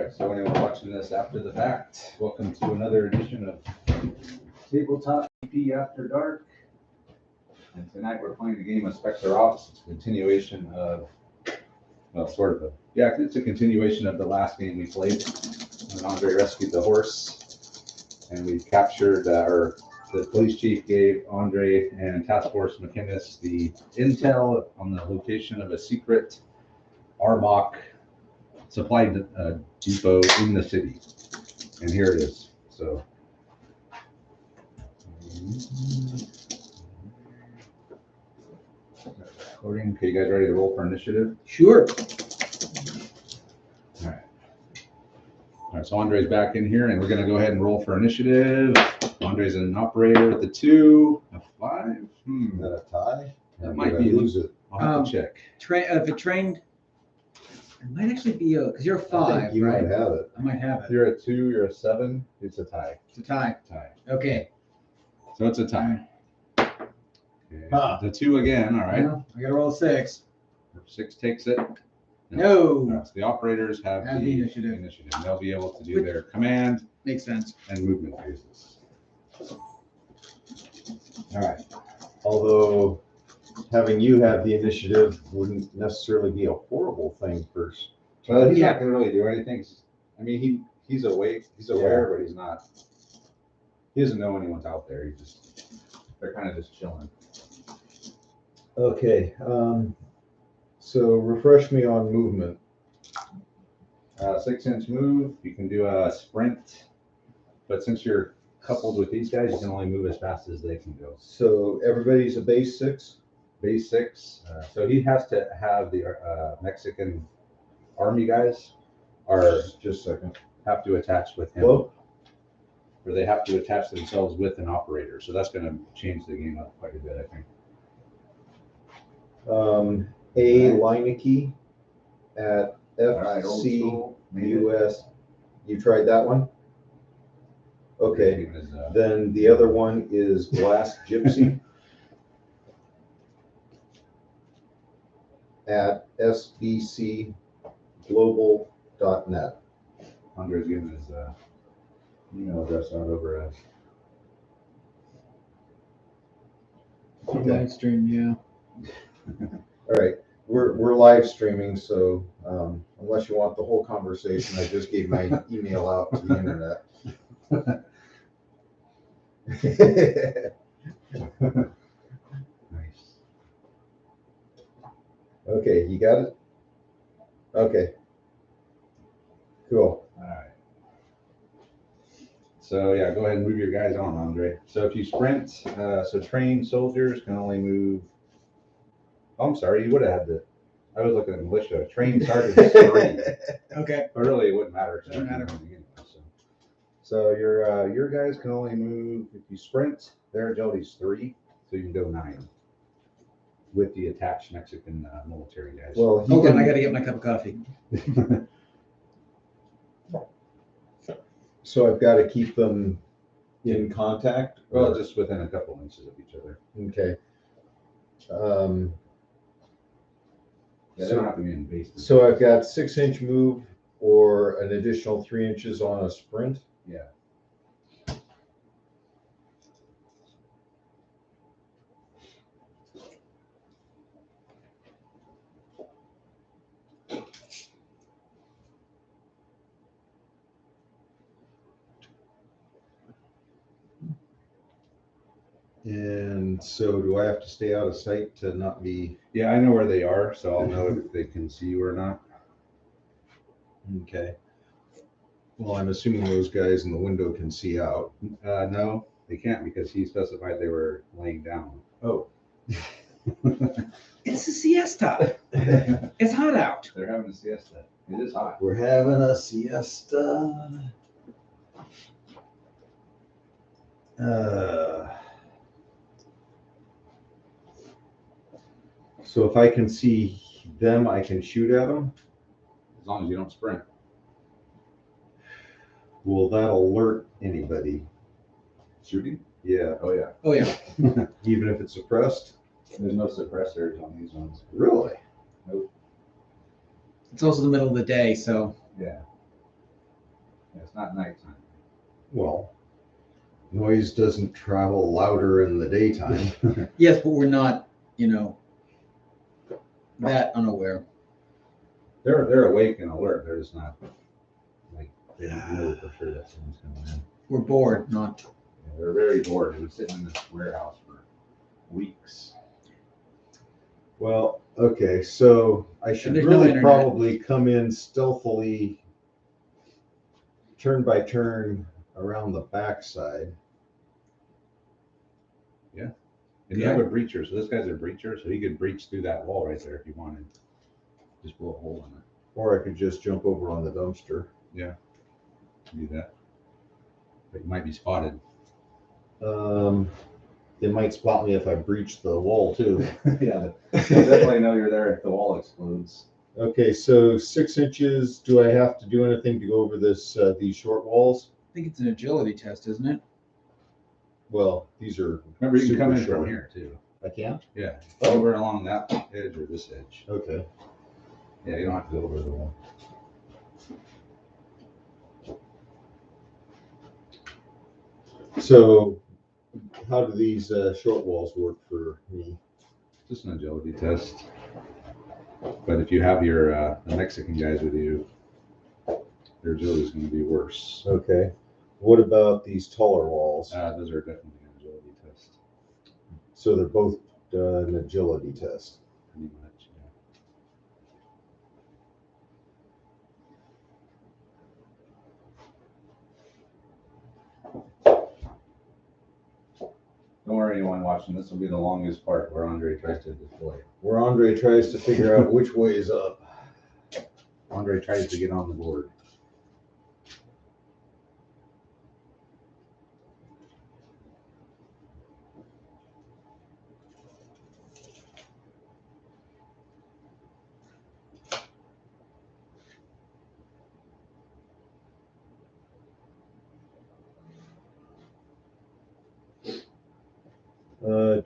right, so anyone watching this after the fact, welcome to another edition of Tabletop CP After Dark. And tonight we're playing the game of Spectre Ops. It's a continuation of, well, sort of a, yeah, it's a continuation of the last game we played. When Andre rescued the horse, and we captured, or the police chief gave Andre and Task Force McInnes the intel on the location of a secret Arbok supply depot in the city, and here it is. So recording. Okay, you guys ready to roll for initiative? Sure. All right, so Andre's back in here, and we're going to go ahead and roll for initiative. Andre's an operator with the 2, a 5. Is that a tie? That might be. Lose it. I'll have to check. If it trained, it might actually be a, because you're a 5, You right? might have it. I might have If it. you're a 2, you're a 7. It's a tie. It's a tie. Tie. Okay. So it's a tie. Okay. Huh. The 2 again. All right. Well, I got to roll a 6. 6 takes it. No. So the operators have Have the the initiative. They'll be able to do their command Makes sense. and movement phases. All right. Although having you have the initiative wouldn't necessarily be a horrible thing first. Well, he's Yeah. not going to really do anything. I mean, he's awake, he's aware, but he's not. He doesn't know anyone's out there. They're kind of just chilling. Okay. So refresh me on movement. 6-inch move. You can do a sprint, but since you're coupled with these guys, you can only move as fast as they can go. So everybody's a base 6. Base 6. So he has to have the Mexican army guys are Just a second. have to attach with him, Well, or they have to attach themselves with an operator. So that's going to change the game up quite a bit, I think. A Leineke at right, old FC school, made it. US. You tried that one? Okay. Even as, Then the other one is Glass Gypsy at sbcglobal.net. Andre's giving his email address out over us. Live stream, yeah. All right, we're live streaming, so unless you want the whole conversation, I just gave my email out to the internet. Nice. Okay, you got it? Okay. Cool. All right. So yeah, go ahead and move your guys on, Andre. So if you sprint, so trained soldiers can only move. Oh, I'm sorry, you would have had the. I was looking at militia. Trained sergeants 3, Okay. but really it wouldn't matter. Doesn't matter. So your guys can only move if you sprint. Their agility's 3, so you can go 9 with the attached Mexican military guys. Well, he Hold on, I can, got to get my cup of coffee. so I've got to keep them in contact. Well, just within a couple inches of each other. Okay. Yeah, they don't have to be in base. So I've got 6-inch move or an additional 3 inches on a sprint. Yeah. And so do I have to stay out of sight to not be? Yeah, I know where they are, so I'll know if they can see you or not. Okay. Well, I'm assuming those guys in the window can see out. No, they can't because he specified they were laying down. Oh. It's a siesta. It's hot out. They're having a siesta. It is hot. We're having a siesta. So if I can see them, I can shoot at them. As long as you don't sprint. Will that alert anybody? Shooting? Yeah, Oh, yeah. Oh, yeah. even if it's suppressed? There's no suppressors on these ones. Really? It's also the middle of the day, so Yeah. Yeah, it's not nighttime. Well, noise doesn't travel louder in the daytime. Yes, but we're not, that unaware. They're awake and alert. They're just not like they don't know for sure that someone's coming in. We're bored, not. Yeah, they're very bored. They've been sitting in this warehouse for weeks. Well, okay, so I should there's no really internet. probably come in stealthily, turn by turn around the backside. And you have a breacher, so this guy's a breacher, so he could breach through that wall right there if you wanted. Just blow a hole in it. Or I could just jump over on the dumpster. Do that. But you might be spotted. They might spot me if I breach the wall too. Yeah, they'll definitely know you're there if the wall explodes. Okay, so 6 inches. Do I have to do anything to go over this these short walls? I think it's an agility test, isn't it? Well, these are. Remember, you can come in super from short. here too. I can? Yeah, over along that edge or this edge. Okay. Yeah, you don't have to go over the wall. So, how do these short walls work for me? Just an agility test. But if you have your the Mexican guys with you, their agility is going to be worse. Okay. What about these taller walls? Those are definitely an agility test, So they're both an agility test. pretty much. Yeah. Don't worry, anyone watching. This will be the longest part where Andre tries to deploy. Where Andre tries to figure out which way is up. Andre tries to get on the board.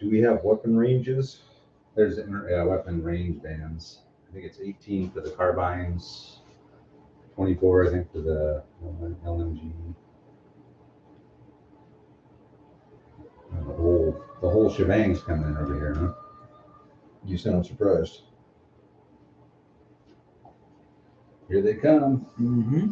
Do we have weapon ranges? There's weapon range bands. I think it's 18 for the carbines, 24 I think for the LMG. The whole shebang's coming in over here, huh? You sound surprised. Here they come. Mm-hmm.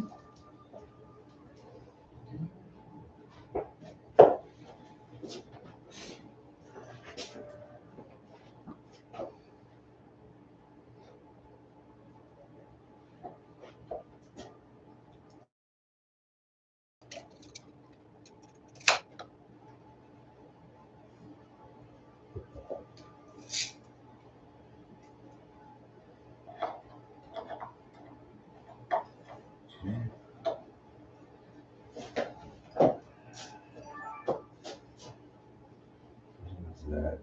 That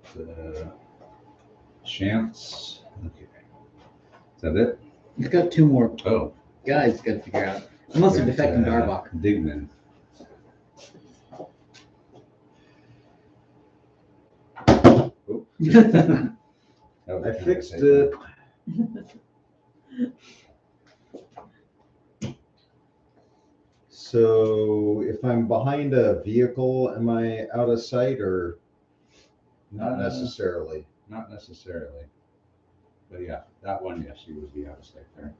chance. Okay. Is that it? He's got two more Oh. guys he's got to figure out. Unless they're defecting Darbuck. Dignan. Oh. I fixed it. So if I'm behind a vehicle, am I out of sight or not necessarily? Not necessarily. But yeah, that one, yes, you would be out of sight there.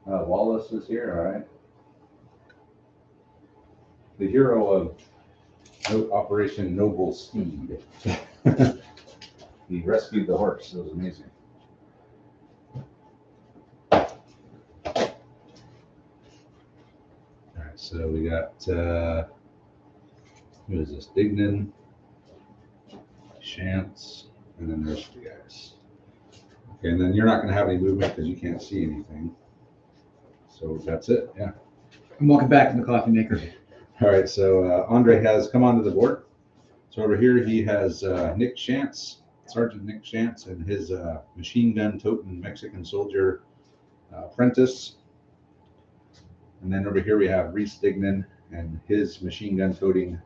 Wallace is here, all right. The hero of Operation Noble Steed. He rescued the horse. It was amazing. All right, so we got who is this? Dignan, Chance, and then there's the guys. Okay, and then you're not going to have any movement because you can't see anything. So that's it. Yeah. I'm walking back to the coffee maker. All right, so Andre has come onto the board. So over here he has Nick Chance, Sergeant Nick Chance, and his machine gun toting Mexican soldier apprentice. And then over here we have Reese Dignan and his machine gun toting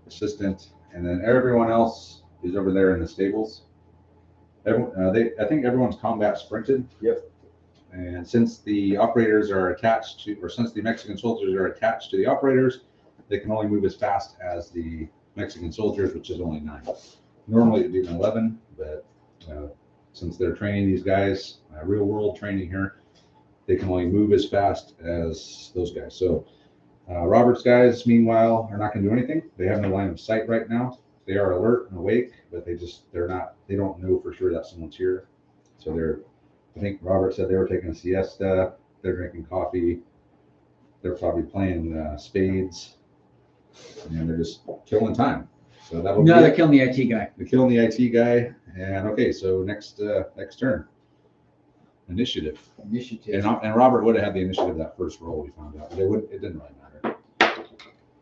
assistant. And then everyone else is over there in the stables. I think everyone's combat sprinted. Yep. And since the operators are attached to, or since the Mexican soldiers are attached to the operators, they can only move as fast as the Mexican soldiers, which is only 9. Normally it'd be 11, but since they're training these guys, real world training here, they can only move as fast as those guys. So Robert's guys, meanwhile, are not going to do anything. They have no line of sight right now. They are alert and awake, but they don't know for sure that someone's here. So I think Robert said they were taking a siesta. They're drinking coffee. They're probably playing spades, and they're just killing time. So that'll No, be they're it. killing the IT guy. They're killing the IT guy. And okay, so next turn, initiative. Initiative. And Robert would have had the initiative that first roll we found out, but it didn't really matter.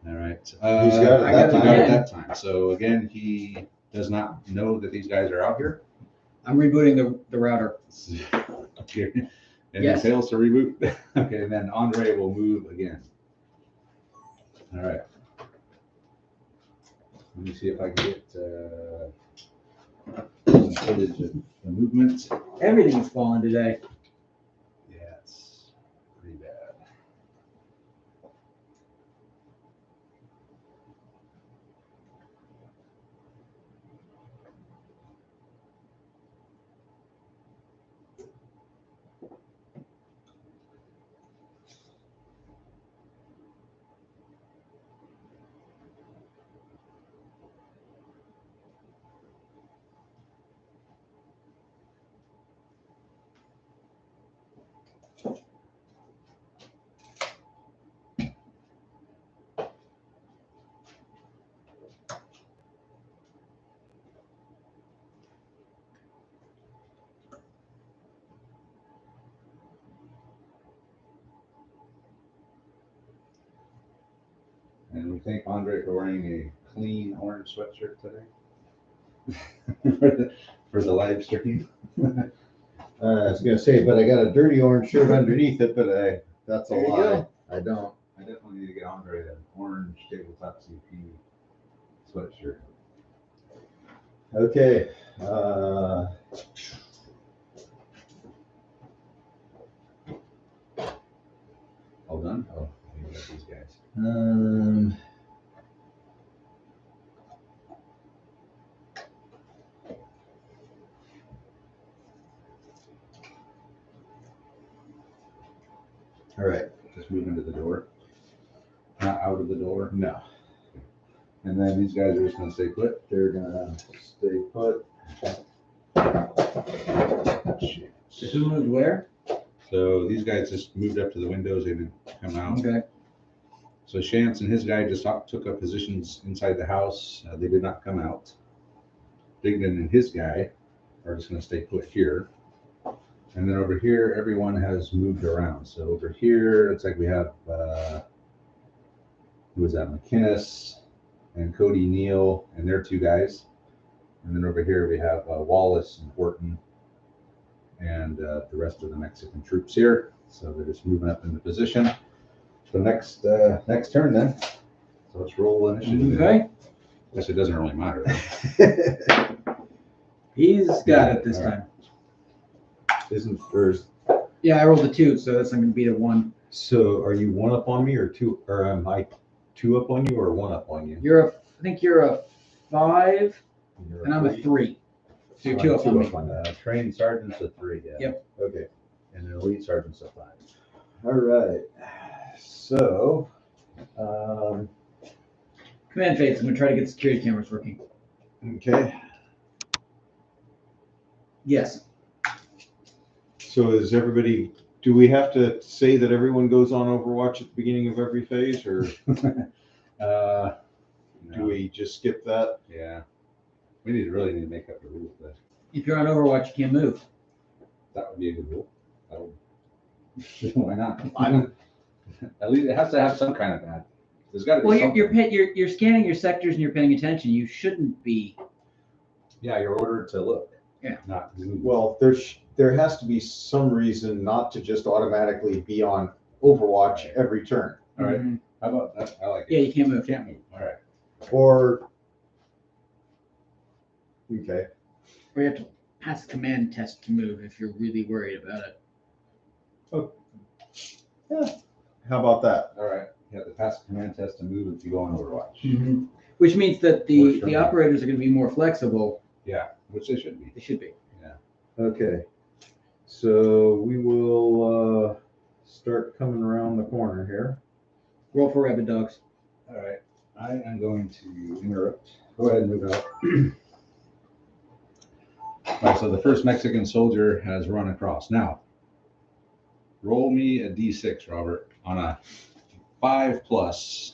All right. He's got it I got that it time. that time. So again, he does not know that these guys are out here. I'm rebooting the router. And Yes. he fails to reboot. Okay, and then Andre will move again. All right. Let me see if I can get some footage of the movement. Everything's falling today. Yeah, it's pretty bad. And we thank Andre for wearing a clean orange sweatshirt today for the live stream. I was gonna say, but I got a dirty orange shirt underneath it, but that's a There you lie. go. I don't. I definitely need to get Andre an orange tabletop CP sweatshirt. Okay. All done? Oh, maybe got these guys. All right. Just move into the door. Not out of the door. No, And then these guys are just gonna stay put. they're gonna stay put. Shit. So who moved where? So these guys just moved up to the windows. They didn't come out. Okay. So Shantz and his guy just took up positions inside the house. They did not come out. Dignan and his guy are just going to stay put here. And then over here, everyone has moved around. So over here, it's like we have, who was that? McInnes and Cody Neal and their 2 guys. And then over here, we have Wallace and Horton and the rest of the Mexican troops here. So they're just moving up into position. So next turn then. So let's roll initiative. Okay. Guess it doesn't really matter. He's got it this All right. time. Isn't there's Yeah, I rolled a 2, so that's not gonna beat a 1. so? Are you 1 up on me or 2? Or am I 2 up on you or 1 up on you? I think you're a 5, You're and I'm a 3. So you're 2 up on me. Trained sergeant's a 3. Yeah. Yep. Okay. And an elite sergeant's a 5. All right. So, Command phase. I'm gonna try to get security cameras working. okay. Yes. So is everybody? Do we have to say that everyone goes on Overwatch at the beginning of every phase, or do we just skip that? Yeah. We really need to make up the rules, but If you're on Overwatch, you can't move. that would be a good rule. Why not? At least it has to have some kind of ad. There's got to be Well, something. you're scanning your sectors and you're paying attention. You shouldn't be. Yeah, you're ordered to look. Yeah. Not move. Well, there has to be some reason not to just automatically be on Overwatch every turn, All right. Mhm. How about that? I like it. Yeah, you can't move. Can't move. All right. or okay. Or you have to pass a command test to move if you're really worried about it. How about that? All right, you have to pass a command test to move if you go on Overwatch. Which means that Works the for me. operators are going to be more flexible. Yeah, which they should be. They should be. Okay. So we will start coming around the corner here. Roll for rabid dogs. All right, I am going to interrupt. Go ahead and move out. All right, so the first Mexican soldier has run across. Now, roll me a d6, Robert. On a 5+,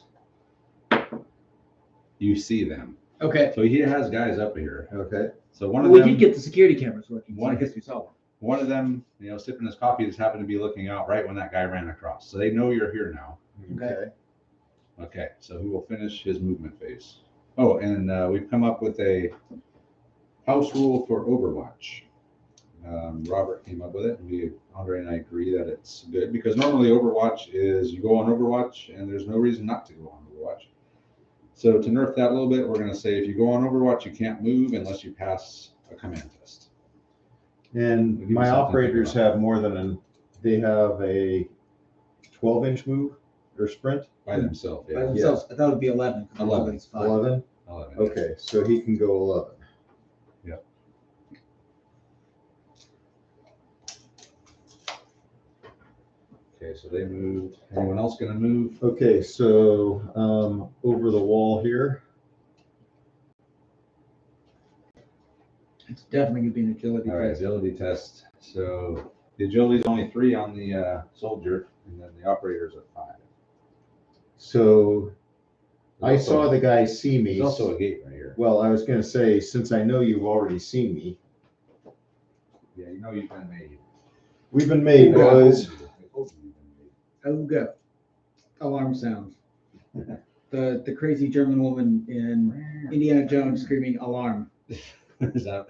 you see them. Okay. So he has guys up here. Okay. So one of We them, did get the security cameras working. So I One- guess we saw one. one of them, sipping his coffee, just happened to be looking out right when that guy ran across. So they know you're here now. Okay. Okay, so he will finish his movement phase. Oh, and we've come up with a house rule for Overwatch. Robert came up with it, and Andre and I agree that it's good because normally Overwatch is you go on Overwatch and there's no reason not to go on Overwatch. So to nerf that a little bit, we're going to say if you go on Overwatch, you can't move unless you pass a command test. And We'll give you my something to operators think about. have more than they have a 12-inch move or sprint. By themselves, By yeah. themselves, I thought it'd be 11. 11. Everybody's 5. 11. 11. Okay, so he can go 11. Okay, so they moved. Anyone else going to move? Okay, so over the wall here. It's definitely going to be an agility All right, test. agility test. So the agility is only 3 on the soldier, and then the operator's at 5. So I There's saw also- the guy see me. There's also a gate right here. Well, I was going to say, since I know you've already seen me, Yeah, you've been made. we've been made, boys. Oh, go. Alarm sounds. The crazy German woman in Indiana Jones screaming alarm. Is that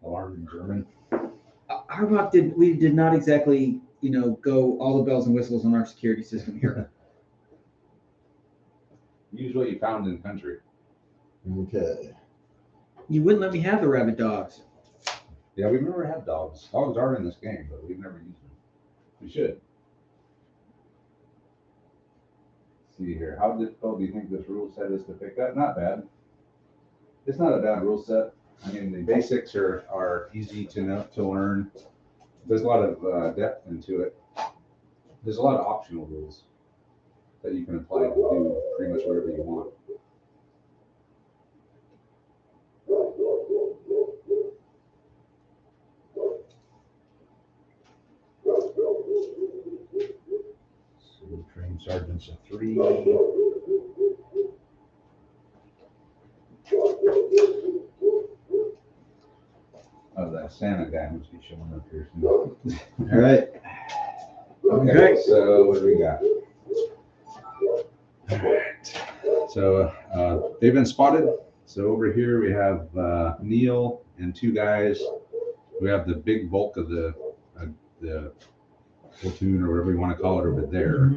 alarm in German? Arbok did not exactly, go all the bells and whistles on our security system here. Use what you found in country. Okay. You wouldn't let me have the rabid dogs. Yeah, we've never had dogs. Dogs are in this game, but we've never used them. We should. See here. How difficult do you think this rule set is to pick up? Not bad. It's not a bad rule set. I mean, the basics are easy to know, to learn. There's a lot of depth into it. There's a lot of optional rules that you can apply to do pretty much whatever you want. So we train sergeants of 3. Oh, that Santa guy must be showing up here soon. All right. Okay, so what do we got? Alright, so they've been spotted. So over here we have Neil and 2 guys. We have the big bulk of the platoon or whatever you want to call it over there.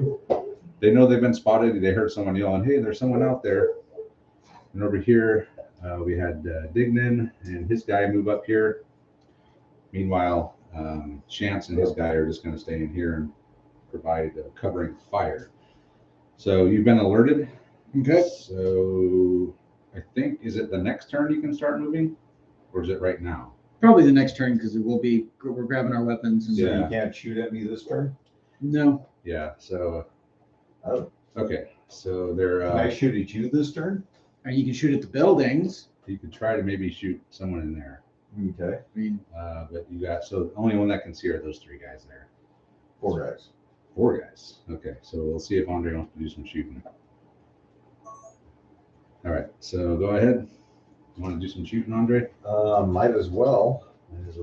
They know they've been spotted. They heard someone yelling, "Hey, there's someone out there!" And over here we had Dignan and his guy move up here. Meanwhile, Chance and his guy are just going to stay in here and provide covering fire. So you've been alerted. Okay. So I think, is it the next turn you can start moving? Or is it right now? Probably the next turn because we're grabbing our weapons. And Yeah. You can't shoot at me this turn? No. Yeah, so. Oh. Okay, so they're, Can I shoot at you this turn? Or you can shoot at the buildings. you could try to maybe shoot someone in there. Okay. I mean, But you got, so the only one that can see are those 3 guys there. 4 guys. 4 guys. Okay, so we'll see if Andre wants to do some shooting. All right, so go ahead. You want to do some shooting, Andre? Might as well.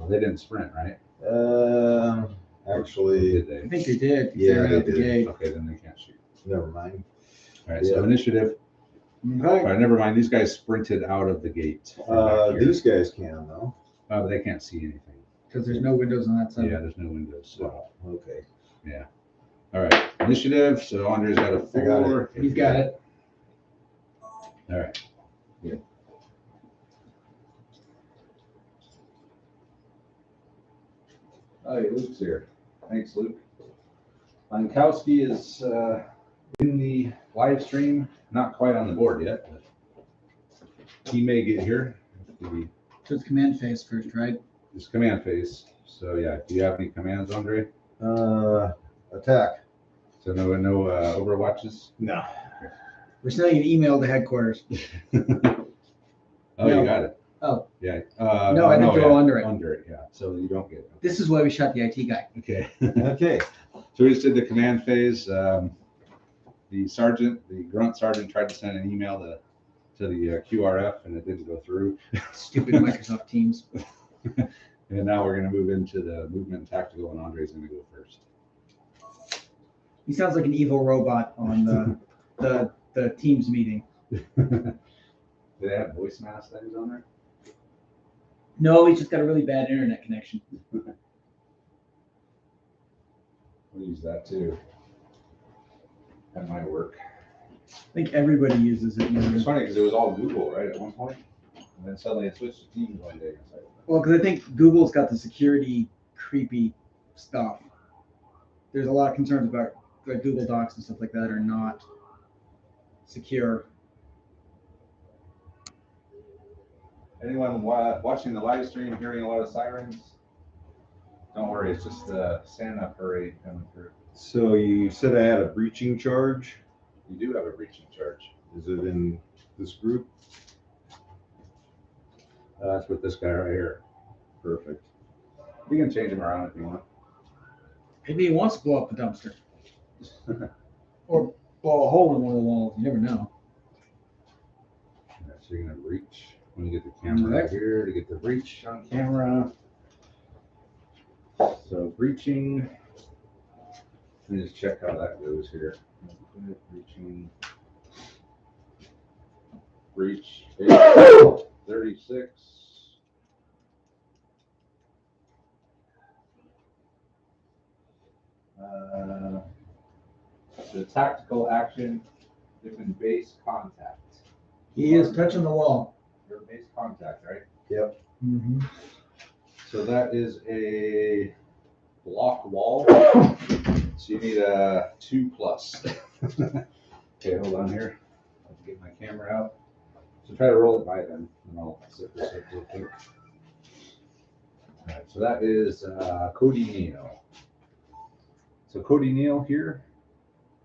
They didn't sprint, right? Um, Or Actually, did I they? think they did. 'cause Yeah, they ran they out the did. gate. Okay, then they can't shoot. never mind. All right, so Yeah. initiative. All Okay. right, never mind. These guys sprinted out of the gate. from back here. These guys can though. But they can't see anything. Because there's no windows on that side. Yeah, there's no windows. So, Wow. Okay. all right, initiative. So Andre's got a I got 4. He's got it. All right. Oh, yeah, Luke's here. Thanks, Luke. Lankowski is in the live stream, not quite on the board yet, but he may get here. So it's command phase first, right? It's command phase. So yeah, do you have any commands, Andre? Attack. So no Overwatches? No. We're sending an email to headquarters. Oh, No. you got it. Oh. Yeah. No, I think they're all under it. Under it, yeah. So you don't get it. This is why we shot the IT guy. Okay. Okay. So we just did the command phase. The grunt sergeant tried to send an email to the QRF and it didn't go through. Stupid Microsoft Teams. And now we're going to move into the movement and tactical, and Andre's going to go first. He sounds like an evil robot on the Teams meeting. Do they have voice mask things on there? No, he's just got a really bad internet connection. We'll use that too. That might work. I think everybody uses it. It's funny because it was all Google, right, at one point, and then suddenly it switched to Teams one day. It's like, Well, because I think Google's got the security creepy stuff. There's a lot of concerns about like Google Docs and stuff like that are not secure. anyone watching the live stream hearing a lot of sirens? Don't worry, it's just the Santa parade coming through. So you said I had a breaching charge. You do have a breaching charge. Is it in this group? That's with this guy right here. Perfect. You can change him around if you want. Maybe he wants to blow up the dumpster. Or blow a hole in one of the walls. You never know. Yeah, so you're gonna reach. When you get the camera right here to get the breach on camera. So breaching. Let me just check how that goes here. Breaching. Breach 36. The tactical action, different base contact. He is touching the wall. Your base contact, right? Yep. Mm-hmm. So that is a block wall. So you need a 2+. Okay, hold on here. I'll get my camera out. So try to roll it by them, and I'll zip this up real quick. All right, so that is Cody Neal. So Cody Neal here,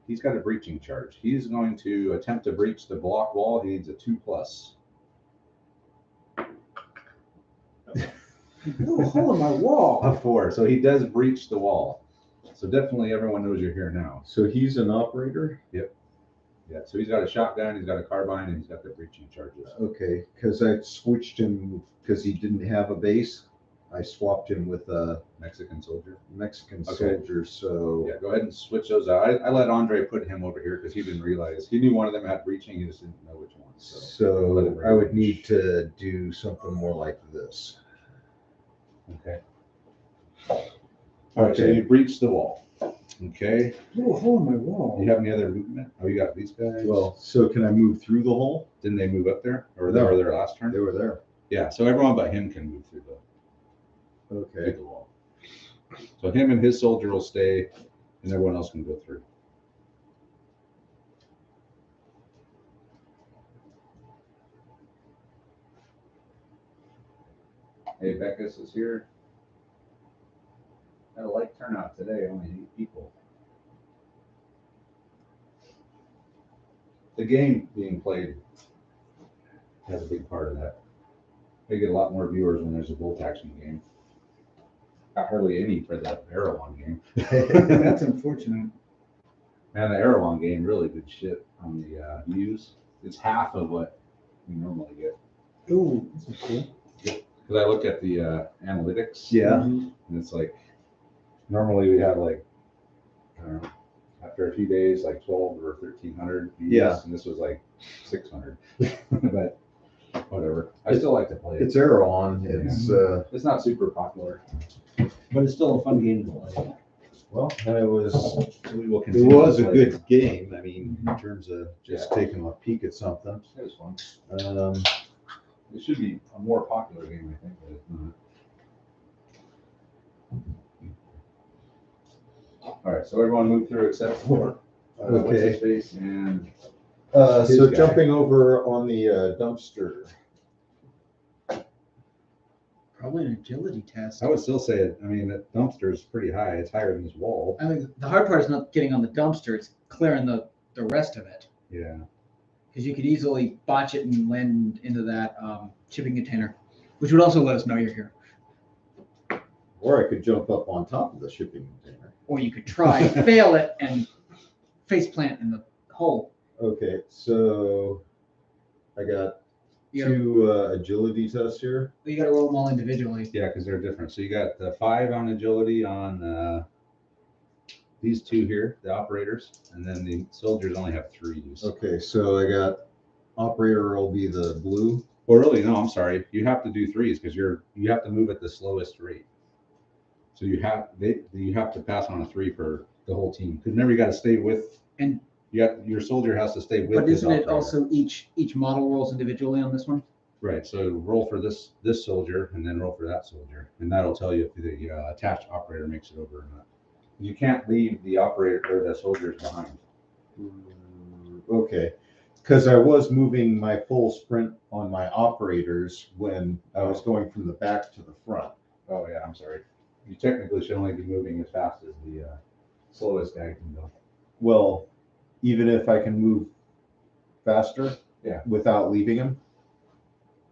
he's got a breaching charge. He's going to attempt to breach the block wall. He needs a 2+. Blew a hole in my wall. A 4. So he does breach the wall. So definitely everyone knows you're here now. So he's an operator? Yeah, so he's got a shotgun, he's got a carbine, and he's got the breaching charges. Okay, because I switched him because he didn't have a base. I swapped him with a Mexican soldier. Mexican Okay. soldier, so. Yeah, go ahead and switch those out. I let Andre put him over here because he didn't realize, he knew one of them had breaching, he just didn't know which one. So I would need to do something more like this. Okay. All right, so you breach the wall. Okay. Blew a hole in my wall. Do you have any other movement? Oh, you got these guys? Well, so can I move through the hole? Didn't they move up there? Or No. they were there last turn? They were there. Yeah, so everyone but him can move through Okay. the wall. So him and his soldier will stay, and everyone else can go through. Hey, Beckus is here. Had a light turnout today, only 8 people. The game being played has a big part of that. They get a lot more viewers when there's a bolt action game. Not hardly any for the Erewhon game. That's unfortunate. Man, the Erewhon game really good shit on the views. It's half of what we normally get. Ooh, this is cool. Because I look at the analytics. Yeah. And it's like, normally we have like, I don't know, after a few days, like 12 or 1,300 views. Yeah. And this was like 600. But whatever. I still like to play it. It's arrow on. It's, It's not super popular. But it's still a fun game to play. well, it was, So we will it continue. was to a play. good game. I mean, in terms of just taking a peek at something. It was fun. It should be a more popular game, I think, but it's not. All right, so everyone move through except for what's his face and So His guy. jumping over on the dumpster. Probably an agility test. I would still say it. I mean, that dumpster is pretty high. It's higher than this wall. I mean, the hard part is not getting on the dumpster, it's clearing the rest of it. Yeah. Because you could easily botch it and land into that shipping container, which would also let us know you're here. Or I could jump up on top of the shipping container. Or you could try, fail it, and face plant in the hole. Okay, so I got You gotta, 2 agility tests here. you gotta roll them all individually. Yeah, because they're different. So you got the 5 on agility on these 2 here, the operators, and then the soldiers only have 3s. Okay, so I got operator will be the blue. Well, really, no, I'm sorry. You have to do 3s because you have to move at the slowest rate. So you have to pass on a 3 for the whole team. Because remember, you got to stay with, And your soldier has to stay with. but his isn't it operator. also each model rolls individually on this one? Right? So roll for this soldier and then roll for that soldier, and that'll tell you if the attached operator makes it over or not. You can't leave the operator or the soldiers behind. Okay, because I was moving my full sprint on my operators when I was going from the back to the front. Oh yeah, I'm sorry. You technically should only be moving as fast as the slowest guy can go. Well, even if I can move faster, Yeah. without leaving him.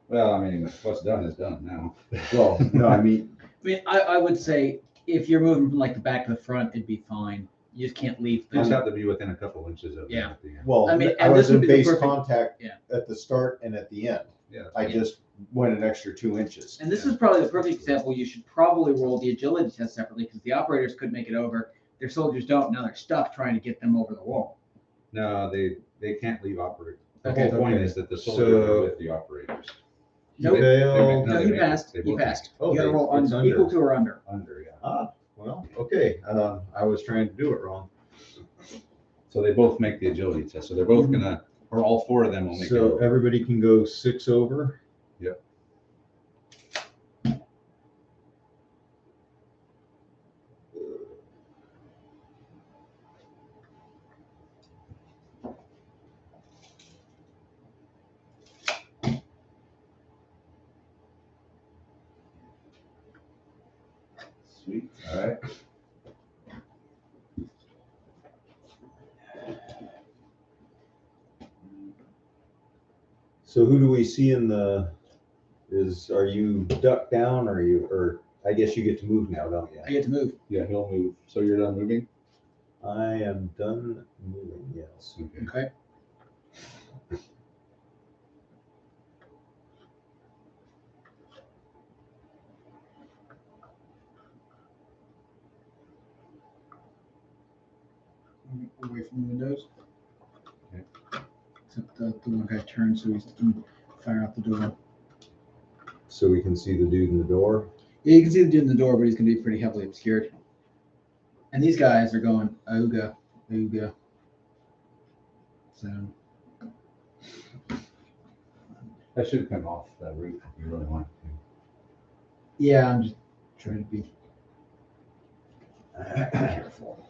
Well, I mean, what's done is done now. Well, no, I mean, I mean, I would say if you're moving from like the back to the front, it'd be fine. You just can't leave. You just have to be within a couple inches of them Yeah. at the end. well, I mean, I and was this would in be the base perfect- contact yeah. at the start and at the end. Yeah. I just went an extra 2 inches. And this is probably the perfect example. You should probably roll the agility test separately because the operators could make it over. Their soldiers don't. Now they're stuck trying to get them over the wall. No, they can't leave operator. The Okay. whole point Okay. is that the soldiers are So- with the operators. Nope. Fail. No, they you make it. passed. They You both make passed. it. Oh, You got to they- roll it's under. equal to or under. Under, yeah. Ah, well, okay. I was trying to do it wrong. So they both make the agility test. So they're both gonna, or all 4 of them will make it So over. everybody can go 6 over. Yep. Sweet. All right. So who do we see in the, are you ducked down or I guess you get to move now, don't you? I get to move. Yeah, he'll move. So you're done moving? I am done moving, yes. Okay. Okay. Away from the windows. Okay. Except the one guy turned so he can fire out the door. So we can see the dude in the door. Yeah, you can see the dude in the door, but he's going to be pretty heavily obscured. And these guys are going, ooga, ooga. So, That should come off the roof if you really want to. yeah, I'm just trying to be careful.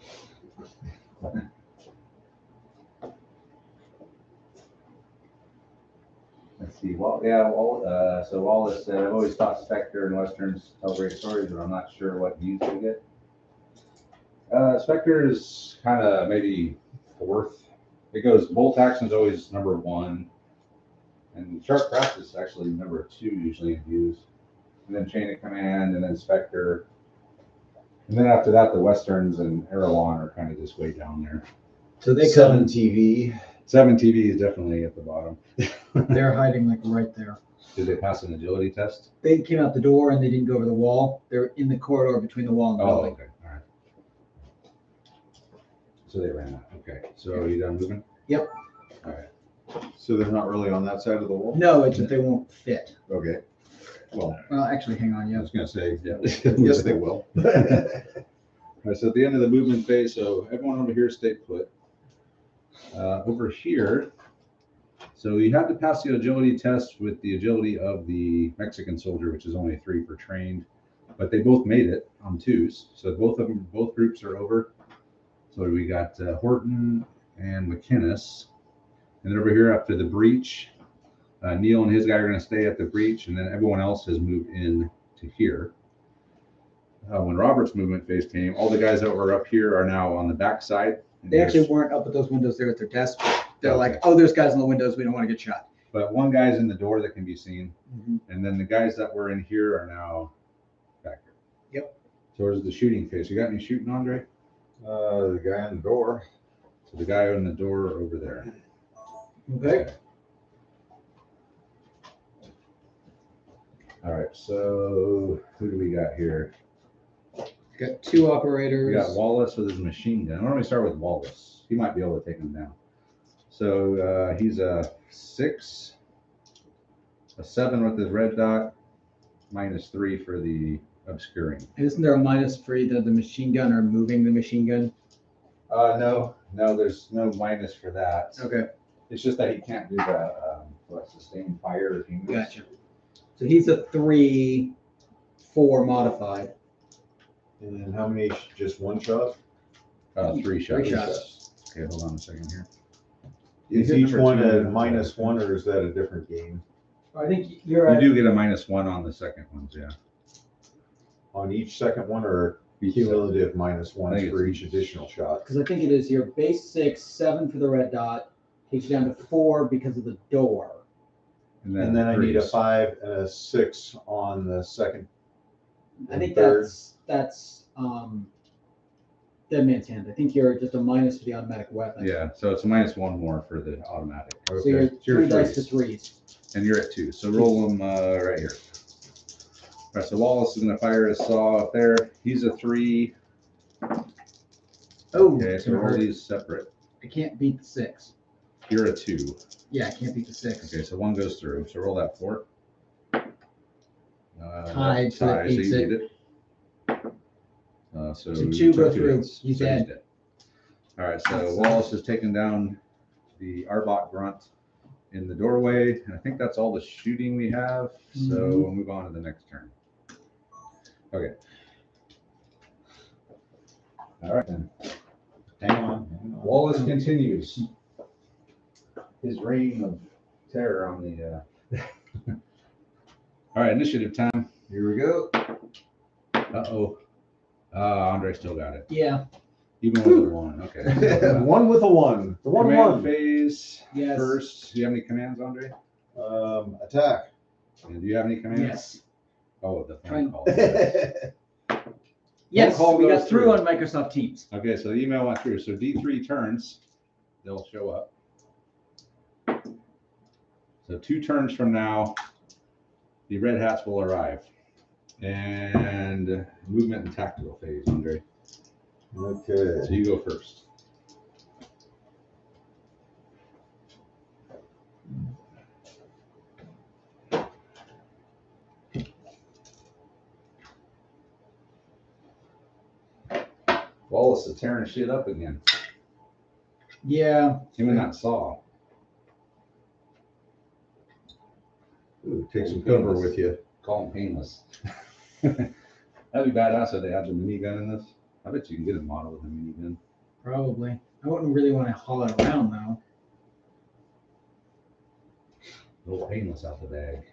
Let's see. Well, yeah. Well, so Wallace said, I've always thought Spectre and Westerns tell great stories, but I'm not sure what views they get. Spectre is kind of maybe 4th. It goes bolt action is always number 1, and sharp craft is actually number 2 usually in views, and then chain of command, and then Spectre, and then after that the Westerns and Erewhon are kind of just way down there. So they 7 come, TV. 7 TV is definitely at the bottom. they're hiding like right there. Did they pass an agility test? They came out the door and they didn't go over the wall. They're in the corridor between the wall and the Oh, building. okay, all right. So they ran that, okay. So are you done moving? Yep. All right. So they're not really on that side of the wall? No, it's that they won't fit. Okay. Well, Well, actually, hang on. I Yeah. was gonna say, Yeah. yes, they will. All right, so at the end of the movement phase, so everyone over here stay put. Over here, so you have to pass the agility test with the agility of the Mexican soldier, which is only 3 for trained, but they both made it on 2s. So both groups are over. So we got Horton and McInnes. And then over here after the breach, Neil and his guy are going to stay at the breach, and then everyone else has moved in to here. When Robert's movement phase came, all the guys that were up here are now on the back side. They actually weren't up at those windows there at their desk. They're Okay. like, oh, there's guys in the windows. We don't want to get shot. But one guy's in the door that can be seen, Mm-hmm. and then the guys that were in here are now back here. Yep. So where's the shooting phase? You got any shooting, Andre? The guy on the door. So the guy on the door over there. Okay. All right, so who do we got here? Got two operators. We got Wallace with his machine gun. Why don't we start with Wallace? He might be able to take him down. So he's a 6, a 7 with his red dot, -3 for the obscuring. Isn't there a minus for either the machine gun or moving the machine gun? No, there's no minus for that. Okay, It's just that he can't do the sustained fire if he moves. gotcha. So he's a 3, 4 modified. And how many? Just one shot? 3 shots. 3 shots. Okay, hold on a second here. Is You hit each for one 2 a minutes. -1, or is that a different game? I think you're You at. do get a -1 on the second ones, yeah. On each second one, or Each cumulative I think -1 it's for each each. additional shot? Because I think it is your base 6, 7 for the red dot, takes you down to 4 because of the door. And then I need a threes. 5 and a 6 on the second. I think Third. that's dead man's hand. I think you're just a minus for the automatic weapon. Yeah, so it's a -1 more for the automatic. So you're Okay. You're 3 dice to threes. 3s. And you're at 2, so roll them right here. All right, so Wallace is gonna fire his saw up there. He's a 3. Oh, Okay, so roll these separate. I can't beat the 6. You're a 2. Yeah, I can't beat the 6. Okay, so 1 goes through. So roll that 4. Tied, so that so you beats it. beat it. So So you 2 go took 2 through. hits, He's so dead. All right, so That's Wallace has taken down the Arbok grunt in the doorway, and I think that's all the shooting we have. So Mhm. we'll move on to the next turn. Okay. All right then. Hang on. Wallace continues his reign of terror on the. All right, initiative time. Here we go. Uh-oh. Andre still got it. Yeah. Even with a 1. Okay. One with a 1. The one Command one. phase Yes. first. Do you have any commands, Andre? Attack. And do you have any commands? Yes. Oh, the Trying- phone call. Yes, call we goes got through through. on Microsoft Teams. Okay, so the email went through. So D3 turns, they'll show up. So 2 turns from now, the red hats will arrive. And movement and tactical phase, Andre. Okay. So you go first. Wallace is tearing shit up again. Yeah. Him and that saw. Ooh, take some cover with you. Call him painless. That'd be badass if they had the minigun in this. I bet you can get a model with a minigun. Probably. I wouldn't really want to haul it around though. A little painless out the bag.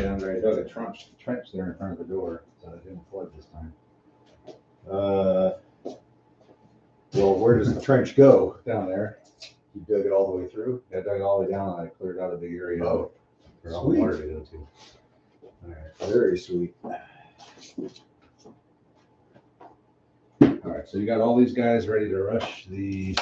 Andre. I dug a trench there in front of the door, so it didn't flood this time. Well, where does the trench go? Down there. You dug it all the way through? I dug all the way down and I cleared out a big area Oh, for all the sweet. water to go to. All right. Very sweet. All right, so you got all these guys ready to rush the.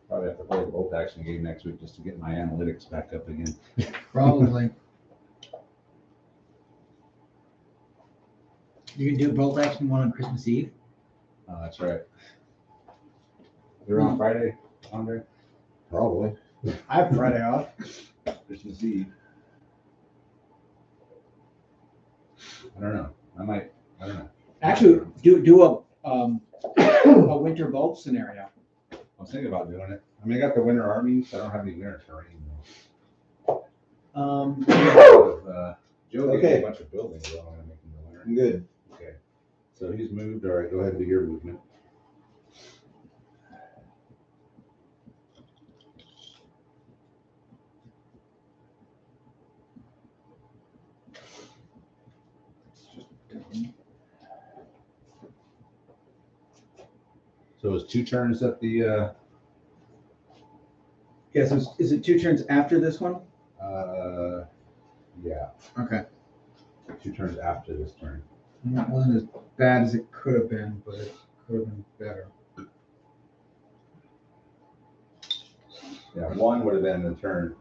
Probably have to play the bolt action game next week just to get my analytics back up again. Probably. You can do bolt action one on Christmas Eve. Oh, that's right. You're on Friday, Andre? Probably. I have Friday off. Christmas Eve. I don't know. I don't know. Actually, do a winter bolt scenario. I was thinking about doing it. I mean, I got the winter armies. I don't have any winter terrain though. Joe gave me Okay. a bunch of buildings that I want to make in the winter. I'm good. Okay. So he's moved. All right, go ahead and do your movement. So it's 2 turns at the Yeah, so is it 2 turns after this one? yeah, Okay. 2 turns after this turn. That wasn't as bad as it could have been, but it could have been better. Yeah, 1 would have been the turn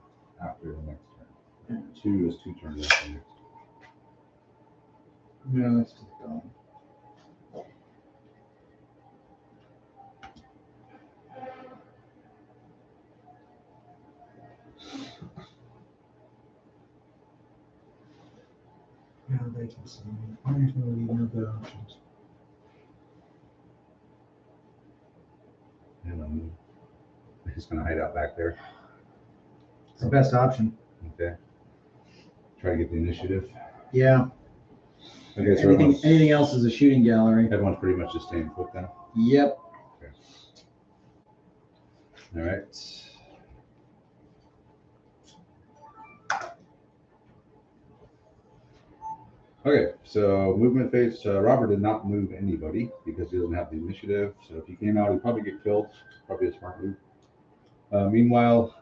after the next turn. 2 is 2 turns after the next turn. No, that's just dumb. Yeah, they can see me. There's no even good options. And he's gonna hide out back there. It's the best option. Okay. Try to get the initiative. Yeah. Okay, so everyone's Anything else is a shooting gallery. pretty much just staying put then. Yep. All right. Okay, so movement phase. Robert did not move anybody because he doesn't have the initiative. So if he came out, he'd probably get killed. Probably a smart move. Meanwhile,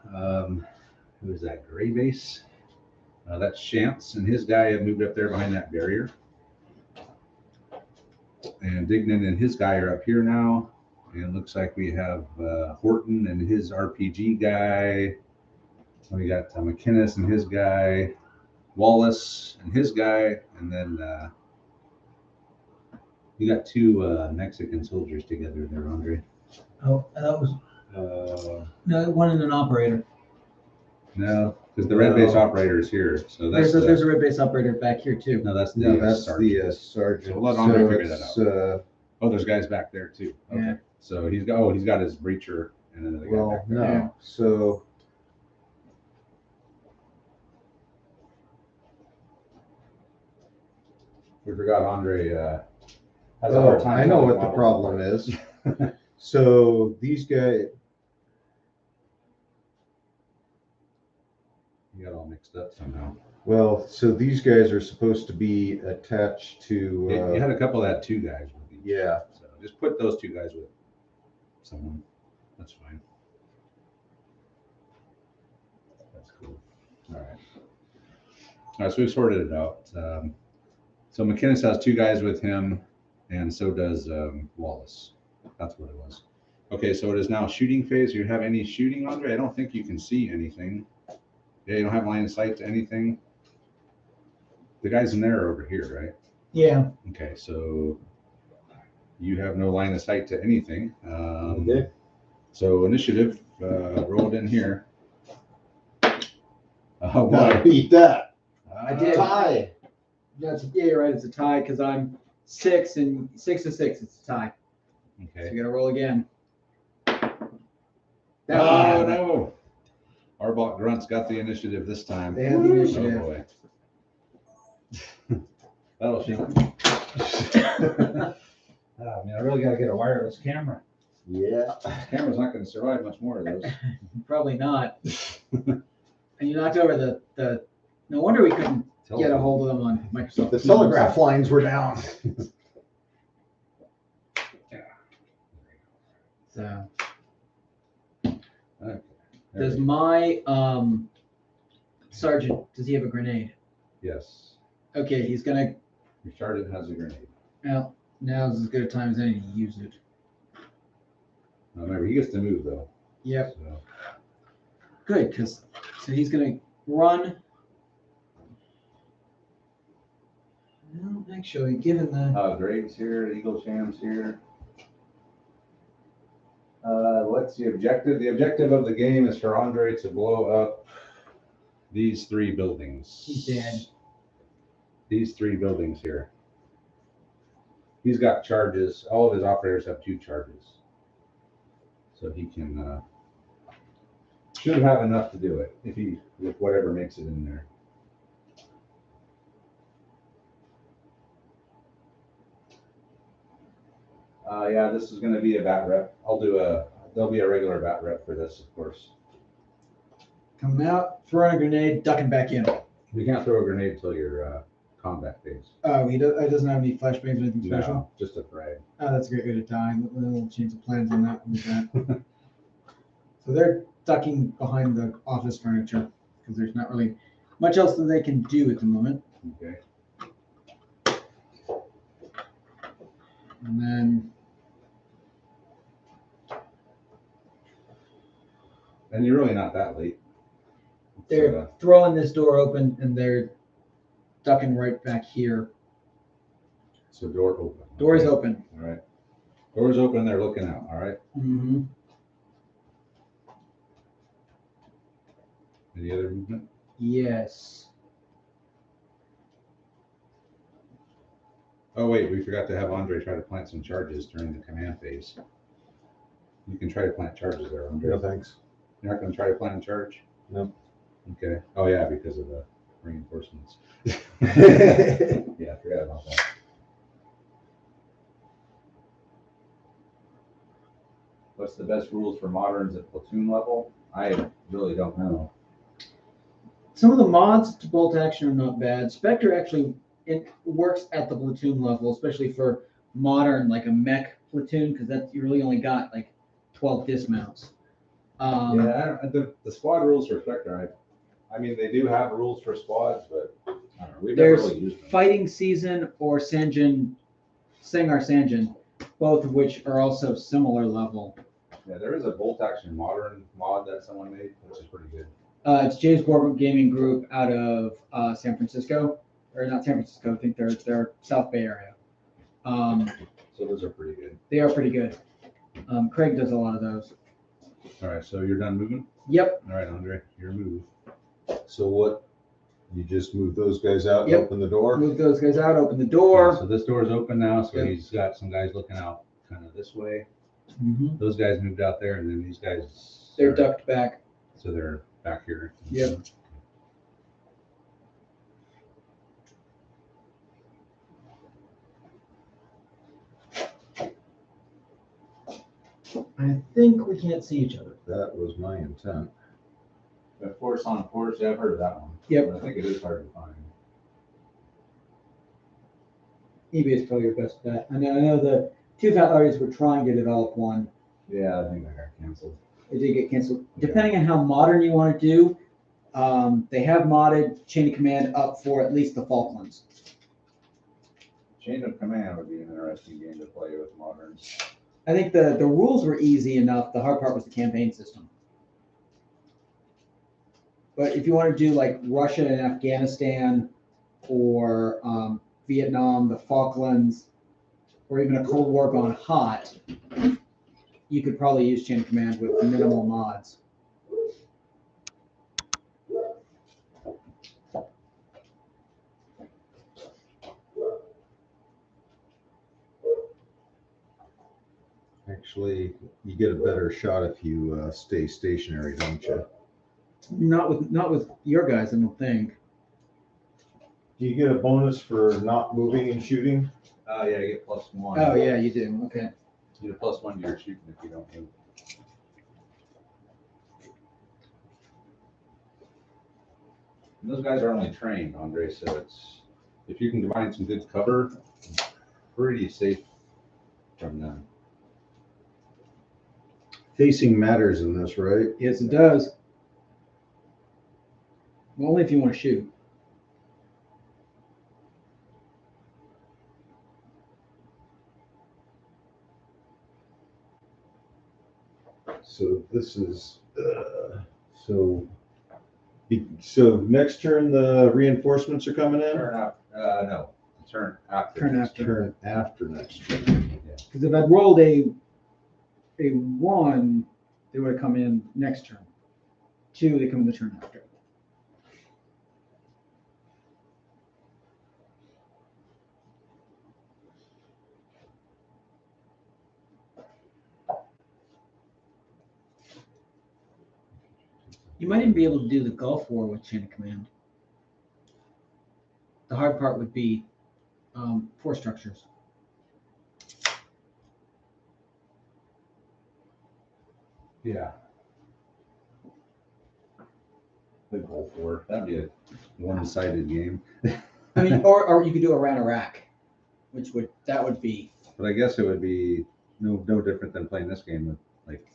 who is that? Gray base. That's Chance, and his guy had moved up there behind that barrier. And Dignan and his guy are up here now. And it looks like we have Horton and his RPG guy. We got McInnes and his guy. Wallace and his guy, and then you got 2 Mexican soldiers together there, Andre. Oh, that was no one in an operator. No, because the red base operator is here, so that's There's a red base operator back here too. no, that's the No, that's sergeant. the sergeant. So let Andre figure that it's, Oh, there's guys back there too. Okay, Yeah. so he's got his breacher and then the guy well, back there. no. Yeah. So We forgot Andre has a hard time. I know telling what the models problem apart. is. So these guys, You got all mixed up somehow. well, so these guys are supposed to be attached to. You had a couple that 2 guys with you. Yeah. So just put those 2 guys with someone. That's fine. That's cool. All right. All right, so we've sorted it out. So McInnes has 2 guys with him, and so does Wallace. That's what it was. Okay, so it is now shooting phase. You have any shooting, Andre? I don't think you can see anything. Yeah, you don't have line of sight to anything. The guys in there are over here, right? Yeah. Okay, so you have no line of sight to anything. Okay. So initiative, rolled in here. No, Why? beat that. I did. Tie. Yeah, you're right. It's a tie because I'm 6 and 6 to 6. It's a tie. So Okay. you gotta roll again. Oh, no. Arbok Grunts got the initiative this time. They have the initiative. Oh, boy. That'll shake. Oh, man, I really got to get a wireless camera. Yeah. This camera's not going to survive much more of those. Probably not. And you knocked over the. No wonder we couldn't get a hold of them on Microsoft. The Teams. telegraph lines were down. So Okay. does my sergeant? Does he have a grenade? Yes. Okay, he's gonna. Your sergeant has a grenade. Well, now's as good a time as any to use it. Remember, he gets to move, though. Yep. So, Good, because so he's gonna run. Well, actually, given the Greg's here, Eagle Sham's here. What's the objective? The objective of the game is for Andre to blow up these 3 buildings. he's dead. These 3 buildings here. He's got charges. All of his operators have 2 charges. So he can, should have enough to do it with whatever makes it in there. Yeah, this is going to be a bat rep. There'll be a regular bat rep for this, of course. Coming out, throwing a grenade, ducking back in. You can't throw a grenade until your combat phase. Oh, he doesn't have any flashbangs or anything special. No, just a frag. Oh, that's a great way to die. A little change of plans on that one. With that. So they're ducking behind the office furniture because there's not really much else that they can do at the moment. Okay. And then And you're really not that late. they're throwing this door open and they're ducking right back here. So door open. Door is Okay. open. All right. Door's open. They're looking out. All right. Mm-hmm. Any other movement? Yes. Oh wait, we forgot to have Andre try to plant some charges during the command phase. You can try to plant charges there, Andre. No, thanks. You're not going to try to plant a charge? No. Okay. Oh yeah, because of the reinforcements. Yeah, I forgot about that. What's the best rules for moderns at platoon level? I really don't know. Some of the mods to bolt action are not bad. Spectre actually it works at the platoon level, especially for modern, like a mech platoon, because that's you really only got like 12 dismounts. Yeah, the squad rules for Spectre, I mean, they do have rules for squads, but I don't know. We've never There's really used them. Fighting Season or Sanjin, Sangar Sanjin, both of which are also similar level. Yeah, there is a bolt action modern mod that someone made, which is pretty good. It's James Boardroom Gaming Group out of San Francisco, or not San Francisco. I think they're South Bay area. So those are pretty good. They are pretty good. Craig does a lot of those. All right, so you're done moving? Yep. All right, Andre, your move. So what? You just move those guys out and Yep. open the door? Move those guys out. Open the Yeah, door. so this door is open now, so Yep. he's got some guys looking out kind of this way. Mm-hmm. Those guys moved out there, and then these guys. They're ducked back. So they're back here. Yep. I think we can't see each other. That was my intent. The force on force, yeah, I've heard of that one. Yep. But I think it is hard to find. eBay is probably your best bet. I know the two Valkyries were trying to develop one. Yeah, I think that got canceled. It did get canceled. Depending on how modern you want to do, they have modded Chain of Command up for at least the Falklands. Chain of Command would be an interesting game to play with moderns. I think the rules were easy enough. The hard part was the campaign system. But if you want to do like Russia and Afghanistan or Vietnam, the Falklands, or even a Cold War gone hot, you could probably use Chain of Command with minimal mods. Actually, you get a better shot if you stay stationary, don't you? Not with your guys, I don't think. Do you get a bonus for not moving and shooting? Yeah, you get +1. Oh, yeah, you do. Okay. You get +1 to your shooting if you don't move. And those guys are only trained, Andre, so it's, if you can find some good cover, pretty safe from them. Facing matters in this, right? Yes, it does. Well, only if you want to shoot. So this is so next turn the reinforcements are coming in. Turn up, no, turn after. Turn after. Turn after next turn. Because if I'd rolled a 1, they would have come in next turn. 2, they come in the turn after. You might even be able to do the Gulf War with chain of command. The hard part would be force structures. Yeah. The Gulf War, that'd be a one-sided game. I mean, or you could do around Iraq, that would be. But I guess it would be no different than playing this game with like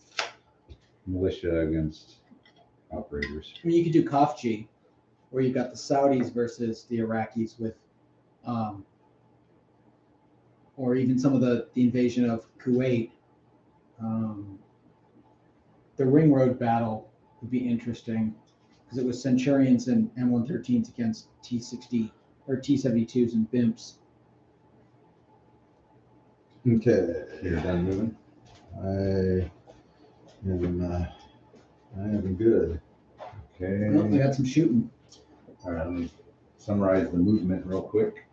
militia against operators. I mean, you could do Kafji, where you got the Saudis versus the Iraqis with, or even some of the invasion of Kuwait. The Ring Road battle would be interesting because it was Centurions and M113s against T-60 or T-72s and BIMPs. Okay. You're done moving? I am good. Okay. Well, they got some shooting. All right, let me summarize the movement real quick.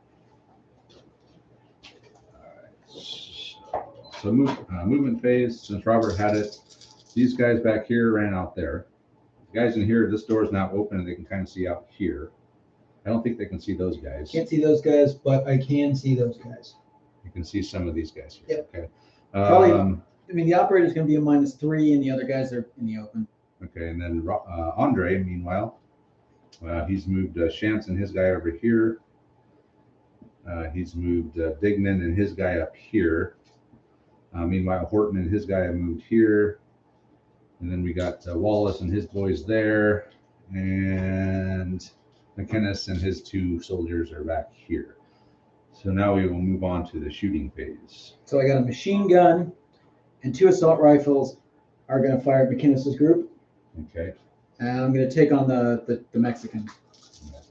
All right. So movement phase, since Robert had it, these guys back here ran out there. The guys in here, this door is now open and they can kind of see out here. I don't think they can see those guys. Can't see those guys, but I can see those guys. You can see some of these guys here. Yep. Okay. Probably, I mean, the operator's going to be a -3 and the other guys are in the open. Okay, and then Andre, meanwhile, he's moved Shantz and his guy over here. He's moved Dignan and his guy up here. Meanwhile, Horton and his guy have moved here. And then we got Wallace and his boys there. And McInnes and his 2 soldiers are back here. So now we will move on to the shooting phase. So I got a machine gun and 2 assault rifles are going to fire at McInnes's group. Okay. And I'm going to take on the Mexican.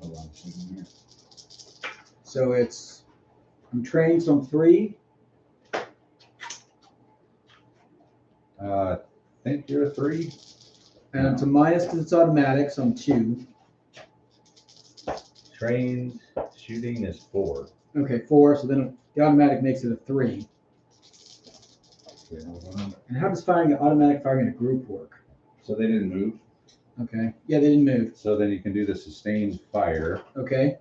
Hold on a second here. So I'm trained, so I'm 3. I think you're a 3. And it's a minus because it's automatic, so I'm 2. Trained shooting is 4. Okay, 4. So then the automatic makes it a 3. Okay, hold on. And how does automatic firing in a group work? So they didn't move. Okay. Yeah, they didn't move. So then you can do the sustained fire. Okay.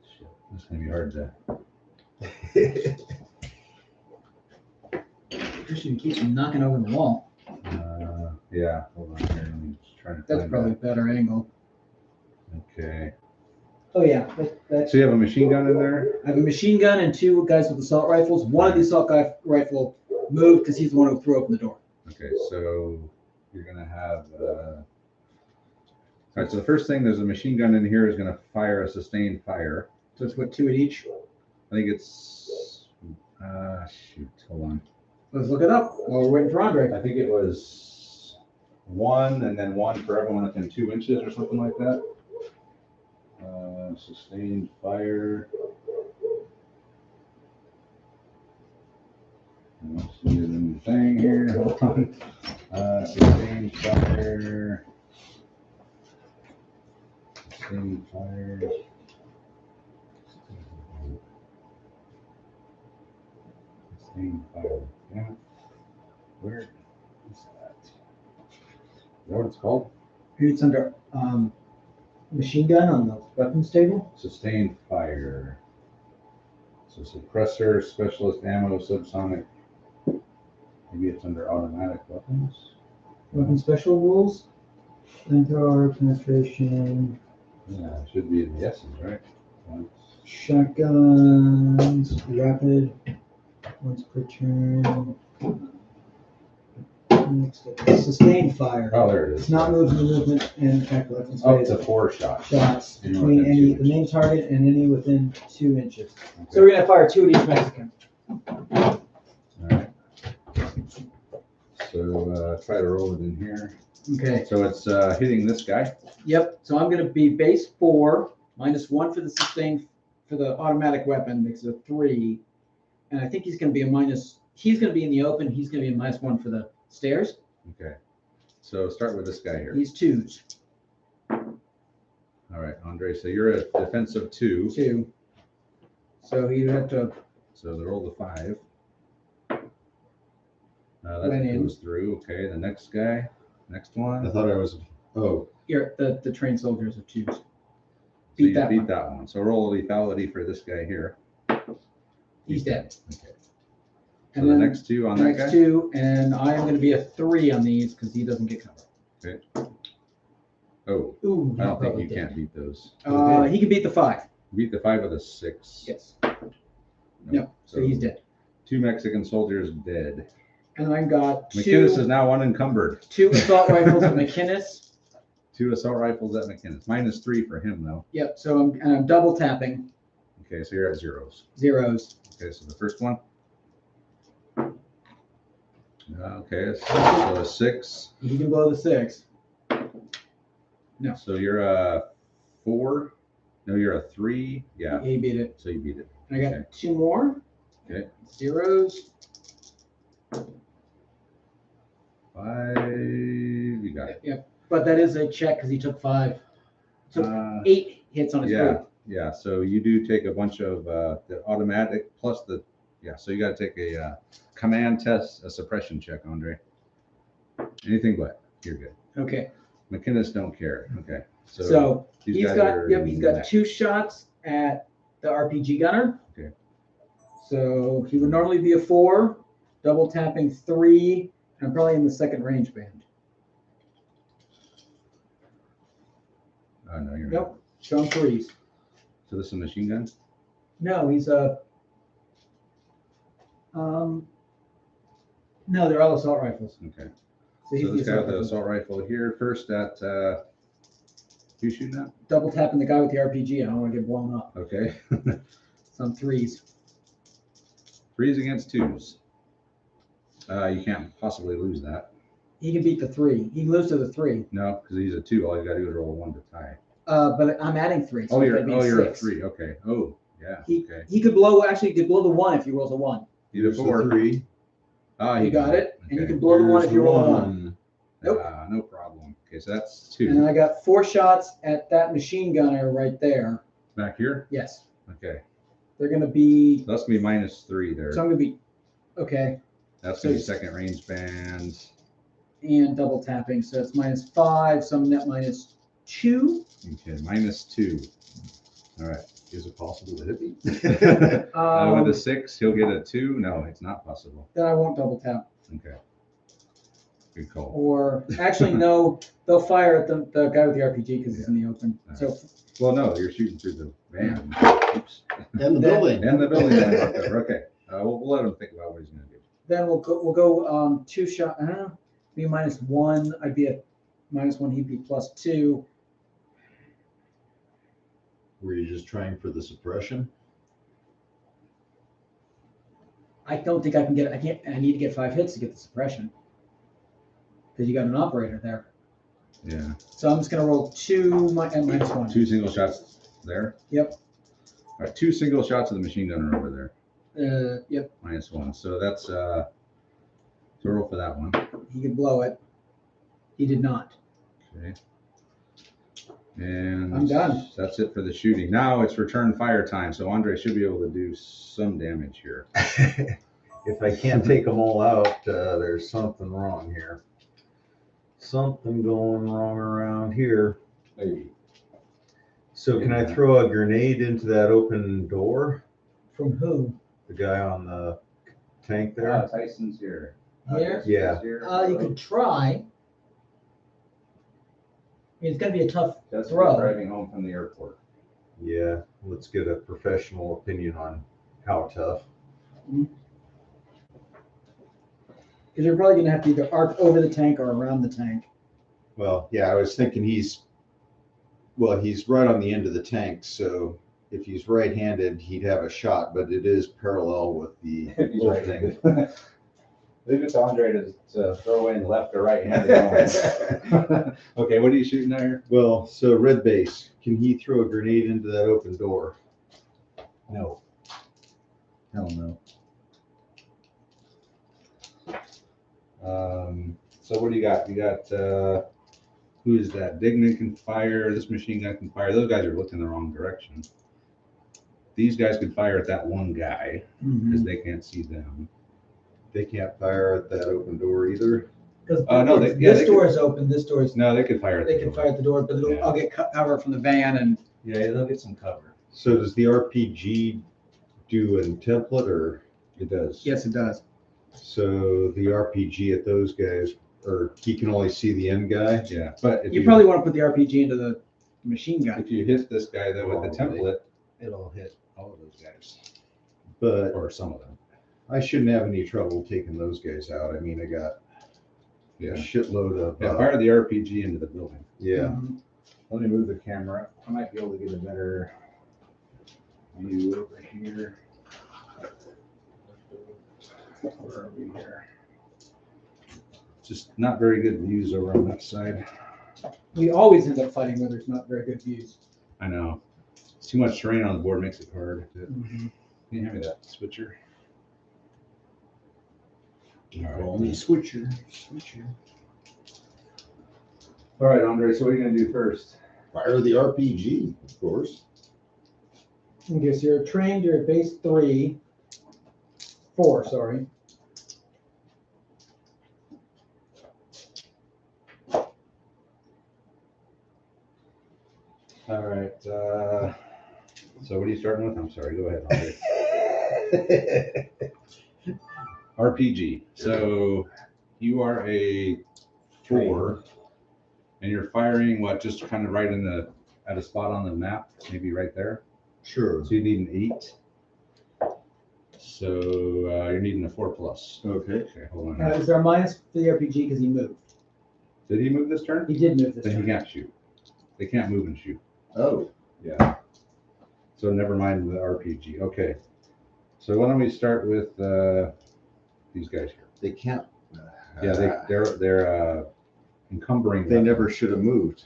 Shit, this is gonna be hard to. Christian keeps knocking over the wall. Yeah, hold on here. Let me just try to That's find probably a better angle. that. Okay. Oh yeah. So you have a machine gun in there? I have a machine gun and 2 guys with assault rifles. One of the assault rifle moved because he's the one who threw open the door. Okay, so you're gonna have. All right. So the first thing, there's a machine gun in here is gonna fire a sustained fire. So it's what, 2 at each? I think it's. Shoot. Hold on. Let's look it up while we're waiting for Andre. I think it was 1 and then 1 for everyone within 2 inches or something like that. Sustained fire. Let's see the thing here. Hold on. Sustained fire. Sustained fire. Sustained fire. Yeah. Where is that? Is that what it's called? Here it's under machine gun on the weapons table. Sustained fire. So suppressor, specialist ammo, subsonic. Maybe it's under automatic weapons. Weapon special rules. Flamethrower, penetration, Yeah, it should be in the S's, right? Once. shotguns, rapid, once per turn. Sustained fire. Oh, there it is. It's not moved in the movement and attack weapons Up phase. to 4 shots. Shots Any between within any 2 the main inches. target and any within 2 inches. Okay. So we're gonna fire 2 at each Mexican. All right. So try to roll it in here. Okay. So it's hitting this guy. Yep. So I'm gonna be base 4, -1 for the sustained for the automatic weapon, makes it a 3. And I think he's gonna be a minus. He's gonna be in the open. He's gonna be a -1 for the stairs. Okay. So start with this guy here. He's 2s. All right, Andre. So you're a defensive 2. 2. So he'd have to. So they roll the 5. That Went in. goes through. Okay. The next guy. Next I one. thought I was, oh, Here, the trained soldiers are 2s. So Beat you that beat one. that one. So roll lethality for this guy here. He's dead. Okay. So And the then next 2 on that next guy. 2, and I am going to be a 3 on these because he doesn't get cover. Oh, Ooh, I don't think probably you did. can't beat those. He can beat the 5. Beat the 5 with a 6. Yes. Nope. No. So he's dead. 2 Mexican soldiers dead. And I've got McInnes is 2 now unencumbered. assault rifles at McInnes. 2 assault rifles at McInnes. -3 for him though. Yep. So I'm double tapping Okay, so you're at 0s. 0s. Okay, so the first one. Okay, so a 6. He can blow the 6. No. So you're a 4. No, you're a 3. Yeah, He beat it. so you beat it. And I got Okay. 2 more. Okay. 0s. 5. You got it. Yep. But that is a check because he took 5. Took Uh, 8 hits on his yeah. move. Yeah, so you do take a bunch of the automatic plus the, yeah, so you got to take a command test, a suppression check, Andre. Anything but, you're good. Okay. McInnes don't care. Okay. So these he's guys got are he's got neck. 2 shots at the RPG gunner. Okay. So he would normally be a 4, double tapping 3, and I'm probably in the second range band. Oh, no, you're not. Nope. So I'm 3s. So this is a machine gun? No, he's a no, they're all assault rifles. Okay. So he's So the this guy with assault the rifle. assault rifle here first at, who's shooting at? Double tapping the guy with the RPG. I don't want to get blown up. Okay. So I'm 3s. 3s against 2s. You can't possibly lose that. He can beat the 3. He can lose to the 3. No, because he's a 2. All you got to do is roll a 1 to tie. But I'm adding 3. So Oh, it's gonna be you're a 6. 3. Okay. Oh, yeah. He Okay. he could blow he could blow the 1 if he rolls a 1. Either here's the 4. 3. Ah, You got it, and you Okay. can blow the 1 if Here's you roll a 1. 1. Nope. No problem. Okay, so that's And 2. then I got 4 shots at that machine gunner right there. Back here? Yes, Okay. they're gonna be. So that's going to be -3 there. So I'm gonna be okay, That's going to be second range band. and double tapping, so it's -5. So I'm net -2. Okay, -2. All right. Is it possible to hit me? With a 6, he'll get a 2. No, it's not possible. Then I won't double tap. Okay. Good call. Or actually, no, they'll fire at the guy with the RPG because it's in the open. So Well, no, you're shooting through the van. Oops. And the Then- building. And the building. Okay. We'll let him think about what he's going to do. then we'll go 2 shot. Be -1. I'd be at -1. He'd be +2. Were you just trying for the suppression? I don't think I can get. I need to get 5 hits to get the suppression because you got an operator there. Yeah. So I'm just gonna roll 2 and -1. 2 single shots there. Yep. All right, 2 single shots of the machine gunner over there. Yep. -1. So that's so roll for that one. He could blow it. He did not. Okay. And I'm done. That's it for the shooting. Now it's return fire time. So Andre should be able to do some damage here. if I can't take them all out, there's something wrong here. Something going wrong around here. Hey, So can I throw a grenade into that open door? From who? The guy on the tank there? Tyson's here. Here? Yeah. You could try. I mean, it's gonna be a tough Just throw. driving home from the airport. Yeah, let's get a professional opinion on how tough. Because you're probably gonna have to either arc over the tank or around the tank. Well, yeah, I was thinking he's right on the end of the tank, so if he's right-handed, he'd have a shot, but it is parallel with the He's opening. right-handed. Leave it to Andre to throw in left or right handed. Okay, what are you shooting at here? Well, so red base, can he throw a grenade into that open door? No. Hell no. So what do you got? You got, who is that? Dignan can fire, this machine gun can fire. Those guys are looking the wrong direction. These guys could fire at that one guy because they can't see them. They can't fire at that open door either. Because no, this door is open, this door is, No, they could fire at they the can door. fire at the door, but Yeah. I'll get cover from the van and. Yeah, they'll get some cover. So does the RPG do in template or? It does. Yes, it does. So the RPG at those guys, or he can only see the end guy? Yeah, but if You probably want to put the RPG into the machine gun. if you hit this guy though with the Probably. template, it'll hit all of those guys But or some of them. I shouldn't have any trouble taking those guys out. I mean, I got a Yeah. shitload of, Yeah, fire the RPG into the building. yeah. Mhm. Let me move the camera. I might be able to get a better view over here. Where are we here? Just not very good views over on that side. We always end up fighting where there's not very good views. I know. Too much terrain on the board makes it hard. Mhm. Can you hand me that switcher? Switcher. All right, Andre, so what are you gonna do first? Fire the RPG, of course. Okay, so you're trained, you're at base 4, sorry. All right, so what are you starting with? I'm sorry, go ahead, Andre. RPG. So you are a 4 and you're firing what, just kind of right at a spot on the map, maybe right there. Sure. So you need an 8. So you're needing a 4+. Okay. Okay, hold on. Is there a minus for the RPG because he moved? Did he move this turn? He did move this Then he turn. can't shoot. They can't move and shoot. Oh. Yeah. So never mind the RPG. Okay. So why don't we start with these guys here? They can't. Yeah, they're encumbering. They never should have moved.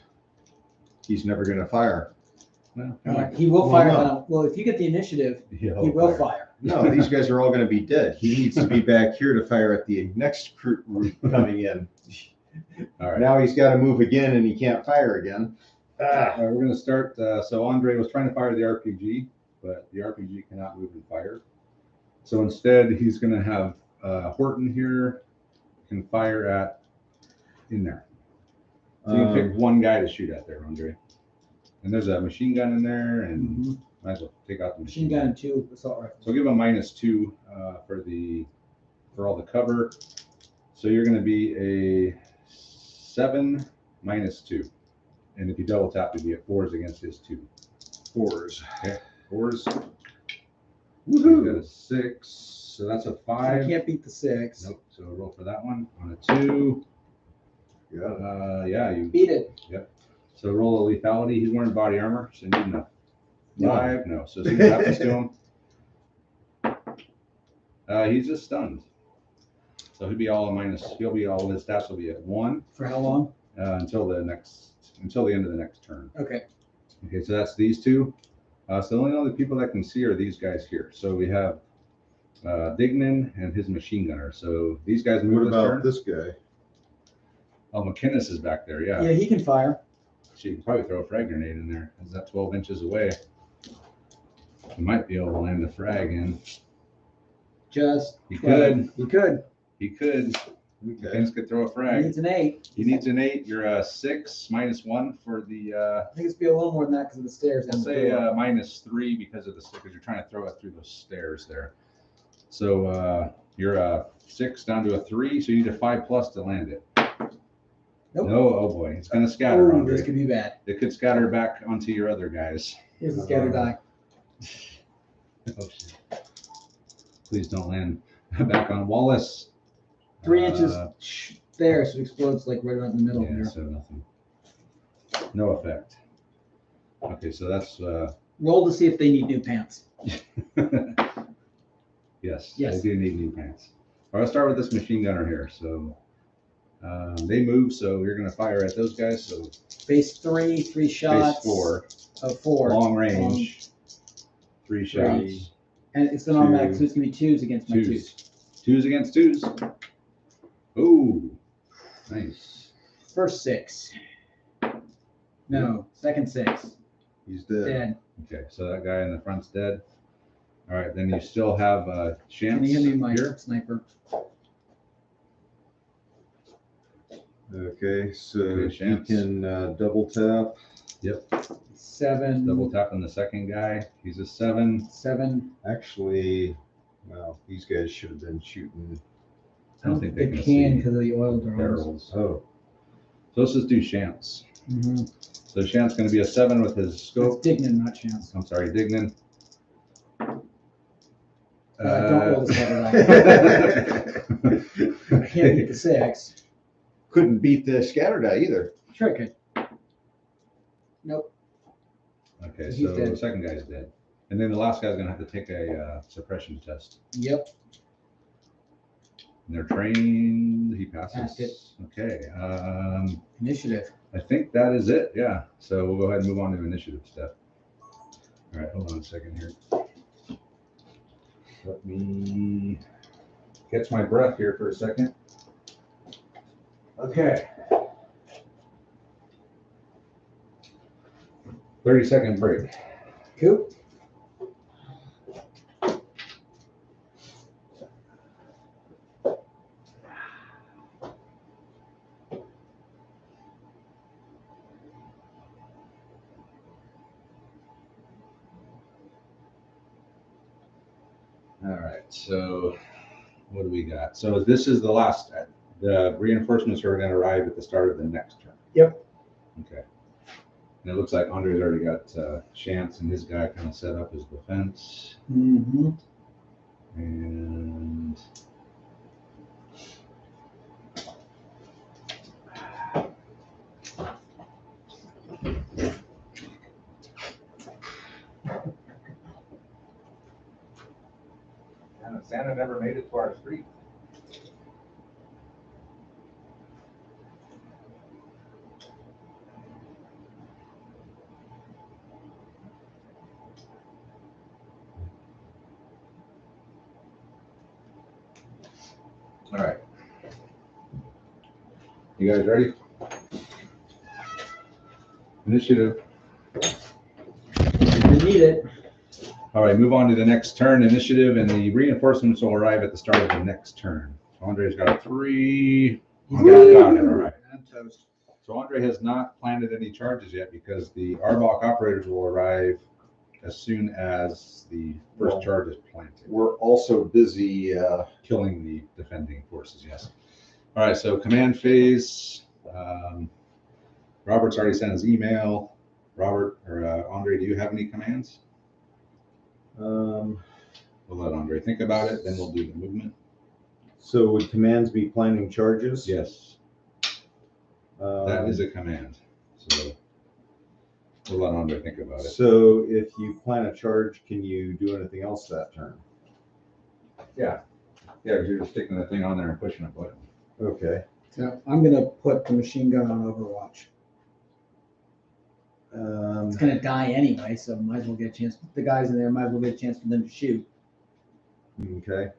He's never going to fire. Well, He will Well, fire. no. Well, if you get the initiative, yeah, he will fire. No, these guys are all going to be dead. He needs to be back here to fire at the next group coming in. All right. Now he's got to move again and he can't fire again. We're going to start. So Andre was trying to fire the RPG, but the RPG cannot move and fire. So instead, he's going to have Horton here can fire at in there. So you can pick one guy to shoot at there, Andre. And there's a machine gun in there, and might as well take out the Machine gun and 2 assault rifles. So give him -2 for all the cover. So you're going to be a 7 -2, and if you double tap, you'd be at 4s against his 2. 4s. Okay, 4s. Woohoo! So you got a 6, so that's a I 5. can't beat the 6. Nope. So roll for that one on a 2. Yeah. Yeah, you. Beat it. So roll a lethality. He's wearing body armor, so you need a 5. No. So see what happens to him. He's just stunned. So he'll be all his stats will be at 1 For how long? until the end of the next turn. Okay. Okay, so that's these 2. So the only other people that can see are these guys here. So we have Dignan and his machine gunner. So these guys What move this about turn. this guy? Oh, McKinnis is back there. Yeah, he can fire. So you can probably throw a frag grenade in there. Is that 12 inches away? You might be able to land the frag in. just. He 12. could. He could. He could. Okay. Defense could throw a He frag. needs an 8. He needs an 8. You're a 6 -1 for the. I think it's be a little more than that because of the stairs. I'll down the say door. -3 because of the because you're trying to throw it through those stairs there. So you're a 6 down to a 3, so you need a 5+ to land it. Nope. No, oh boy, it's gonna scatter, Ooh, Andre. this could be bad. It could scatter back onto your other guys. Here's the scatter die. Oh shit! Please don't land back on Wallace. 3 inches there, so it explodes like right around the middle Yeah, here. so nothing. No effect. Okay, so that's Roll to see if they need new pants. yes, Yes. they do need new pants. All right, I'll start with this machine gunner here. So they move, so you're gonna fire at those guys. So Base 3, 3 shots. base 4, Of 4. long range, 3 shots. And it's an automatic, so it's gonna be 2s against my 2s. 2s against 2s. Ooh, nice. First 6. No, second 6. He's dead. Dead. Okay, so that guy in the front's dead. All right, then you still have chance Can you hand me my here. sniper? Okay, so Okay, you chance. can double tap. 7. Double tap on the second guy. He's a 7. 7. Actually, well, these guys should have been shooting. I don't think they can can see because of the oil drones. barrels. Oh, So let's just do chance. Mm-hmm. So Shant's going to be a 7 with his It's scope. Dignan, not Chance. I'm sorry, Dignan. Don't roll the scatter die. I can't beat the 6. couldn't beat the scatter die either. Sure I could. Nope. Okay, He's so dead. the second guy's dead. And then the last guy's going to have to take a suppression test. Yep. And they're trained. He passes. Passed it. Okay. Initiative. I think that is it. Yeah. So we'll go ahead and move on to initiative step. All right. Hold on a second here. Let me catch my breath here for a second. Okay. 30-second break. Coop. All right, so what do we got? So this is the last, the reinforcements are going to arrive at the start of the next turn. Yep. Okay. And it looks like Andre's already got Chance and his guy kind of set up his defense. Mm-hmm. And Santa never made it to our street. All right. You guys ready? Initiative. You need it. All right, move on to the next turn. Initiative, and the reinforcements will arrive at the start of the next turn. So Andre's got a 3. Andre got it. All right. I'm toast. So Andre has not planted any charges yet because the Arbok operators will arrive as soon as the first charge is planted. We're also busy. Killing the defending forces, yes. All right, so command phase. Robert's already sent his email. Robert, or Andre, do you have any commands? We'll let Andre think about it, then we'll do the movement. So would commands be planning charges? Yes, that is a command. So we'll let Andre think about it. So if you plan a charge, can you do anything else that turn? Yeah, because you're just sticking the thing on there and pushing a button. Okay. So I'm gonna put the machine gun on Overwatch. It's gonna die anyway, so might as well get a chance. The guys in there might as well get a chance for them to shoot. Okay.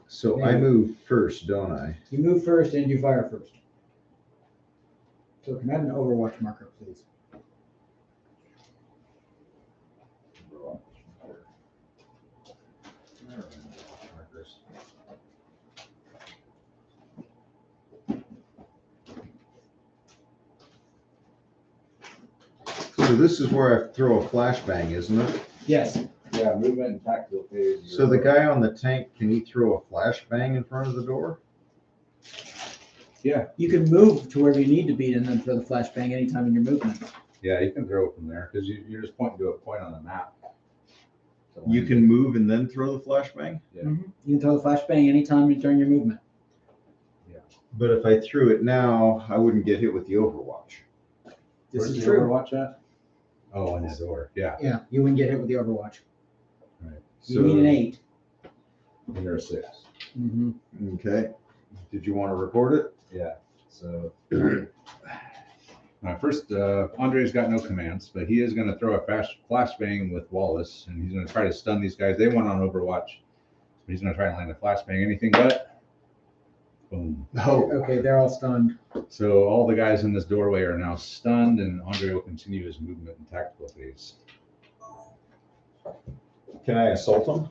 So I move first, don't I? You move first and you fire first. So can I have an Overwatch marker, please? Markers. So this is where I throw a flashbang, isn't it? Yes. Yeah, movement and tactical phase. So the guy on the tank, can he throw a flashbang in front of the door? Yeah, You can move to wherever you need to be and then throw the flashbang anytime in your movement. yeah, you can throw it from there because you're just pointing to a point on the map. So You can move and then throw the flashbang? Yeah. You can throw the flashbang anytime during your movement. But if I threw it now, I wouldn't get hit with the overwatch. This Where's is the true. Overwatch at? Oh, in the door. Yeah. Yeah, you wouldn't get hit with the overwatch. You So, need an 8. And you're a 6. Mm-hmm. okay. Did you want to record it? Yeah. So first, Andre's got no commands, but he is going to throw a flashbang with Wallace, and he's going to try to stun these guys. They went on Overwatch, so he's going to try and land a flashbang. Anything but. Boom. Oh. Okay, they're all stunned. So all the guys in this doorway are now stunned, and Andre will continue his movement and tactical phase. Can I assault him?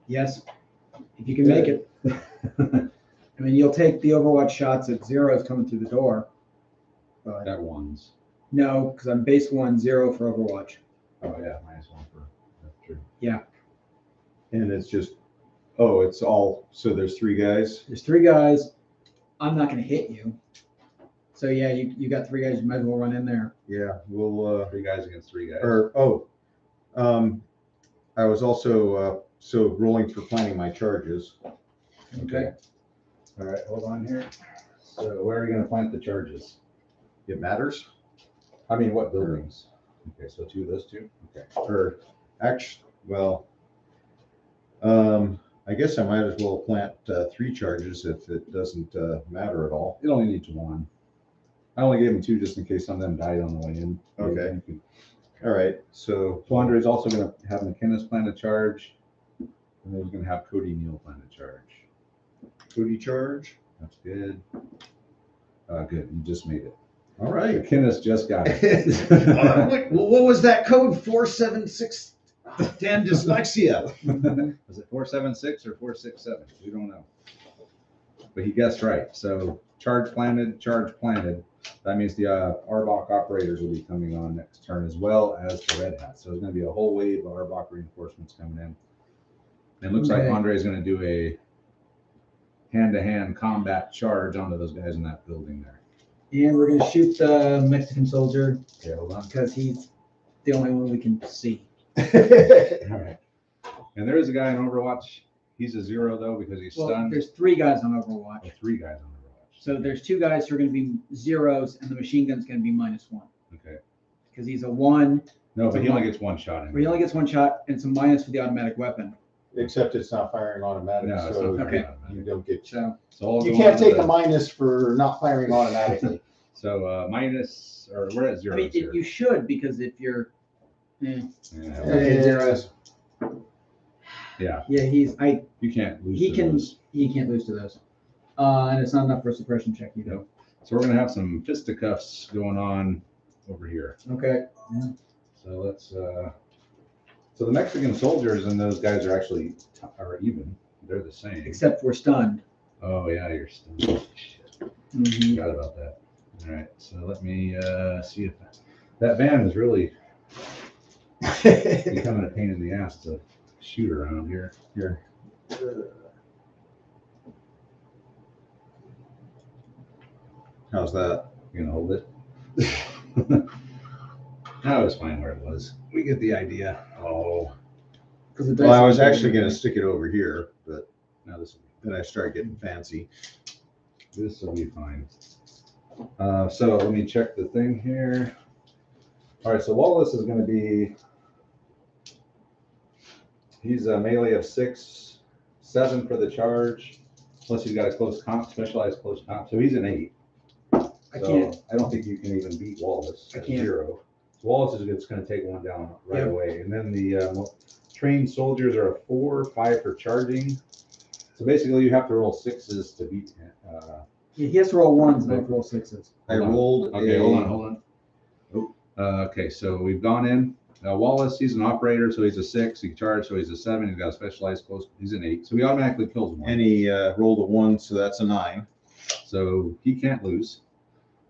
Yes, if you can make it. I mean, you'll take the overwatch shots at 0s coming through the door. But At ones. no, because I'm base 1-0 for overwatch. Oh yeah, -1 for that's true. And it's just, oh, it's all, so there's 3 guys? There's 3 guys. I'm not going to hit you. So yeah, you got 3 guys. You might as well run in there. Yeah, we'll, 3 guys against 3 guys. I was also, so rolling for planning my charges. Okay. All right, hold on here. So where are you going to plant the charges? It matters? I mean, what buildings? Okay, so 2 of those 2. Okay. Or actually, well, I guess I might as well plant 3 charges if it doesn't matter at all. It only needs 1. I only gave him 2 just in case some of them died on the way in. Okay. All right, so So Andre's also going to have McKinnis plant a charge, and then he's going to have Cody Neal plant a charge. Cody charge. That's good. Good, you just made it. All right. McKinnis just got it. What was that code? 476. Damn dyslexia. Was it 476 or 467? We don't know. But he guessed right. So charge planted, charge planted. That means the Arbok operators will be coming on next turn as well as the Red Hat. So there's going to be a whole wave of Arbok reinforcements coming in. And it looks like Andre is going to do a hand-to-hand combat charge onto those guys in that building there. And we're going to shoot the Mexican soldier Okay, hold on. because he's the only one we can see. All right. And there is a guy in Overwatch. He's a 0 though because he's Well, stunned. there's 3 guys on Overwatch. Oh, 3 guys on Overwatch. So there's 2 guys who are going to be 0s, and the machine gun's going to be -1 Okay. because he's a 1. No, but he only gets 1 shot in. Where he only gets 1 shot, and it's a minus for the automatic weapon. Except it's not firing automatic, No, it's so not okay. you don't get. So So I'll You go can't on to take the- a minus for not firing automatically. So minus, or we're at 0 I mean, here. you should, because if you're, Yeah, Okay, zeros. yeah, yeah, you can't lose. he to can, those. he can't lose to those. And it's not enough for a suppression check either. Nope. So we're gonna have some fisticuffs going on over here. Okay. So let's. So the Mexican soldiers and those guys are actually are even. They're the same. Except we're stunned. Oh yeah, you're still. Shit. Mhm. Forgot about that. All right, so let me see if that van is really becoming a pain in the ass to shoot around here. Here. How's that? You gonna hold it? No, it's fine where it was. We get the idea. Oh, Because the Well, I dice was are actually bigger. going to stick it over here, but now this then I started getting fancy. will be fine. So let me check the thing here. All right, so Wallace is going to be. He's a melee of 6, 7 for the charge. Plus he's got a close comp, specialized close comp. So he's an 8. I So can't. I don't think you can even beat Wallace. I at can't. 0. Wallace is just going to take 1 down right Yep. away. And then the trained soldiers are a 4, 5 for charging. So basically, you have to roll 6s to beat him. Yeah, he has to roll 1s, and I have to roll 6s. I Hold on. rolled Okay, hold on. Oh, okay, so we've gone in. Wallace, he's an operator, so he's a 6. He can charge, so he's a 7. He's got a specialized close. He's an 8. So he automatically kills one. And he rolled a 1, so that's a 9. So he can't lose.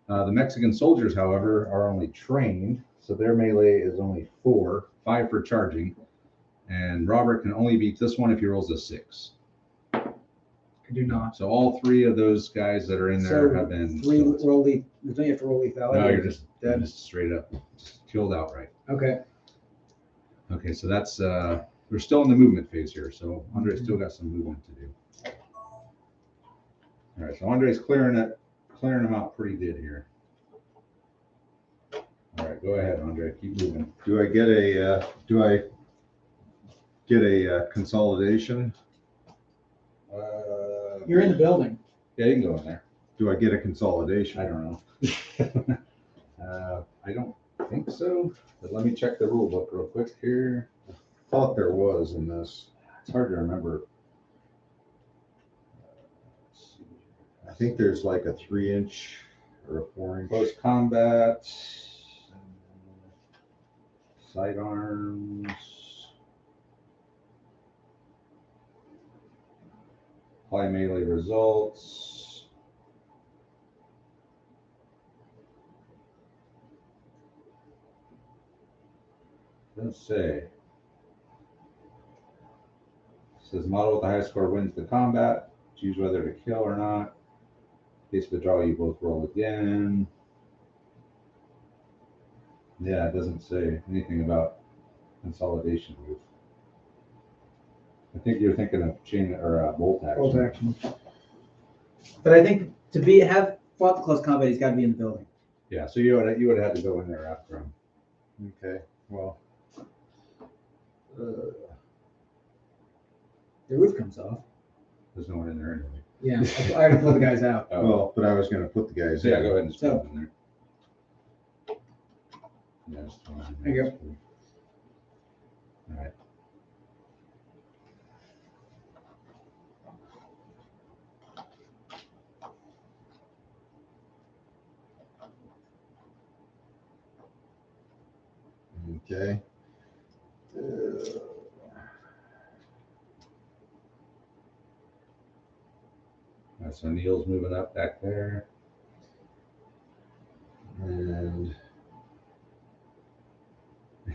The Mexican soldiers, however, are only trained, so their melee is only 4, 5 for charging. And Robert can only beat this one if he rolls a 6. I do not. So all 3 of those guys that are in there So have been. Three roll lethal. Don't you have to roll lethality? No, you're just dead. just straight up killed outright. Okay. Okay, so that's we're still in the movement phase here, so Andre's still got some movement to do. All right, so Andre's clearing them out pretty good here. All right, go ahead, Andre, keep moving. Do I get a consolidation? You're in the building. Yeah, you can go in there. Do I get a consolidation? I don't know. I don't think so, but let me check the rule book real quick here. Thought there was in this. It's hard to remember. I think there's like a 3-inch or a 4-inch. Close combat, sidearms, apply melee results. Doesn't say. Says model with the highest score wins the combat. Choose whether to kill or not. In case of a draw, you both roll again. Yeah, it doesn't say anything about consolidation move. I think you're thinking of chain or bolt action. Bolt action. But I think to have fought the close combat, he's got to be in the building. Yeah, so you would have had to go in there after him. Okay, well. The roof comes off. There's no one in there anyway. Yeah, I had to pull the guys out. Oh. Well, but I was going to put the guys So yeah, in. go ahead and just So- put them in there. Yeah, just throw them in There you there. All right. Okay. So Neil's moving up back there. And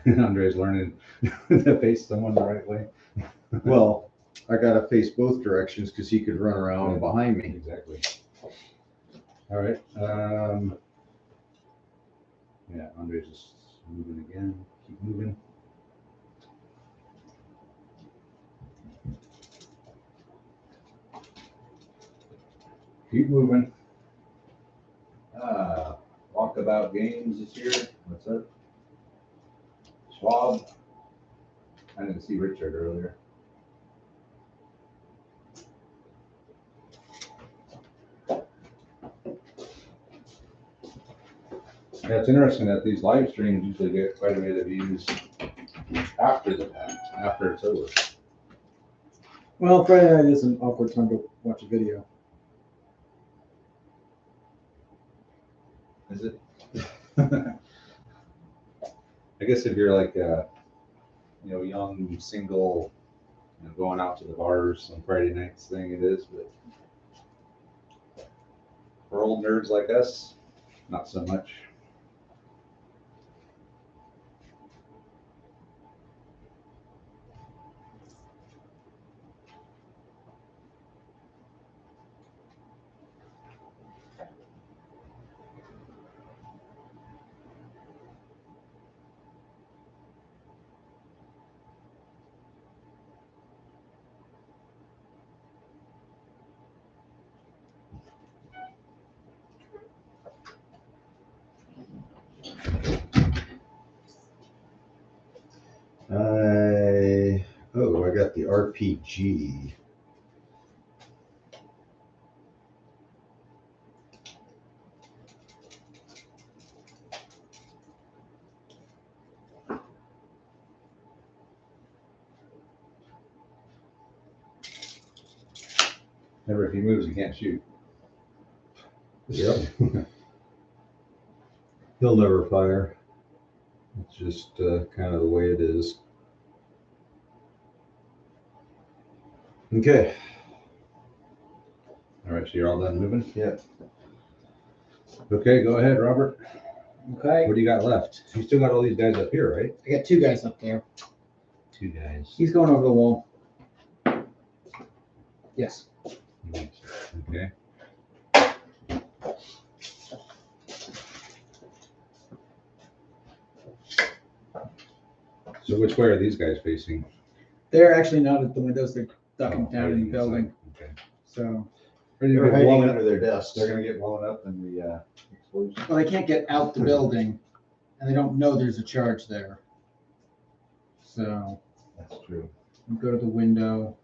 Andre's learning to face someone the right way. well, I got to face both directions because he could run around behind me. Exactly. All right. Yeah, Andre's just moving again. Keep moving. Keep moving. Walkabout Games this year. What's up? Schwab. I didn't see Richard earlier. Yeah, it's interesting that these live streams usually get quite a bit of views after the fact, after it's over. Well, Friday night is an awkward time to watch a video. Is it? I guess if you're like a, young single, going out to the bars on Friday nights thing, it is. But for old nerds like us, not so much. I got the RPG. Remember, if he moves, he can't shoot. Yep. He'll never fire. It's just kind of the way it is. Okay. All right, so you're all done moving? Yeah. Okay, go ahead, Robert. Okay, What do you got left? You still got all these guys up here, right? I got two guys up there. 2 guys. He's going over the wall. Yes. Okay. So which way are these guys facing? They're actually not at the windows. They're ducking Oh, down in the hiding building. inside. Okay. So, They're hiding under their desks. They're gonna get blown up in the explosion. well, they can't get out the building, and they don't know there's a charge there. So, That's true. we go to the window.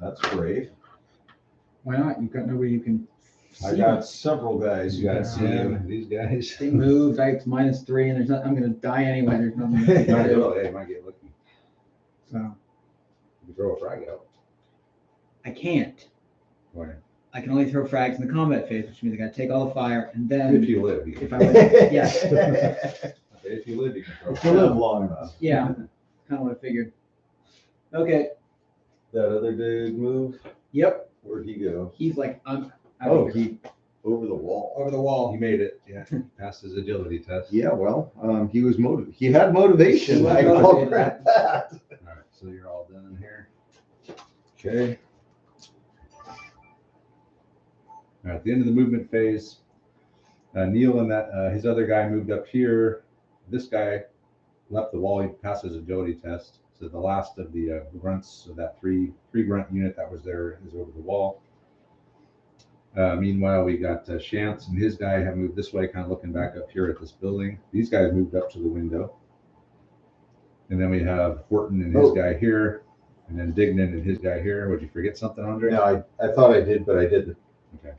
That's brave. Why not? You've got nobody you can I see. got several guys. You gotta Yeah. see them, these guys. They moved. It's -3, and there's not. I'm gonna die anyway. There's nothing I Might can do. well, yeah, you might get lucky. So, You throw a frag out. I can't. Why? I can only throw frags in the combat phase, which means I gotta take all the fire, and then If you live. You if can. I win, yeah, Okay, if you live, you can throw. If you live long enough. yeah, kind of what I figured. Okay. That other dude move. Yep. Where'd he go? He's like, I'm out Oh, of here. he over the wall. Over the You wall. made it. Yeah. Passed his agility test. Yeah, well, he was motivated. He had motivation. He was I call motivated. crap that. All right, so you're all done in here. Okay. All right, at the end of the movement phase, Neil and that his other guy moved up here. This guy left the wall. He passed his agility test. So the last of the grunts of that three grunt unit that was there is over the wall. Meanwhile, we got Shantz and his guy have moved this way, kind of looking back up here at this building. These guys moved up to the window. And then we have Horton and his guy here, and then Dignan and his guy here. Would you forget something, Andre? No, I thought I did, but I didn't. Okay.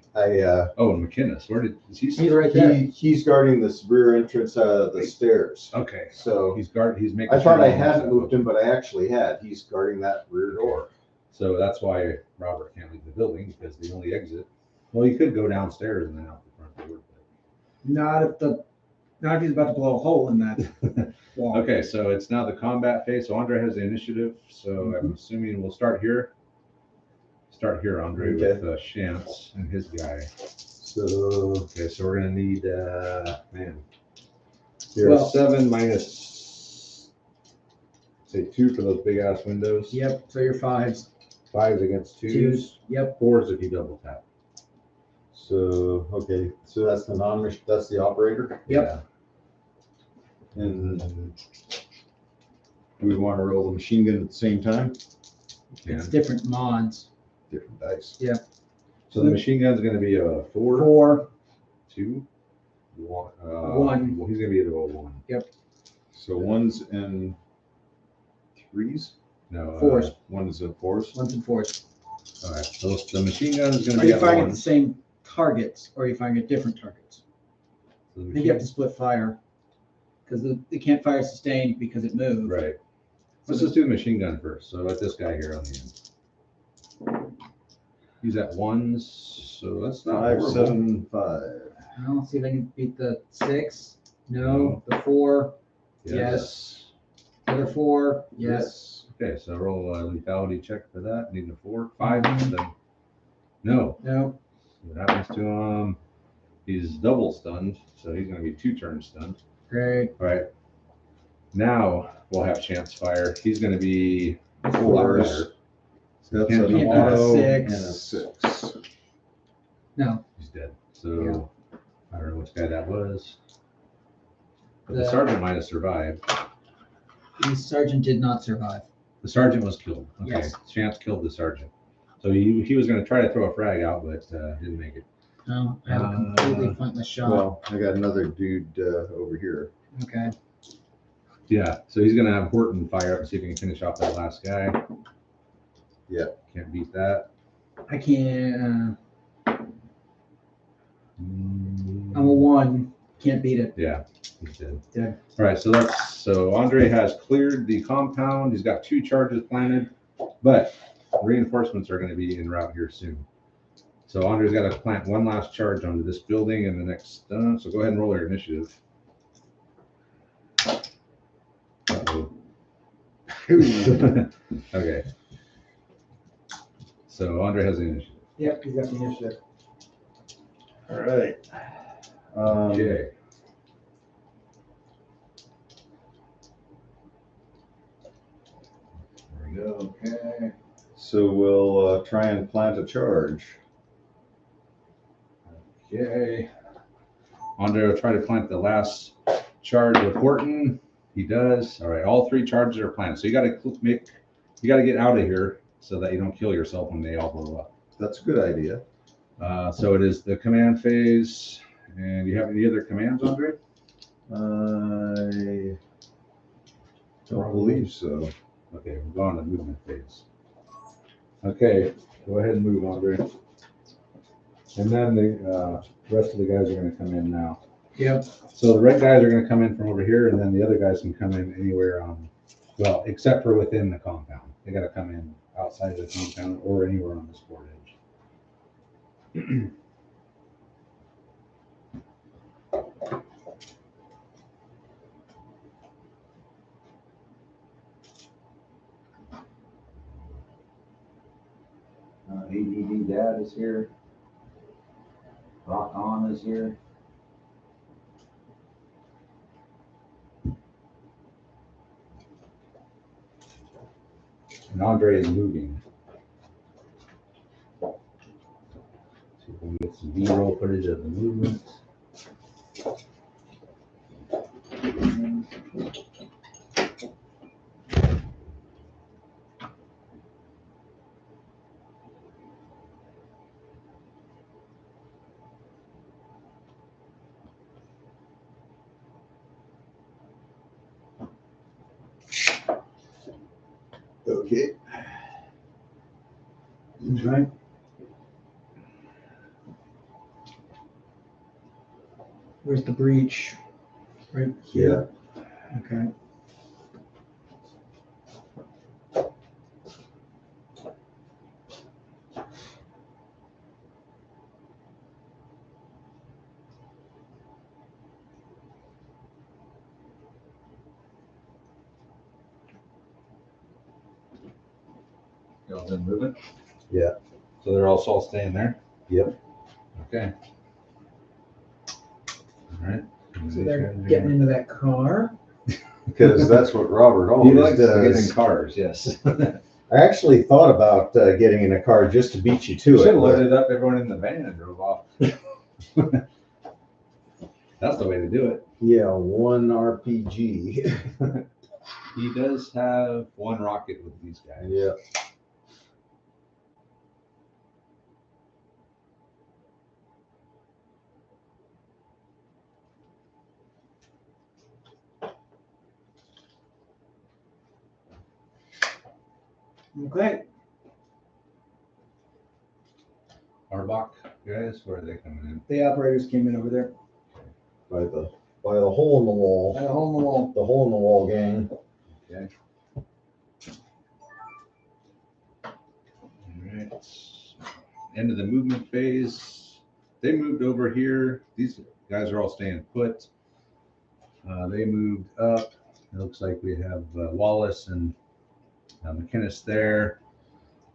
Oh, and McKinnis, is he? He's right there. He's guarding this rear entrance out of the stairs. Okay. So He's making. I sure thought I no one's hadn't up. moved him, but I actually had. He's guarding that rear door. So that's why Robert can't leave the building, because the only exit. Well, he could go downstairs and then out the front door. Not if he's about to blow a hole in that wall. Okay, so it's now the combat phase. So Andre has the initiative. So I'm assuming we'll start here. Start here, Andre, Okay. with Shantz and his guy. So Okay, so we're gonna need you're Well- 7 minus, say 2 for those big ass windows. Yep. So you're 5s. 5s against 2s. Twos. Yep. 4s if you double tap. so okay. So that's that's the operator. Yep. And do we want to roll the machine gun at the same time? Yeah. It's different mods. Different dice. So the machine gun's gonna be a 4, 4. 2, 1. 1. Well, he's gonna be at a 1. So 1s and 3s. No. 4s. 1s and 4s. 1s and 4s. All right. So the machine gun is gonna Are be you at firing 1. at the same targets, or are you firing at different targets? So the I think machine- you have to split fire, because they can't fire sustained because it moved. Right. So Let's just do the machine gun first. So let this guy here on the end. He's at 1s, so that's not 5, horrible. 7, 5. I'll see if I can beat the 6. No. The 4. Yes. The other 4. Yes. Okay, so roll a lethality check for that. Need a 4, 5. Then no. No. What happens to him? He's double stunned, so he's going to be 2 turns stunned. Great. All right. Now we'll have chance fire. He's going to be 4s. That's Can't an beat that. auto 6. and a 6. No. He's dead. So I don't know which guy that was. But the The- sergeant might have survived. The sergeant did not survive. The sergeant was killed. Okay, Yes. Chance killed the sergeant. So he was going to try to throw a frag out, but didn't make it. No. I have a completely pointless shot. Well, I got another dude over here. Okay. Yeah, so he's going to have Horton fire up and see if he can finish off that last guy. Yeah. Can't beat that. I can't. Mm, I'm a 1. Can't beat it. Yeah, he's dead. Dead. All right, so Andre has cleared the compound. He's got 2 charges planted, but reinforcements are going to be en route here soon. So Andre's got to plant one last charge onto this building in the next, so go ahead and roll your initiative. Uh-oh. Okay. So Andre has the initiative. Yep, he's got the initiative. All right. Okay. There we go. Okay. So we'll try and plant a charge. Okay. Andre will try to plant the last charge with Horton. He does. All right. All 3 charges are planted. So you got to get out of here so that you don't kill yourself when they all blow up. That's a good idea. So it is the command phase. And you have any other commands, Andre? I don't believe so. Okay, we're going to movement phase. Okay, go ahead and move, Andre. And then the rest of the guys are going to come in now. Yep. So the red guys are going to come in from over here, and then the other guys can come in anywhere well, except for within the compound. They got to come in outside of the compound or anywhere on this board edge. ADD Dad is here. Rock On is here. And Andre is moving. See if we can get some B-roll footage of the movement. Okay. Right. Where's the breach? Right here. Okay. Y'all been moving? Yeah. So they're all staying there? Yep. Okay. All right. So they're getting into that car. Because that's what Robert He always likes to get in does. cars, yes. I actually thought about getting in a car just to beat you to You it. should have but- loaded up everyone in the van and drove off. That's the way to do it. Yeah, 1 RPG. He does have 1 rocket with these guys. Yeah. Okay. Arbok guys, where are they coming in? The operators came in over there. By the hole in the wall. By the hole in the wall. The hole in the wall gang. Okay. All right. End of the movement phase. They moved over here. These guys are all staying put. They moved up. It looks like we have Wallace and McInnes there.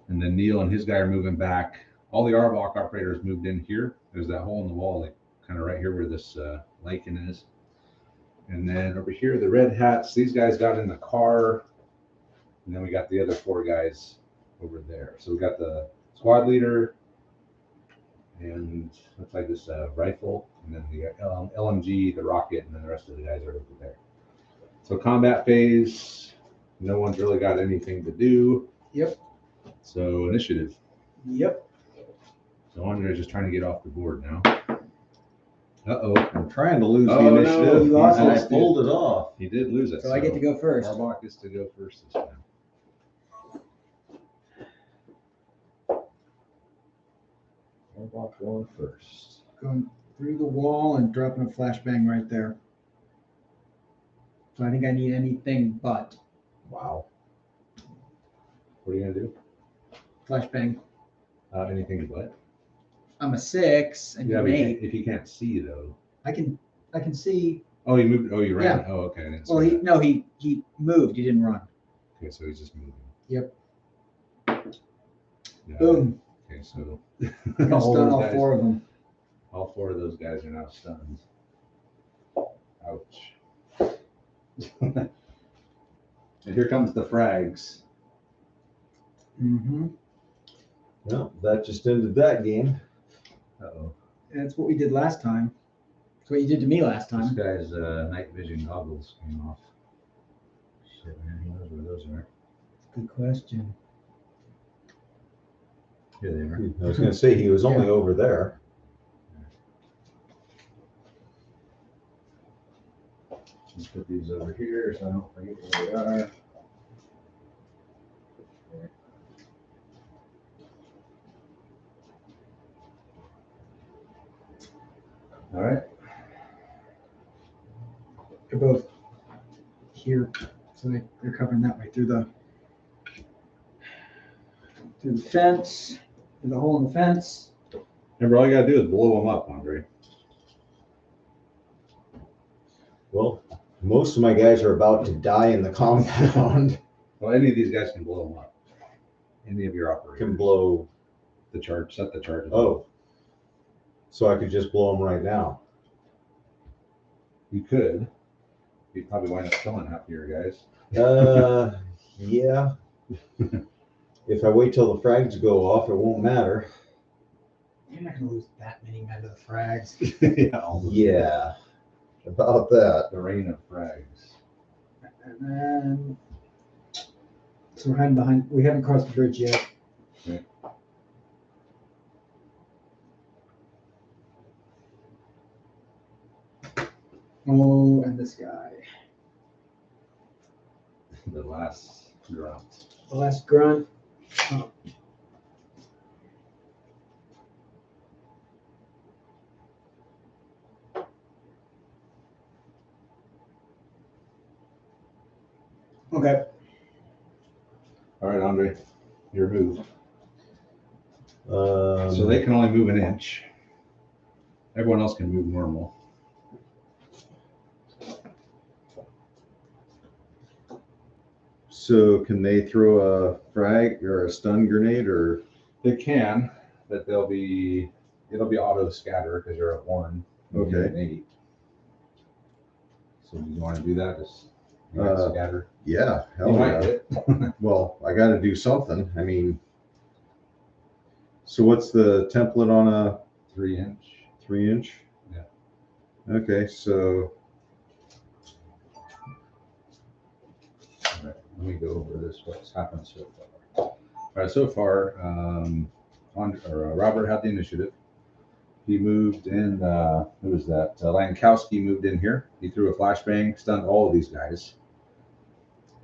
And then Neil and his guy are moving back. All the Arbok operators moved in here. There's that hole in the wall, like kind of right here where this lichen is. And then over here, the red hats, these guys got in the car. And then we got the other 4 guys over there. So we got the squad leader and looks like this rifle, and then the LMG, the rocket, and then the rest of the guys are over there. So combat phase, no one's really got anything to do. Yep. So initiative. Yep. So Andre's just trying to get off the board now. Uh-oh. I'm trying to lose Oh, the no, initiative. you lost and I it. pulled it off. He did lose it. So I get to go first. Arbok gets to go first this time. Arbok going first. Going through the wall and dropping a flashbang right there. So I think I need anything but Wow. What are you gonna do? flashbang. Anything but? I'm a 6 and Yeah, you're but an 8. if you can't see though. I can see. Oh, you moved. Oh, you ran. Yeah. Oh, okay. I didn't see Well, that. he moved. He didn't run. Okay, so he's just moving. Yep. Yeah. Boom. Okay, so I'm gonna stun all guys, 4 of them. all 4 of those guys are now stunned. Ouch. And here comes the frags. Mm-hmm. Well, that just ended that game. Uh-oh. That's what we did last time. That's what you did to me last This time. guy's night vision goggles came off. Shit, man, who knows where those are? Good question. Here they are. I was going to say he was only over there. Let's put these over here so I don't forget where they are. All right. They're both here, so they're covering that way through the fence, through the hole in the fence. Remember, all you gotta do is blow them up, Andre. Well, most of my guys are about to die in the compound. Well, any of these guys can blow them up. Any of your operators Can blow. the charge, set the charge. Oh. So I could just blow them right now. You could. You'd probably wind up killing half of your guys. Yeah. If I wait till the frags go off, it won't matter. You're not gonna lose that many men to the frags. Yeah. Almost. Yeah. About that. The rain of frags. And then, so we're hiding behind. We haven't crossed the bridge yet. Okay. Oh, and this guy. The last grunt. The last grunt. Oh. Okay. All right, Andre, your move. So So they can only move an inch. Everyone else can move normal. So can they throw a frag or a stun grenade or? They can, but it'll be auto scatter because you're at 1. and you're Okay. at 8. So do you want to do that? Just scatter. Yeah, You hell might yeah. hit. Well, I got to do something. I mean, so what's the template on a 3-inch. 3-inch? Yeah. Okay, so All right, let me go over this. What's happened so far? All right, so far, Robert had the initiative. He moved in. Who was that? Lankowski moved in here. He threw a flashbang, stunned all of these guys,